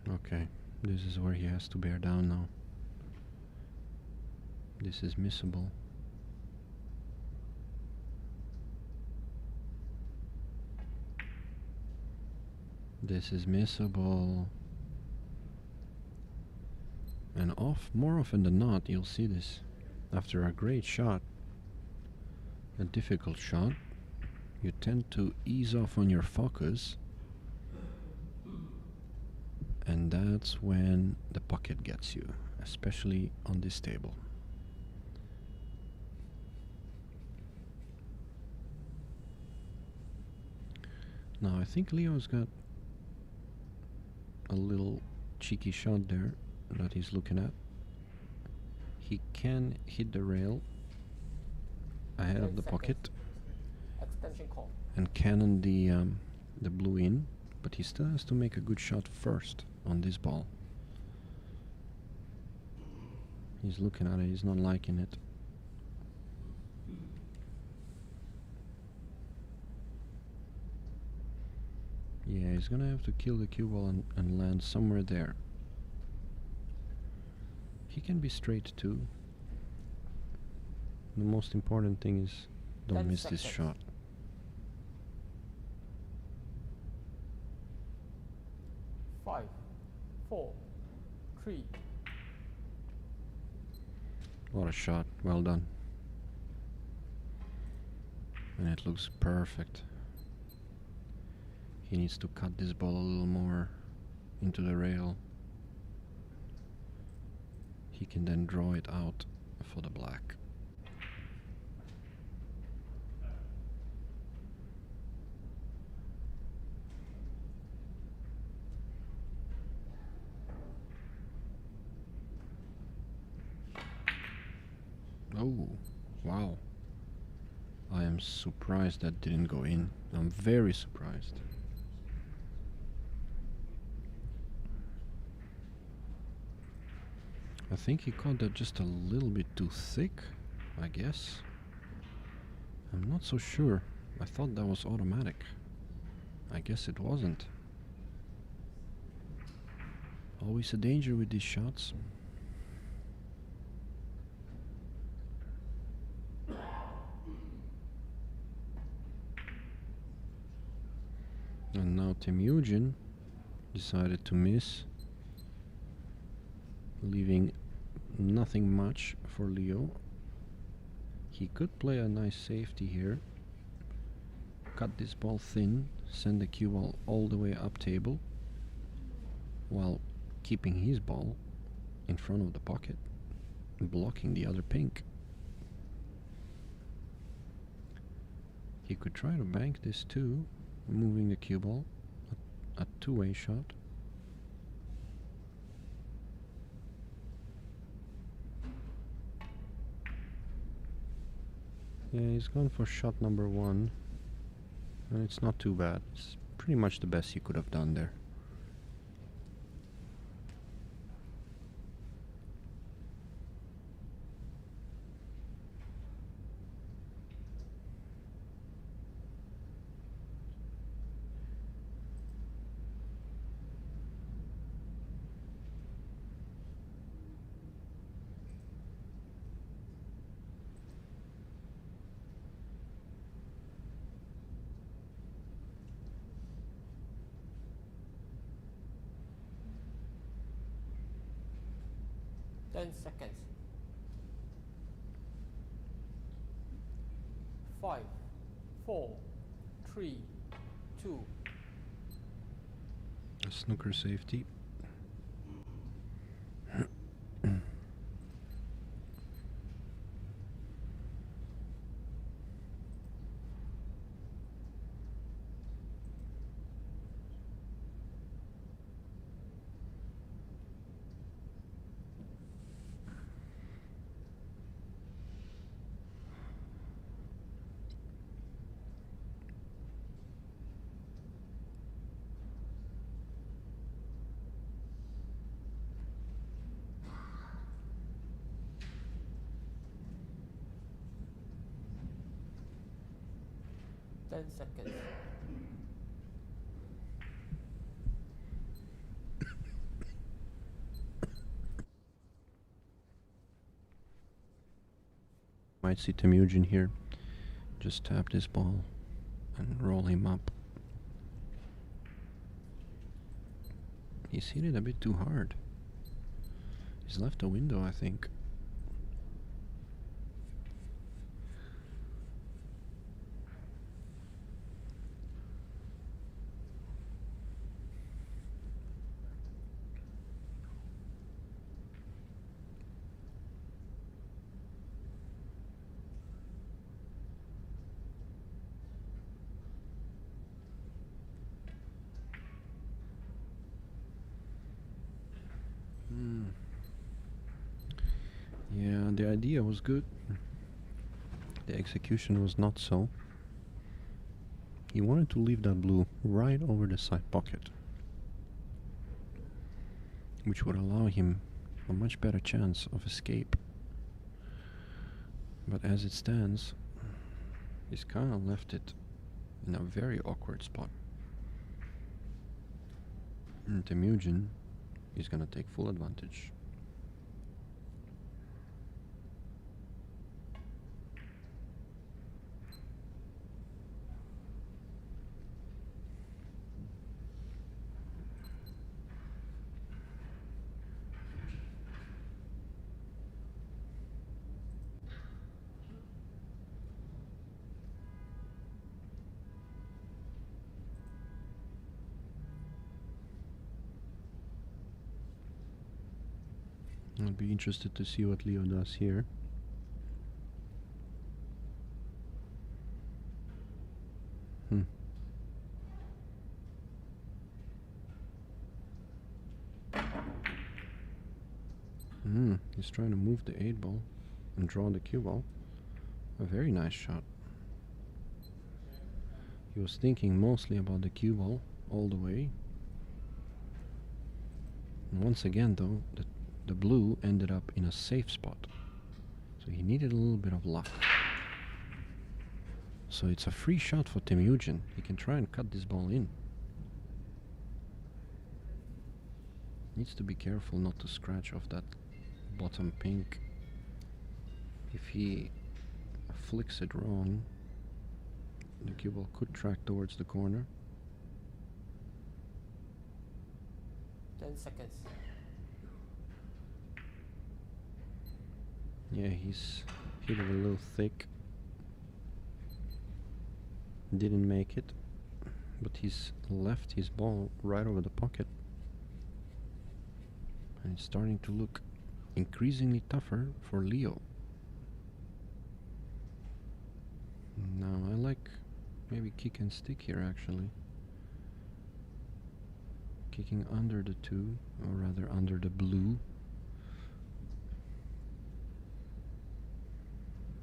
Okay, this is where he has to bear down now. This is missable. This is missable. And more often than not, you'll see this. After a great shot, a difficult shot, you tend to ease off on your focus, and that's when the pocket gets you, especially on this table. Now I think Leo's got a little cheeky shot there that he's looking at. He can hit the rail ahead of the pocket Extension call. and cannon the blue in, but he still has to make a good shot first on this ball. He's looking at it, he's not liking it. Yeah, he's gonna have to kill the cue ball and land somewhere there. He can be straight too. The most important thing is don't 10 miss this seconds. shot. Five, 4, 3. What a shot, well done. And it looks perfect. He needs to cut this ball a little more into the rail. He can then draw it out for the black. Oh, wow. I am surprised that didn't go in. I'm very surprised. I think he caught that just a little bit too thick, I guess. I'm not so sure. I thought that was automatic. I guess it wasn't. Always a danger with these shots. And now Tim Eugen decided to miss, leaving nothing much for Leo. He could play a nice safety here, cut this ball thin, send the cue ball all the way up table, while keeping his ball in front of the pocket, blocking the other pink. He could try to bank this too, moving the cue ball, a two-way shot. Yeah, he's gone for shot number 1, and it's not too bad. It's pretty much the best he could have done there. Seconds. 5, 4, 3, 2. A snooker safety. 10 seconds. Might see Temujin here. Just tap this ball and roll him up. He's hit it a bit too hard. He's left a window, I think. Yeah, the idea was good. The execution was not so. He wanted to leave that blue right over the side pocket, which would allow him a much better chance of escape. But as it stands, he's kind of left it in a very awkward spot. And Temujin is gonna take full advantage. I'll be interested to see what Leo does here. He's trying to move the 8 ball and draw the cue ball. A very nice shot. He was thinking mostly about the cue ball all the way. And once again though, the blue ended up in a safe spot. So he needed a little bit of luck. So it's a free shot for Temujin. He can try and cut this ball in. Needs to be careful not to scratch off that bottom pink. If he flicks it wrong, the cue ball could track towards the corner. 10 seconds. Yeah, he's hit it a little thick. Didn't make it, but he's left his ball right over the pocket. And it's starting to look increasingly tougher for Leo. Now I like maybe kick and stick here actually. Kicking under the 2, or rather under the blue.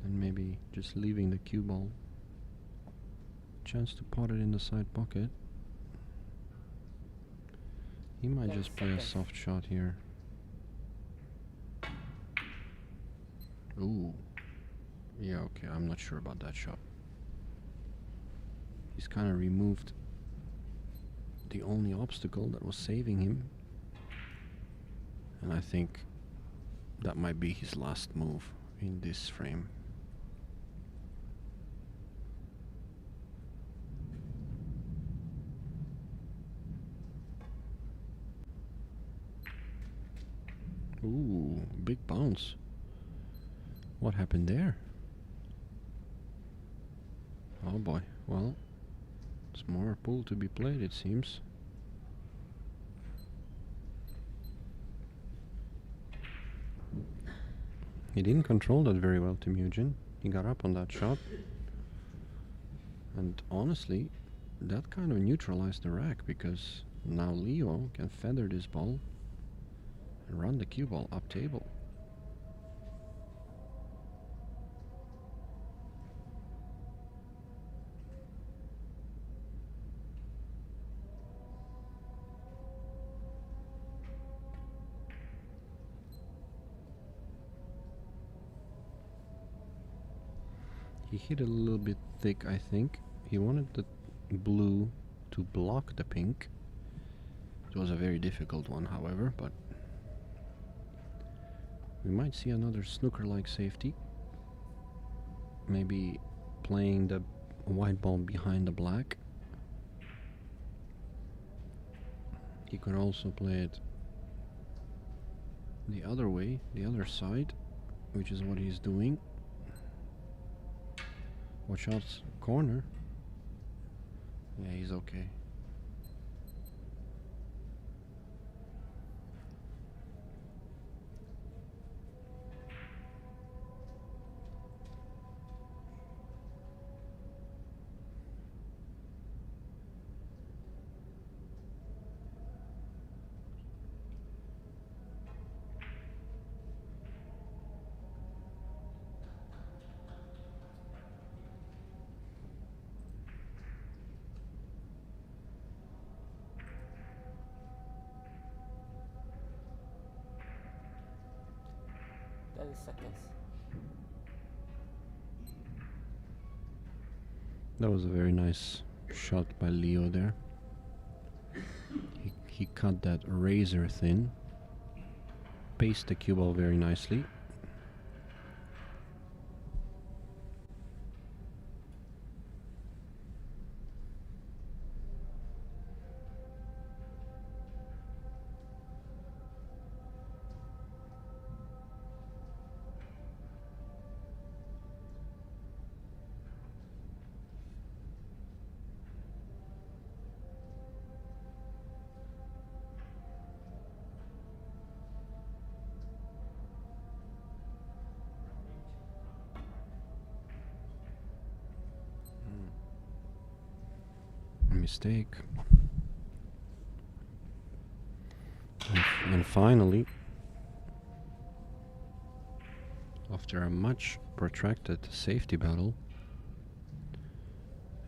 And maybe just leaving the cue ball. Chance to pot it in the side pocket. He might just play a soft shot here. Ooh. Yeah, okay, I'm not sure about that shot. He's kind of removed the only obstacle that was saving him. And I think that might be his last move in this frame. Ooh, big bounce. What happened there? Oh boy, well, it's more pool to be played, it seems. He didn't control that very well, Temujin. He got up on that shot. And honestly, that kind of neutralized the rack, because now Leo can feather this ball and run the cue ball up table. He hit it a little bit thick, I think. He wanted the blue to block the pink. It was a very difficult one, however, but we might see another snooker-like safety. Maybe playing the white ball behind the black. He could also play it the other way, the other side, which is what he's doing. Watch out, corner. Yeah, he's okay. Seconds. That was a very nice shot by Leo there. He cut that razor thin, paced the cue ball very nicely. Mistake. And finally, after a much protracted safety battle,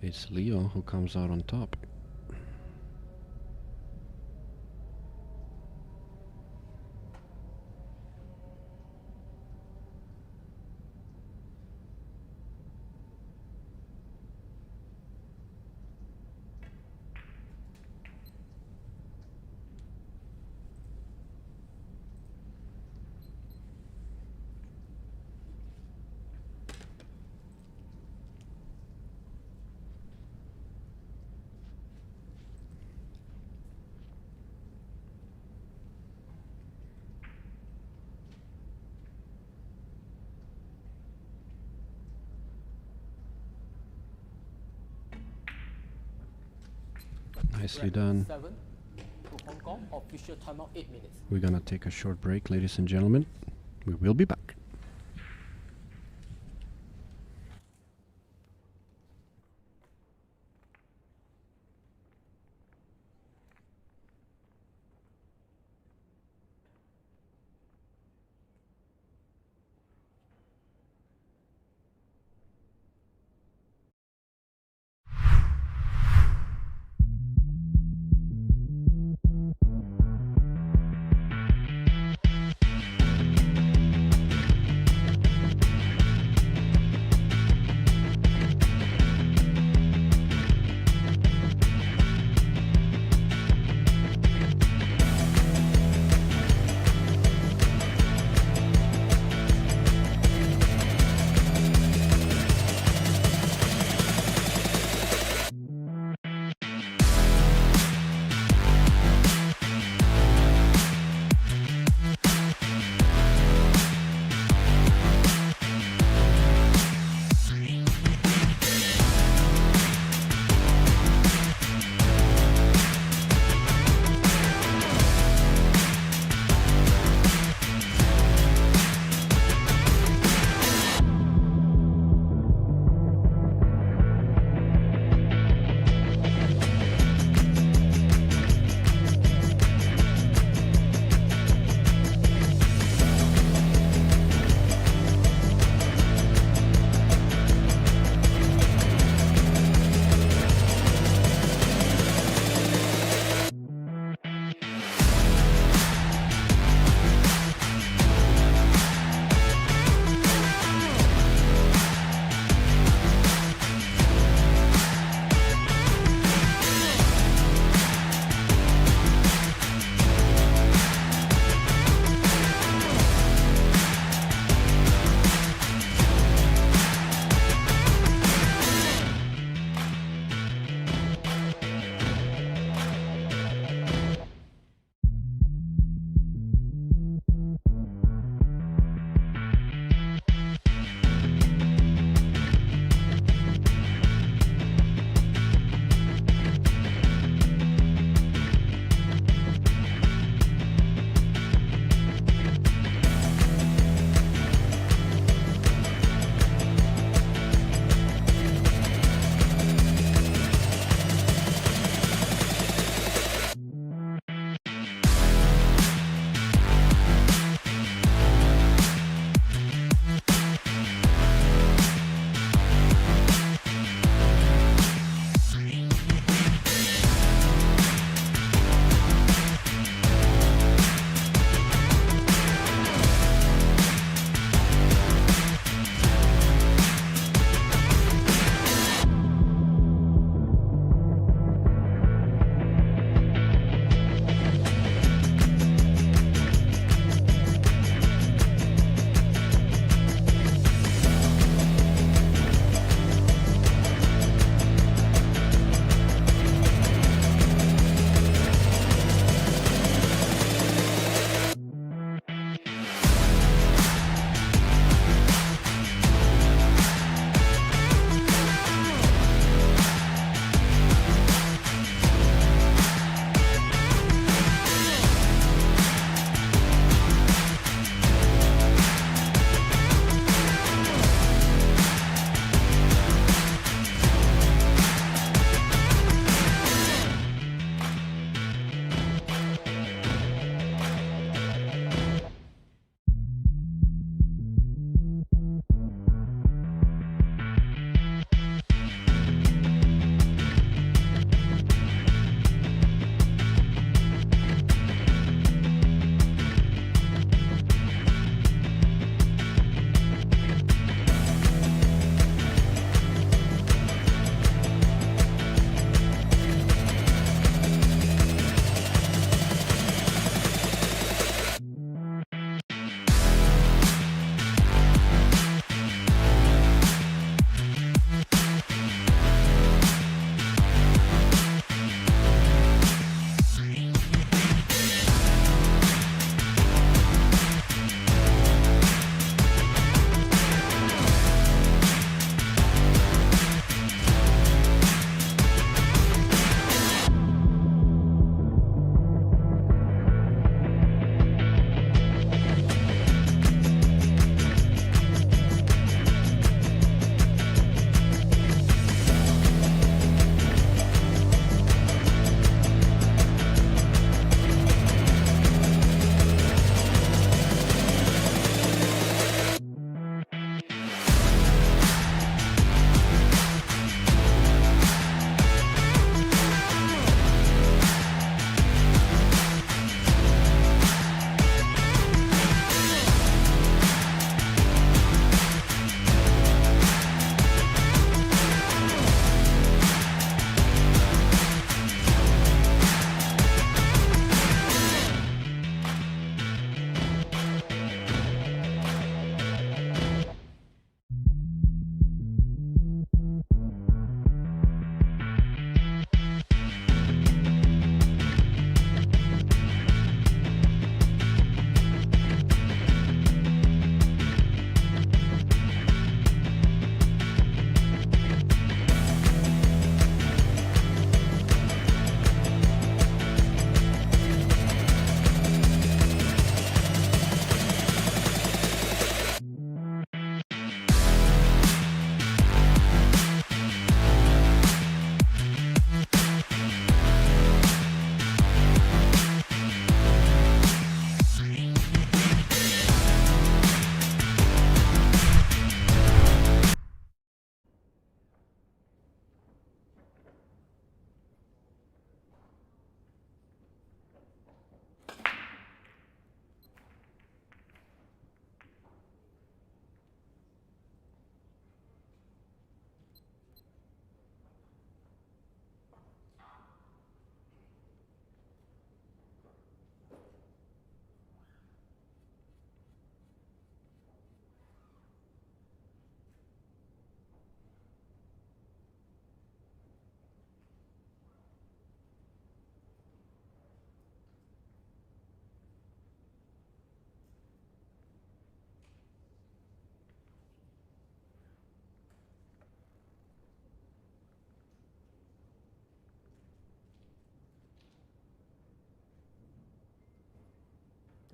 it's Leo who comes out on top. Nicely done. 7 to Hong Kong. Official timeout 8 minutes. We're gonna take a short break, ladies and gentlemen. We will be back.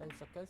10 seconds.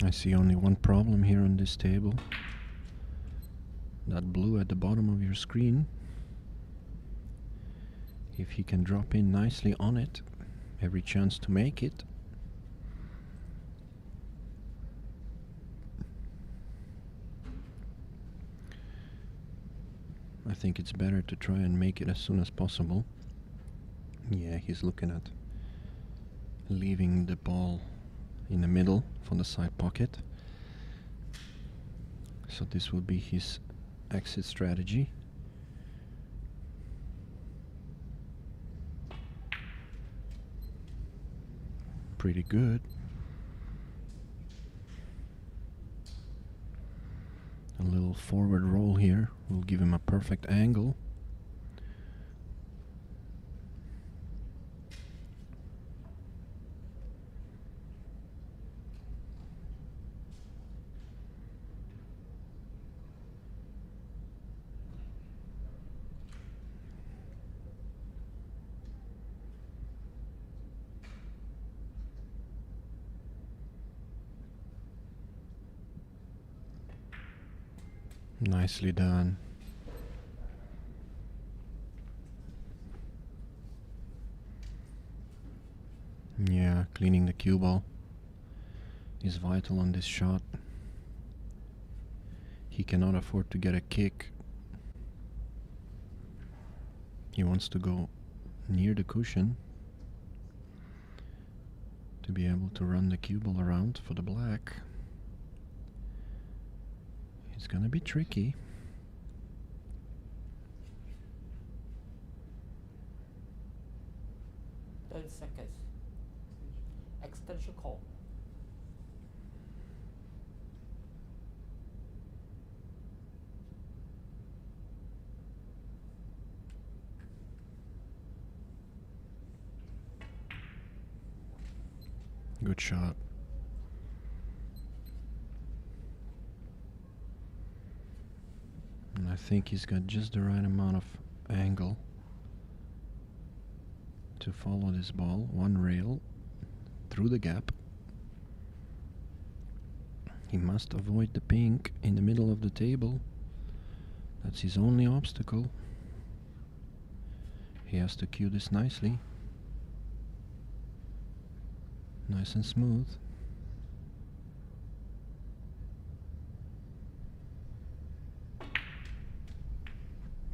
I see only one problem here on this table. That blue at the bottom of your screen. If he can drop in nicely on it, every chance to make it. I think it's better to try and make it as soon as possible. Yeah, he's looking at leaving the ball in the middle for the side pocket. So this will be his exit strategy. Pretty good. A little forward roll here will give him a perfect angle. Nicely done. Yeah, cleaning the cue ball is vital on this shot. He cannot afford to get a kick. He wants to go near the cushion to be able to run the cue ball around for the black. It's gonna be tricky. Seconds. Extension call. Good shot. And I think he's got just the right amount of angle to follow this ball. One rail through the gap. He must avoid the pink in the middle of the table. That's his only obstacle. He has to cue this nicely. Nice and smooth.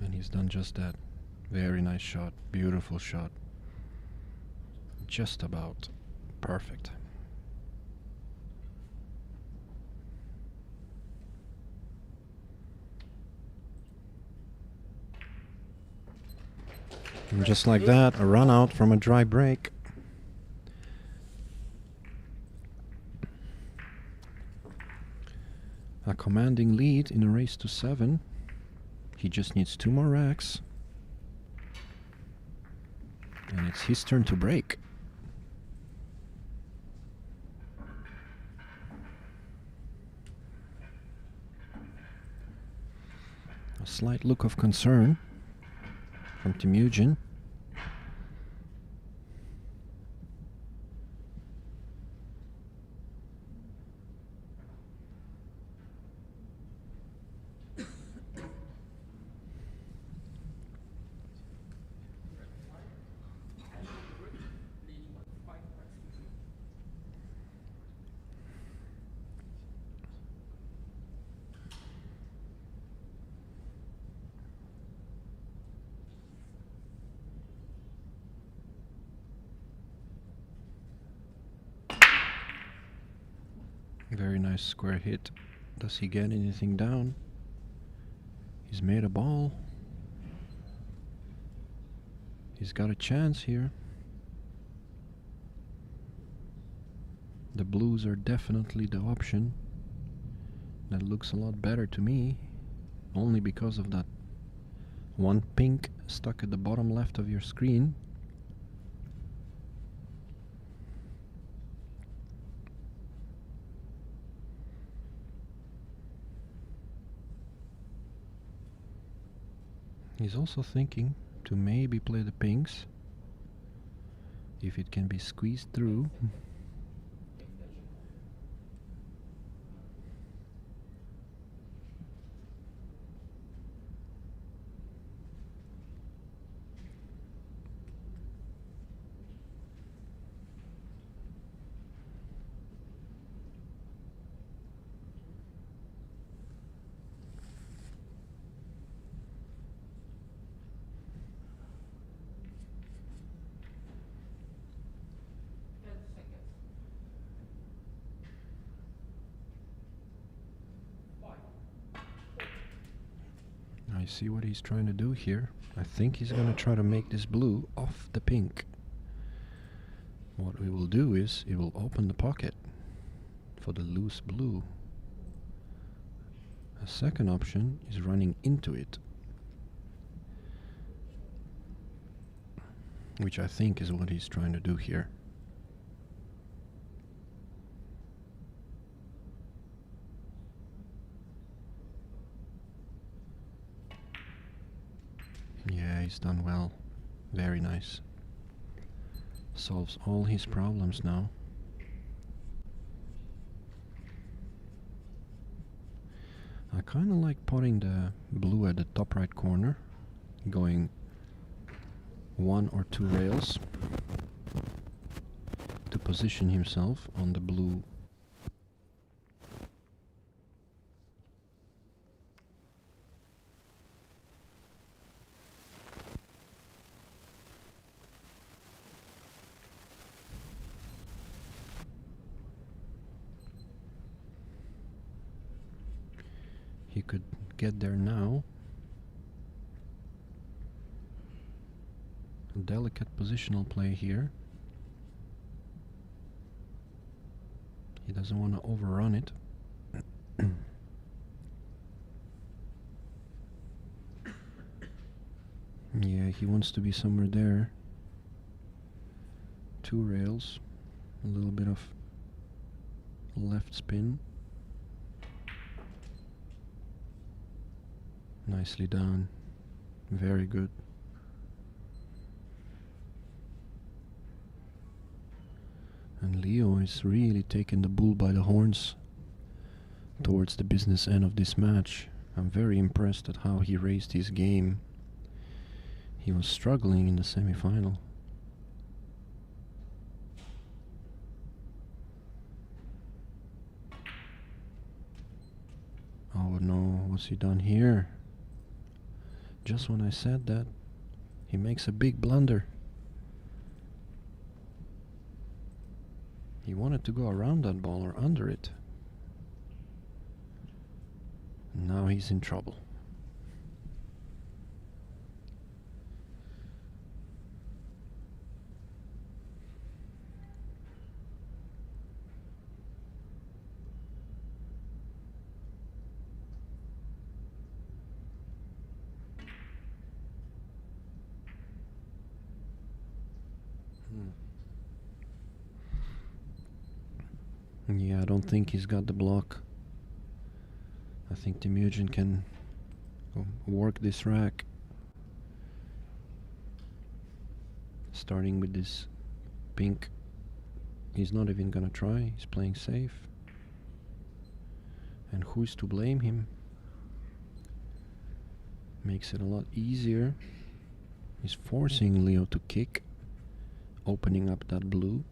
And he's done just that. Very nice shot. Beautiful shot. Just about perfect. And just like that, a run out from a dry break. A commanding lead in a race to 7. He just needs 2 more racks. And it's his turn to break. A slight look of concern from Temujin. Nice square hit. Does he get anything down? He's made a ball. He's got a chance here. The blues are definitely the option. That looks a lot better to me, only because of that one pink stuck at the bottom left of your screen. He's also thinking to maybe play the pinks if it can be squeezed through. I see what he's trying to do here. I think he's gonna try to make this blue off the pink. What we will do is it will open the pocket for the loose blue. A second option is running into it, which I think is what he's trying to do here. Yeah, he's done well. Very nice. Solves all his problems now. I kind of like putting the blue at the top right corner, going 1 or 2 rails to position himself on the blue. He could get there now. A delicate positional play here. He doesn't want to overrun it. Yeah, he wants to be somewhere there. 2 rails, a little bit of left spin. Nicely done. Very good. And Leo is really taking the bull by the horns towards the business end of this match. I'm very impressed at how he raised his game. He was struggling in the semi-final. Oh no, what's he done here? Just when I said that, he makes a big blunder. He wanted to go around that ball or under it. Now he's in trouble. Yeah, I don't think he's got the block. I think Temujin can work this rack. Starting with this pink. He's not even gonna try, he's playing safe. And who's to blame him? Makes it a lot easier. He's forcing Leo to kick, opening up that blue.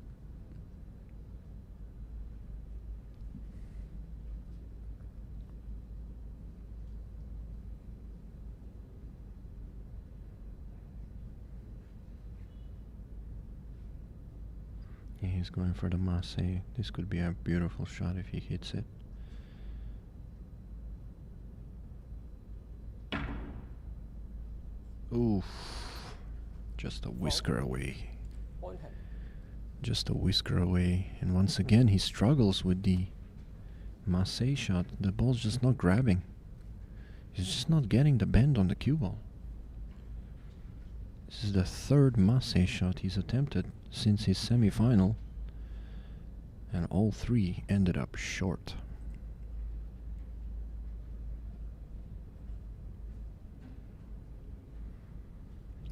Yeah, he's going for the masse. This could be a beautiful shot if he hits it. Oof. Just a whisker away. Point hand. Just a whisker away. And once again, he struggles with the Marseille shot. The ball's just not grabbing. He's just not getting the bend on the cue ball. This is the third Marseille shot he's attempted since his semi-final. And all three ended up short.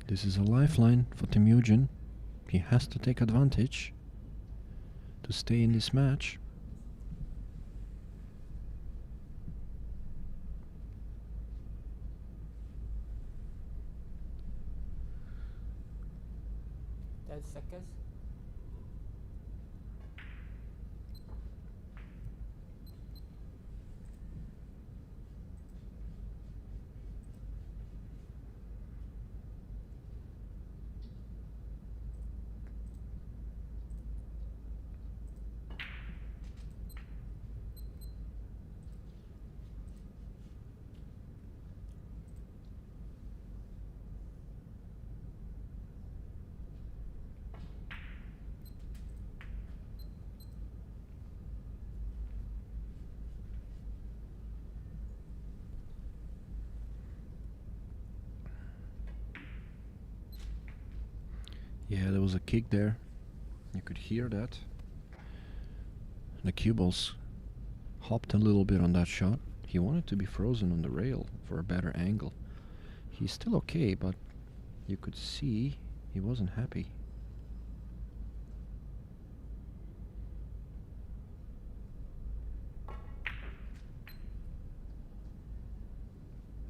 This is a lifeline for Temujin. He has to take advantage to stay in this match. Seconds. Yeah, there was a kick there. You could hear that. The cue balls hopped a little bit on that shot. He wanted to be frozen on the rail for a better angle. He's still okay, but you could see he wasn't happy.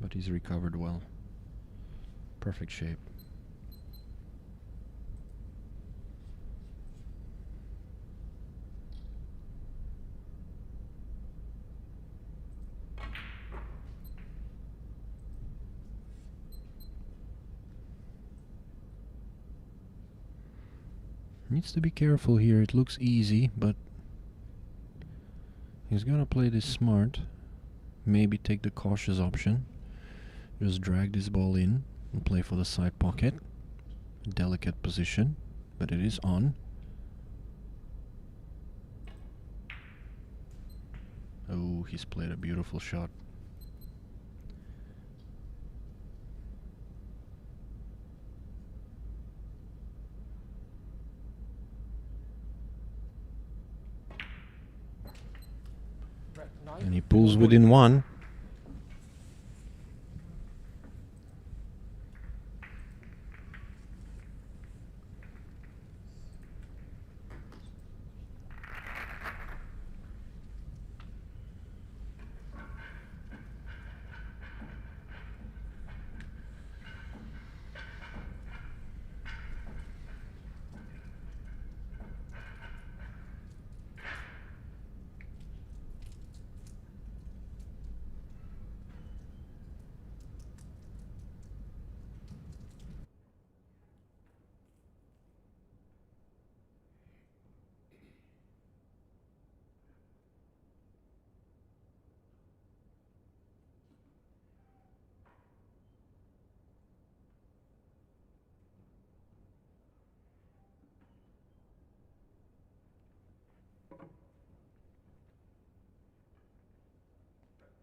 But he's recovered well. Perfect shape. Needs to be careful here. It looks easy, but he's gonna play this smart. Maybe take the cautious option. Just drag this ball in and play for the side pocket. Delicate position, but it is on. Oh, he's played a beautiful shot. And he pulls within one.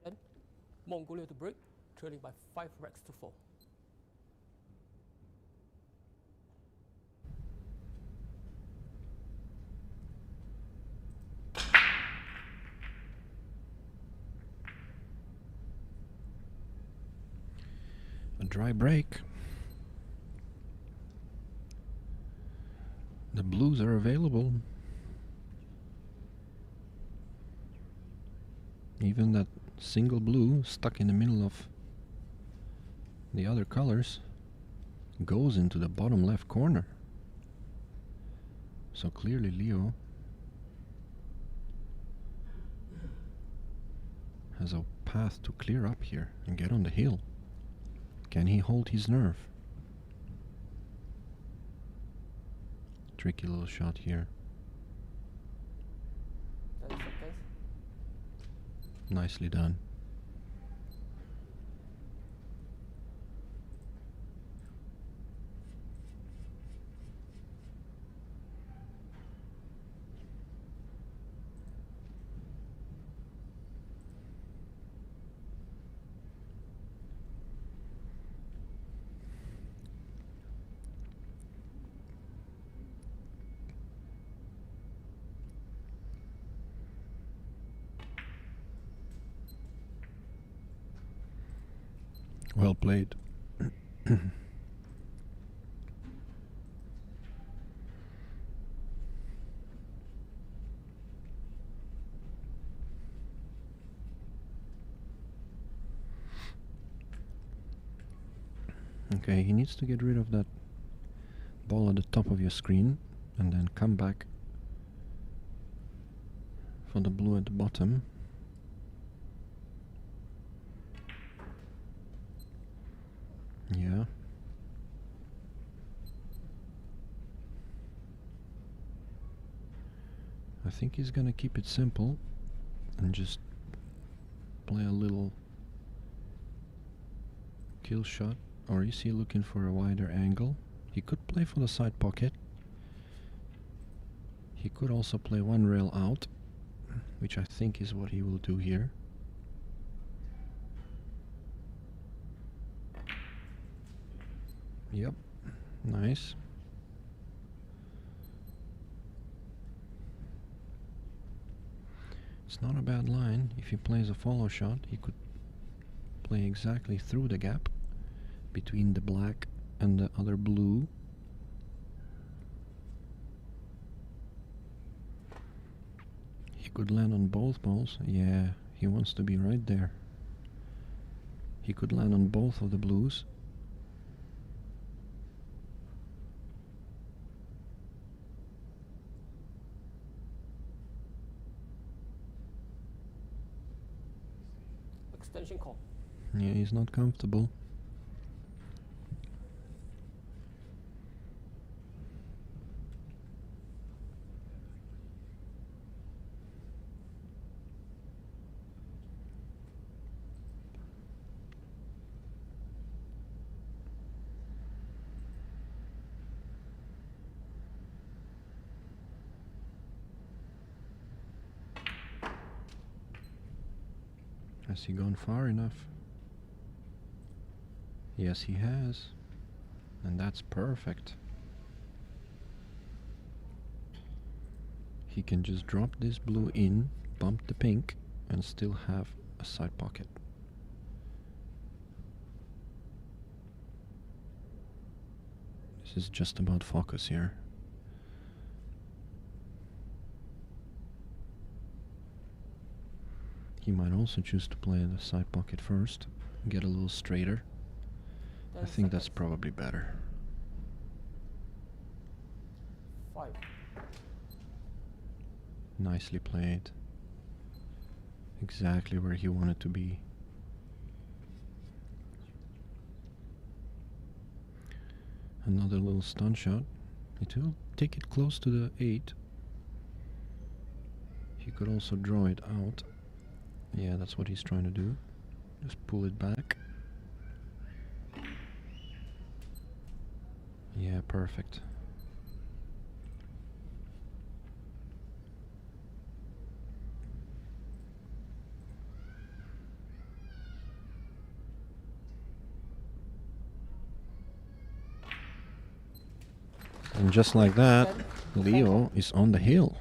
Then Mongolia to break, trailing by 5 racks to 4. A dry break. The blues are available. Even that single blue stuck in the middle of the other colors goes into the bottom left corner. So clearly Leo has a path to clear up here and get on the hill. Can he hold his nerve? Tricky little shot here. 10 seconds. Nicely done. Well played. Okay, he needs to get rid of that ball at the top of your screen and then come back for the blue at the bottom. Yeah. I think he's gonna keep it simple and just play a little kill shot. Or is he looking for a wider angle? He could play for the side pocket. He could also play one rail out, which I think is what he will do here. Yep, nice. It's not a bad line. If he plays a follow shot, he could play exactly through the gap between the black and the other blue. He could land on both balls. Yeah, he wants to be right there. He could land on both of the blues. Extension call. Yeah, he's not comfortable. Has he gone far enough? Yes, he has. And that's perfect. He can just drop this blue in, bump the pink, and still have a side pocket. This is just about focus here. He might also choose to play the side pocket first, get a little straighter. I think that's probably better. 5. Nicely played. Exactly where he wanted to be. Another little stun shot. It will take it close to the 8. He could also draw it out. Yeah, that's what he's trying to do. Just pull it back. Yeah, perfect. And just like that, Leo is on the hill.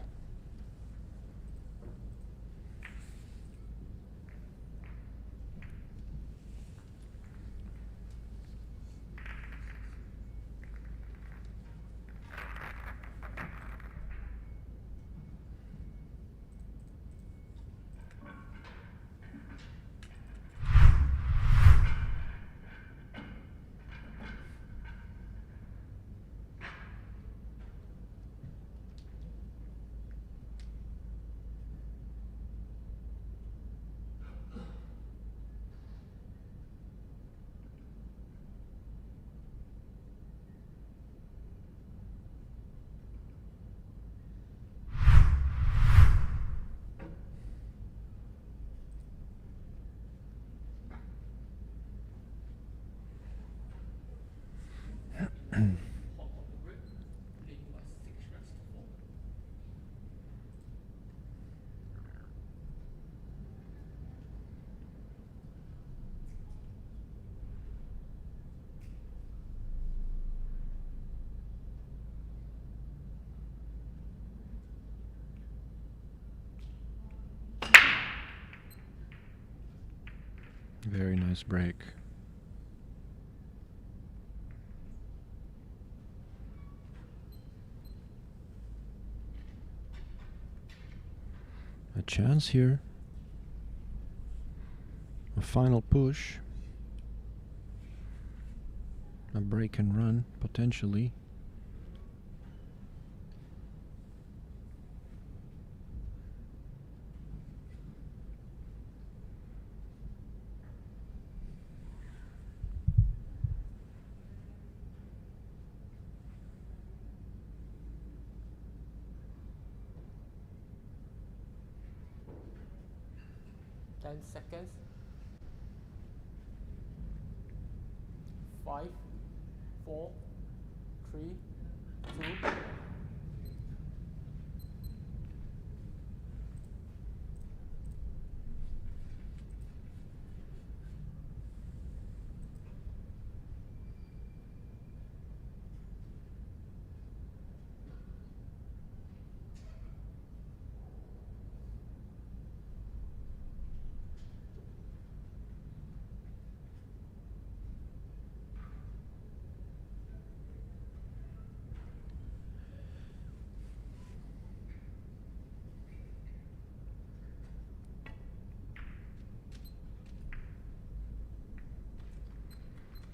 Very nice break. A chance here. A final push. A break and run, potentially. Seconds. 5, 4, 3, 2.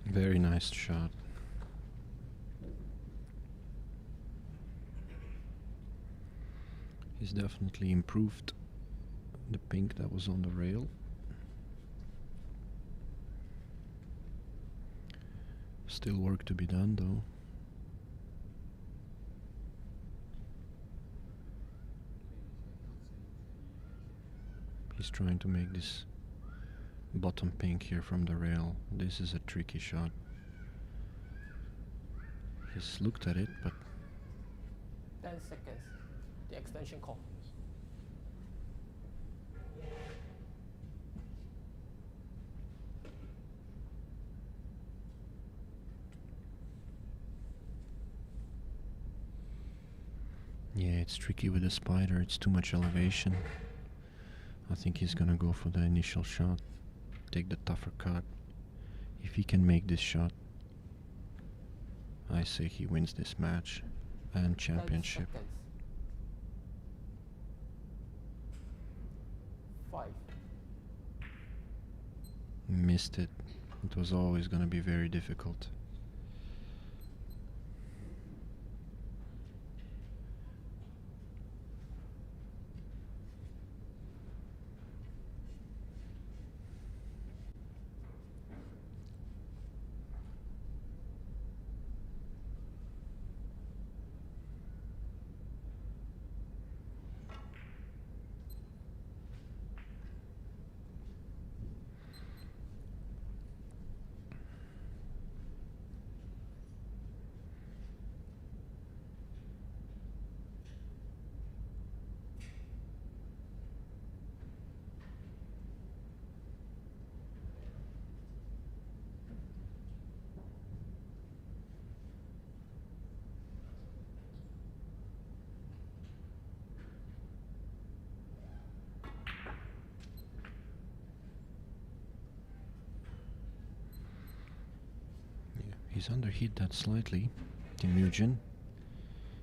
Very nice shot. He's definitely improved the pink that was on the rail. Still work to be done though. He's trying to make this bottom pink here from the rail. This is a tricky shot. He's looked at it, but 10 seconds. The extension call. yeah, it's tricky with the spider. It's too much elevation. I think he's gonna go for the initial shot, take the tougher cut. If he can make this shot, I say he wins this match and championship. 10 seconds. 5. Missed it. It was always gonna be very difficult. He's underhit that slightly, Temujin.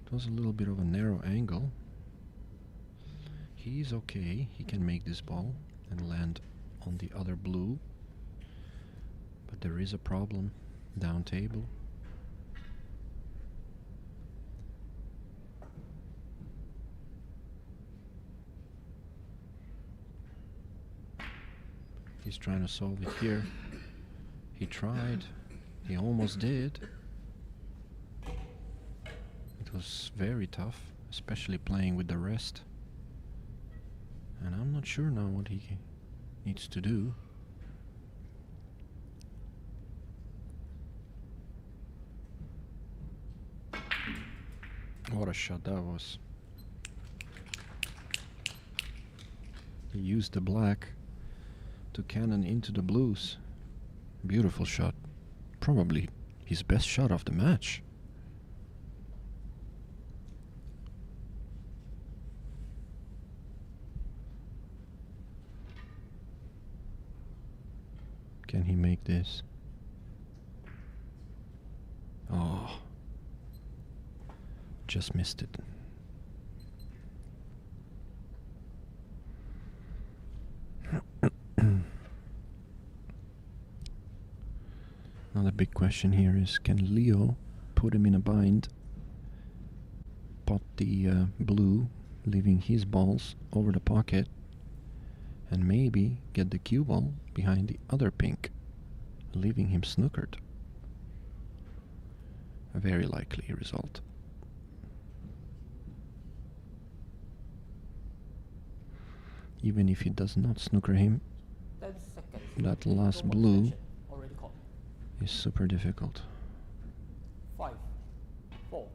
It was a little bit of a narrow angle. He's okay. He can make this ball and land on the other blue. But there is a problem down table. He's trying to solve it here. He tried. He almost did. It was very tough, especially playing with the rest. And I'm not sure now what he needs to do. What a shot that was. He used the black to cannon into the blues. Beautiful shot. Probably his best shot of the match. Can he make this? Oh, just missed it. Another big question here is, can Leo put him in a bind, pot the blue, leaving his balls over the pocket, and maybe get the cue ball behind the other pink, leaving him snookered? A very likely result. Even if he does not snooker him, 10 seconds. that No last more blue extension. Already called. is super difficult. 5, 4.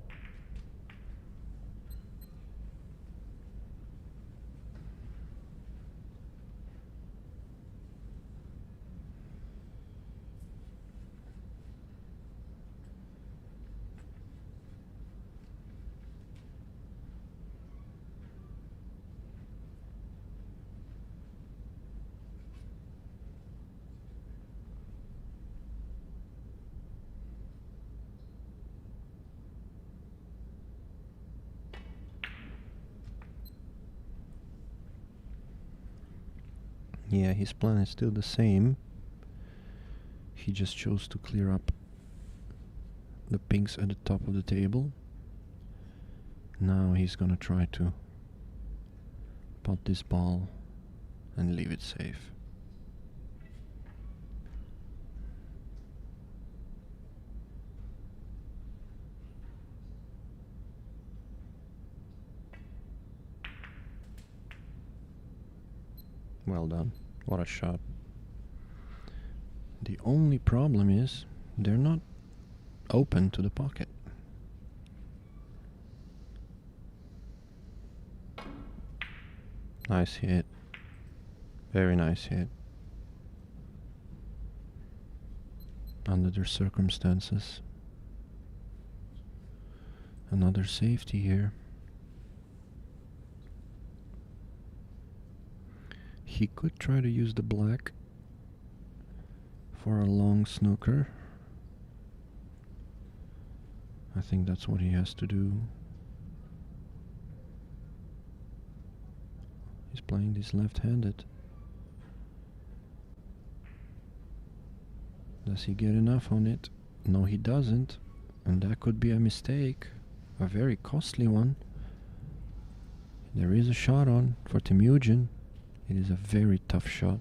Yeah, his plan is still the same. He just chose to clear up the pinks at the top of the table. Now he's gonna try to pot this ball and leave it safe. Well done. What a shot. The only problem is they're not open to the pocket. Nice hit. Very nice hit. Under the circumstances. Another safety here. He could try to use the black for a long snooker. I think that's what he has to do. He's playing this left-handed. Does he get enough on it? No, he doesn't. And that could be a mistake. A very costly one. There is a shot on for Temujin. It is a very tough shot.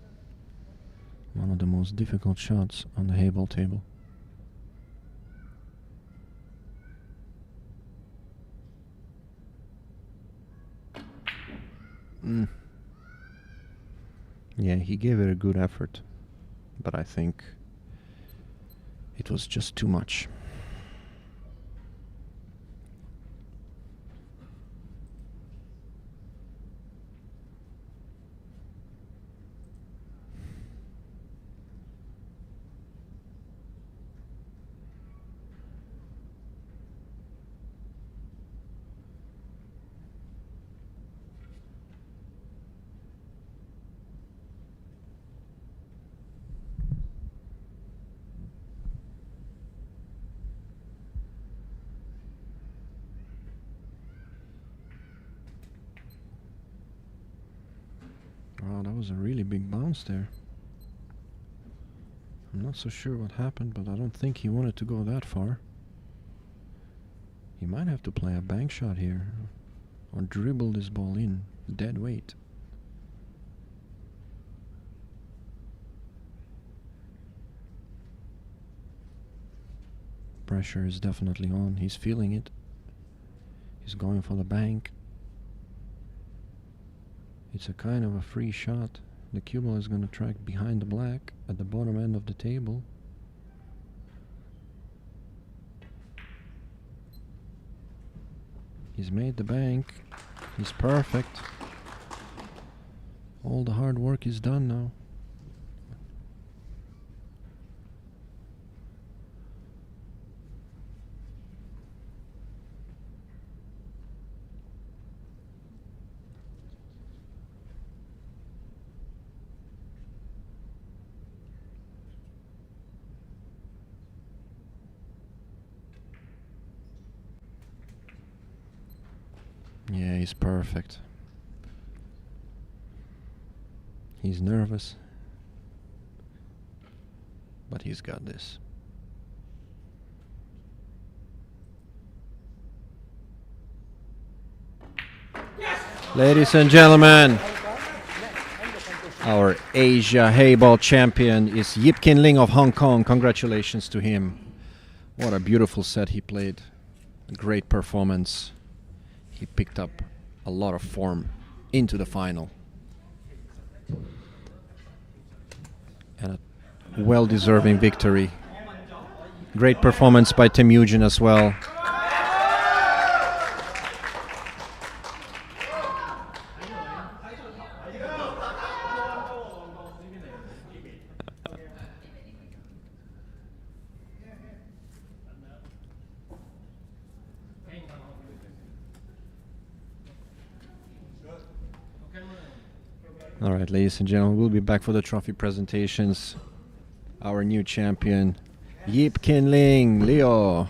One of the most difficult shots on the Heyball table. Yeah, he gave it a good effort, but I think it was just too much. Wow, that was a really big bounce there. I'm not so sure what happened, but I don't think he wanted to go that far. He might have to play a bank shot here, or dribble this ball in, dead weight. Pressure is definitely on, he's feeling it. He's going for the bank. It's a kind of a free shot. The cue ball is going to track behind the black at the bottom end of the table. He's made the bank. He's perfect. All the hard work is done now. Yeah, he's perfect. He's nervous, but he's got this. Ladies and gentlemen, our Asia Heyball champion is Yip Kin Ling of Hong Kong. Congratulations to him. What a beautiful set he played. A great performance. He picked up a lot of form into the final. And a well-deserving victory. Great performance by Tim Eugen as well. All right, ladies and gentlemen, we'll be back for the trophy presentations. Our new champion, Yip Kin Ling, Leo.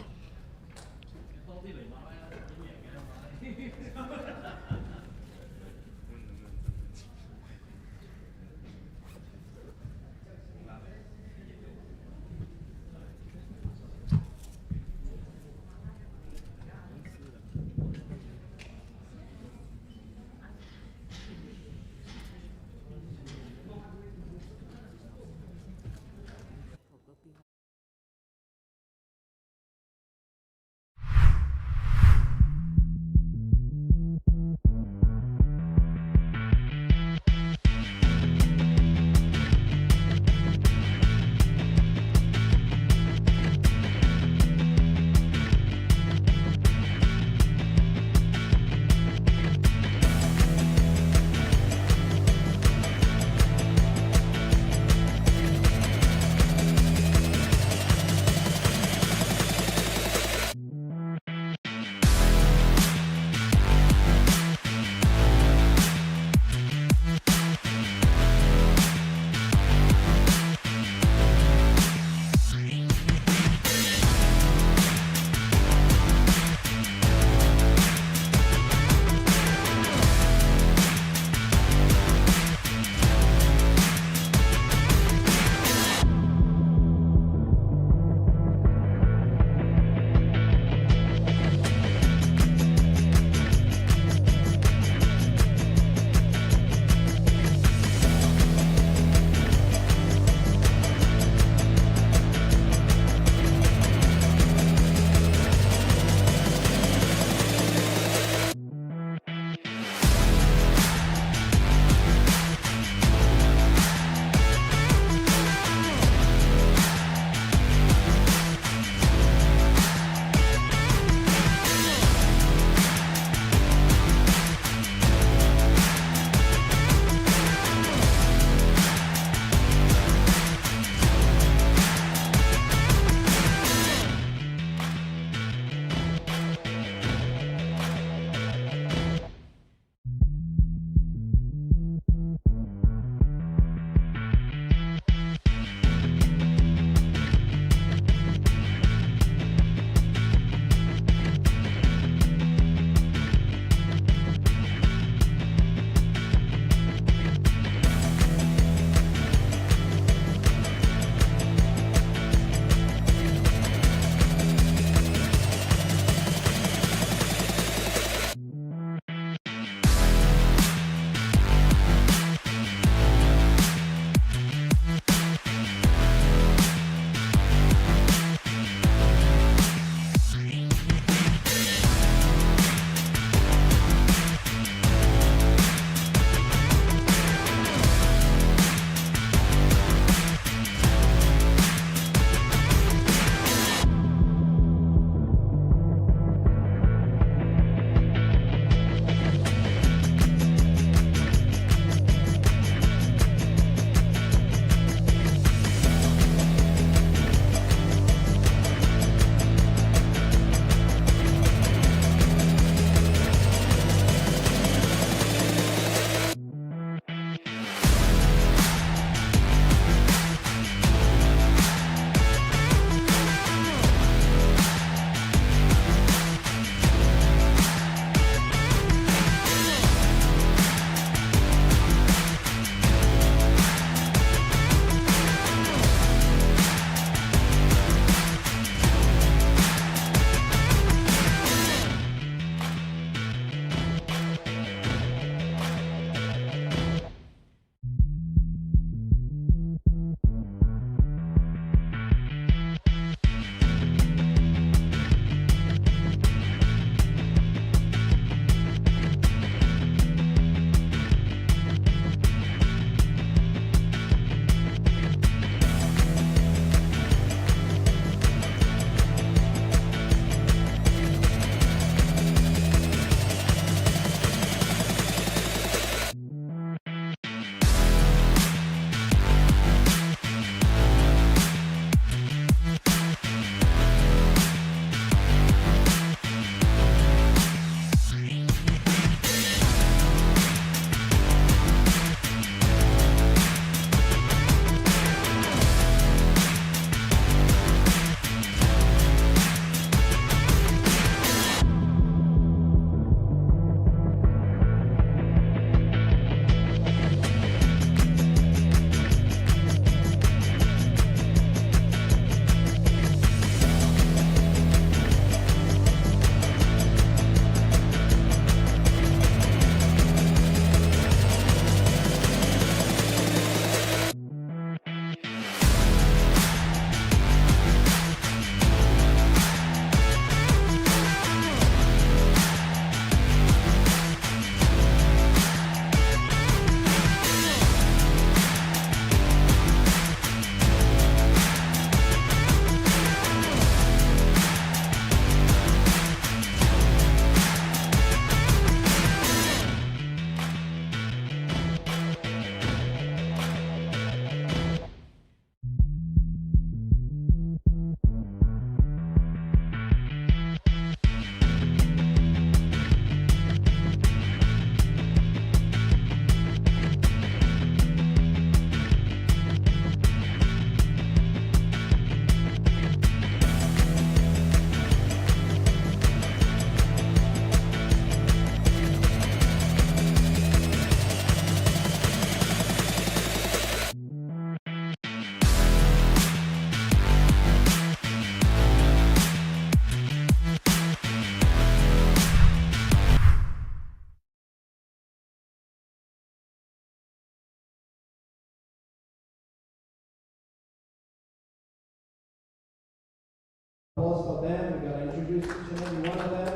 Applause for them. We're going to introduce each and every one of them.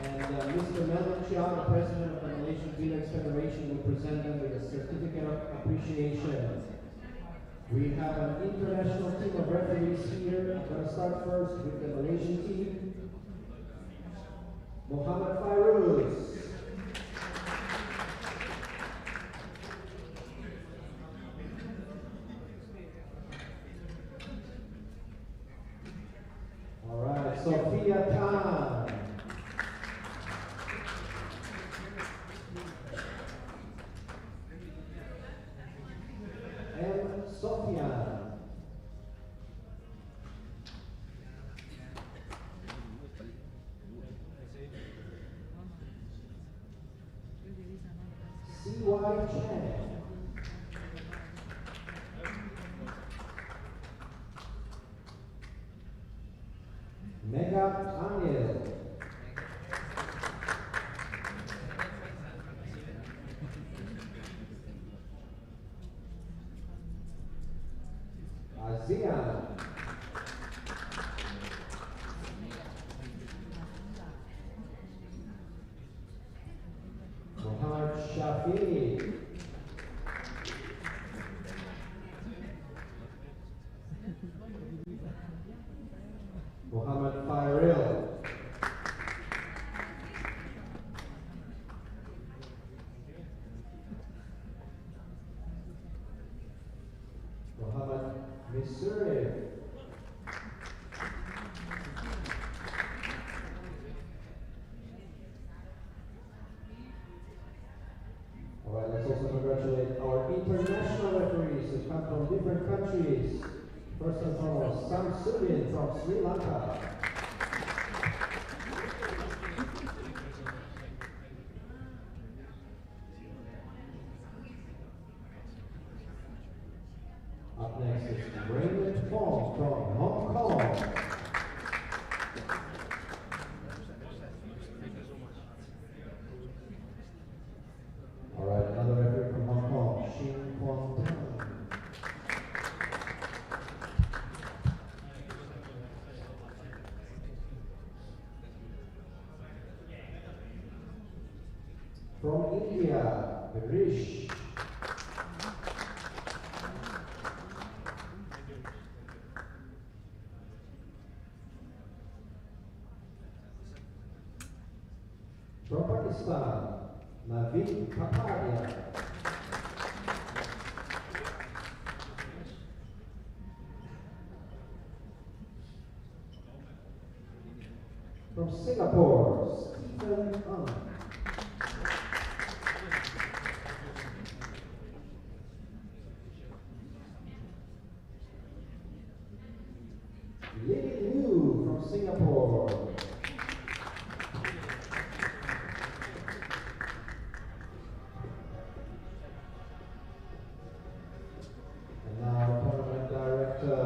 And Mr. Melvin Chia, the president of the Malaysian Billiards Federation, will present them with a certificate of appreciation. We have an international team of referees here. I'm going to start first with the Malaysian team. Muhammad Fairuz. All right, Sophia Khan. M. Sophia. C.Y. Chen. Mega Anil. Azian. Muhammad Shafi. Muhammad Fairil. Muhammad Missouri. All right, let's also congratulate our international referees who come from different countries. First and foremost, Samsudin from Sri Lanka. Up next is Raymond Fong from Hong Kong. All right, another referee from Hong Kong, Shin Kwang Tang. From India, Rish. From Pakistan, Naveed Kapadia. From Singapore, Stephen Ng. Lily Liu from Singapore. And now tournament director,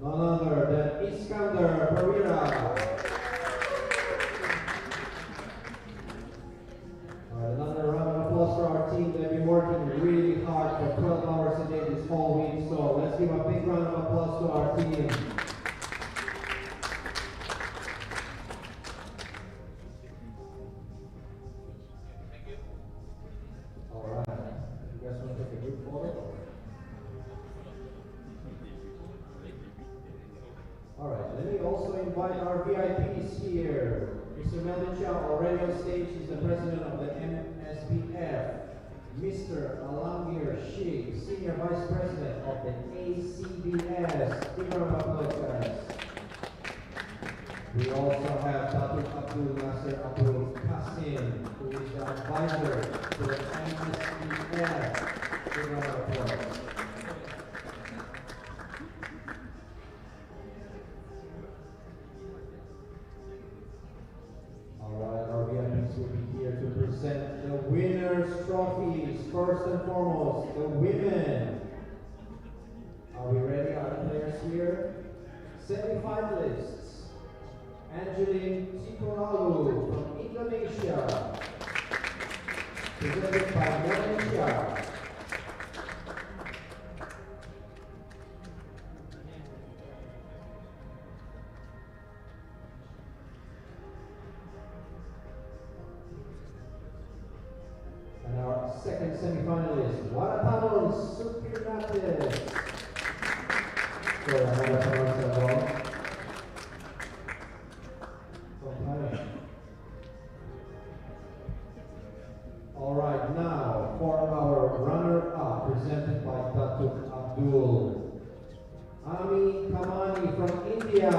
none other than Iskander Pereira. Alright, another round of applause for our team. They've been working really hard for 12 hours a day this whole week, so let's give a big round of applause to our team. Alright, let me also invite our VIPs here. Mr. Melvin Chia, already on stage, is the president of the MSPF. Mr. Alamir Sheikh, senior vice president of the ACBS. Give a round of applause, guys. We also have Dr. Abdul Nasser Abdul Qasim, who is the advisor to the MSPF. Give a round of applause. Alright, our VIPs will be here to present the winners' trophies. First and foremost, the women. Are we ready? Are the players here? Semi-finalists. Angeline Tikolalu from Indonesia. Presented by Malaysia. semi-finalist, Waratanon Supinates. Sorry, I might have pronounced that wrong. All right, now for our runner-up, presented by Datuk Abdul. Ami Kamani from India.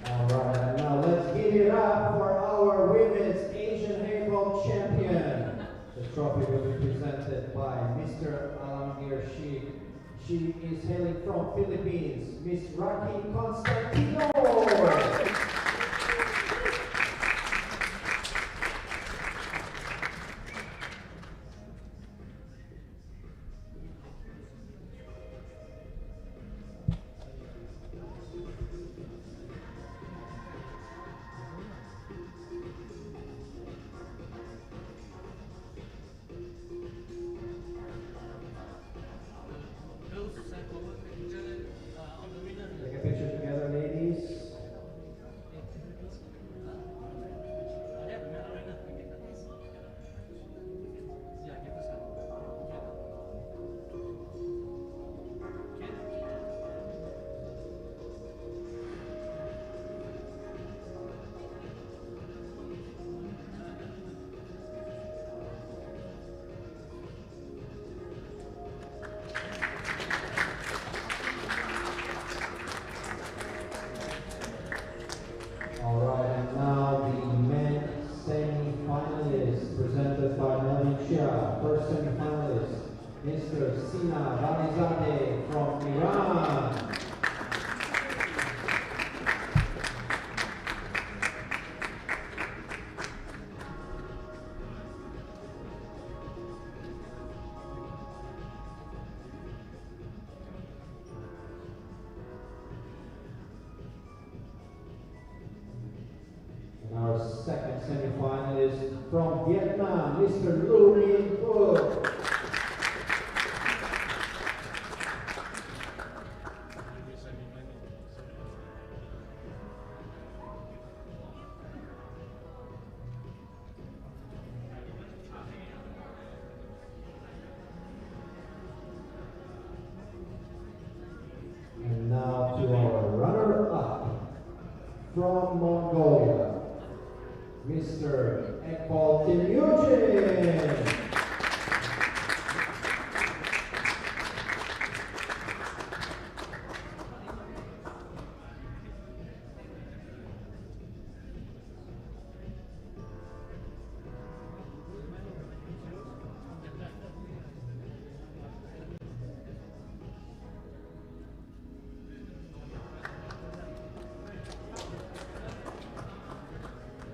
Alright, now let's give it up for our women's Asian Heyball Champion. The trophy will be presented by Mr. Alamir Sheikh. She is hailing from Philippines, Miss Rocky Constantino. Take a picture together, ladies. Alright, and now the men semi-finalists presented by Malaysia. First semi-finalist, Mr. Sina Balizadeh from Iran. And our second semi-finalist from Vietnam, Mr. Lu Minh Phuc. And now to our runner-up from Mongolia, Mr. Ekbal Timujin.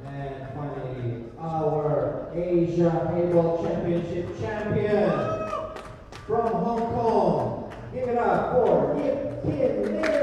And finally, our Asian Heyball Championship champion from Hong Kong. Give it up for Yip Tin Lin.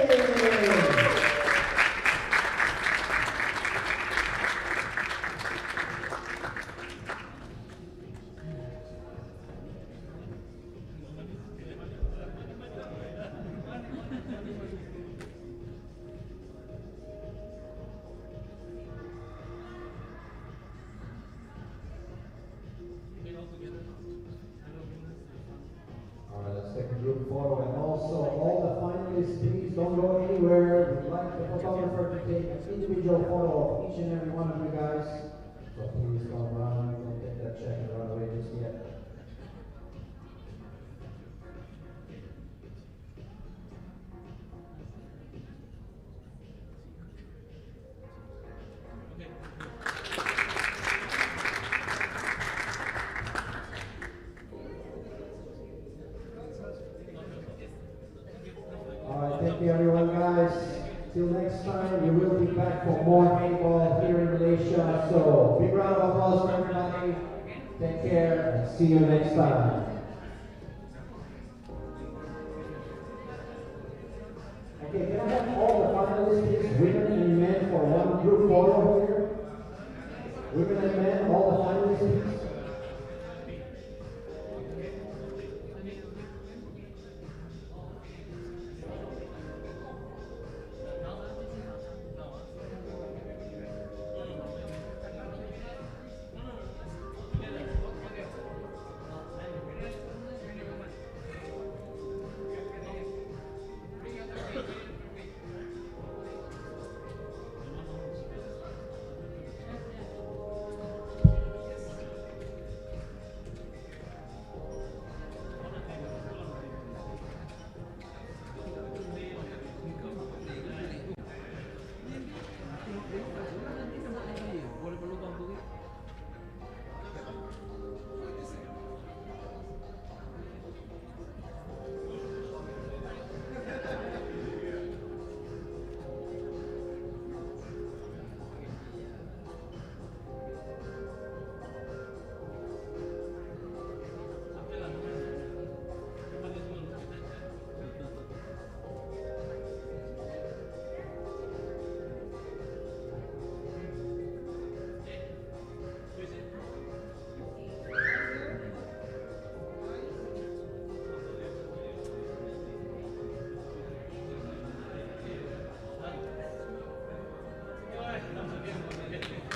Alright, let's take a group photo, and also all the finalists, please don't go anywhere. We'd like the photographer to take an individual photo of each and every one of you guys. So please don't run, don't take that check and run away just yet. Alright, thank you everyone guys. Till next time, we will be back for more paintball here in Malaysia. So, big round of applause for everybody. Take care and see you next time. Okay, can I have all the finalists, please, women and men, for one group photo here? Women and men, all the finalists, please.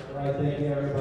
All right, thank you, everybody.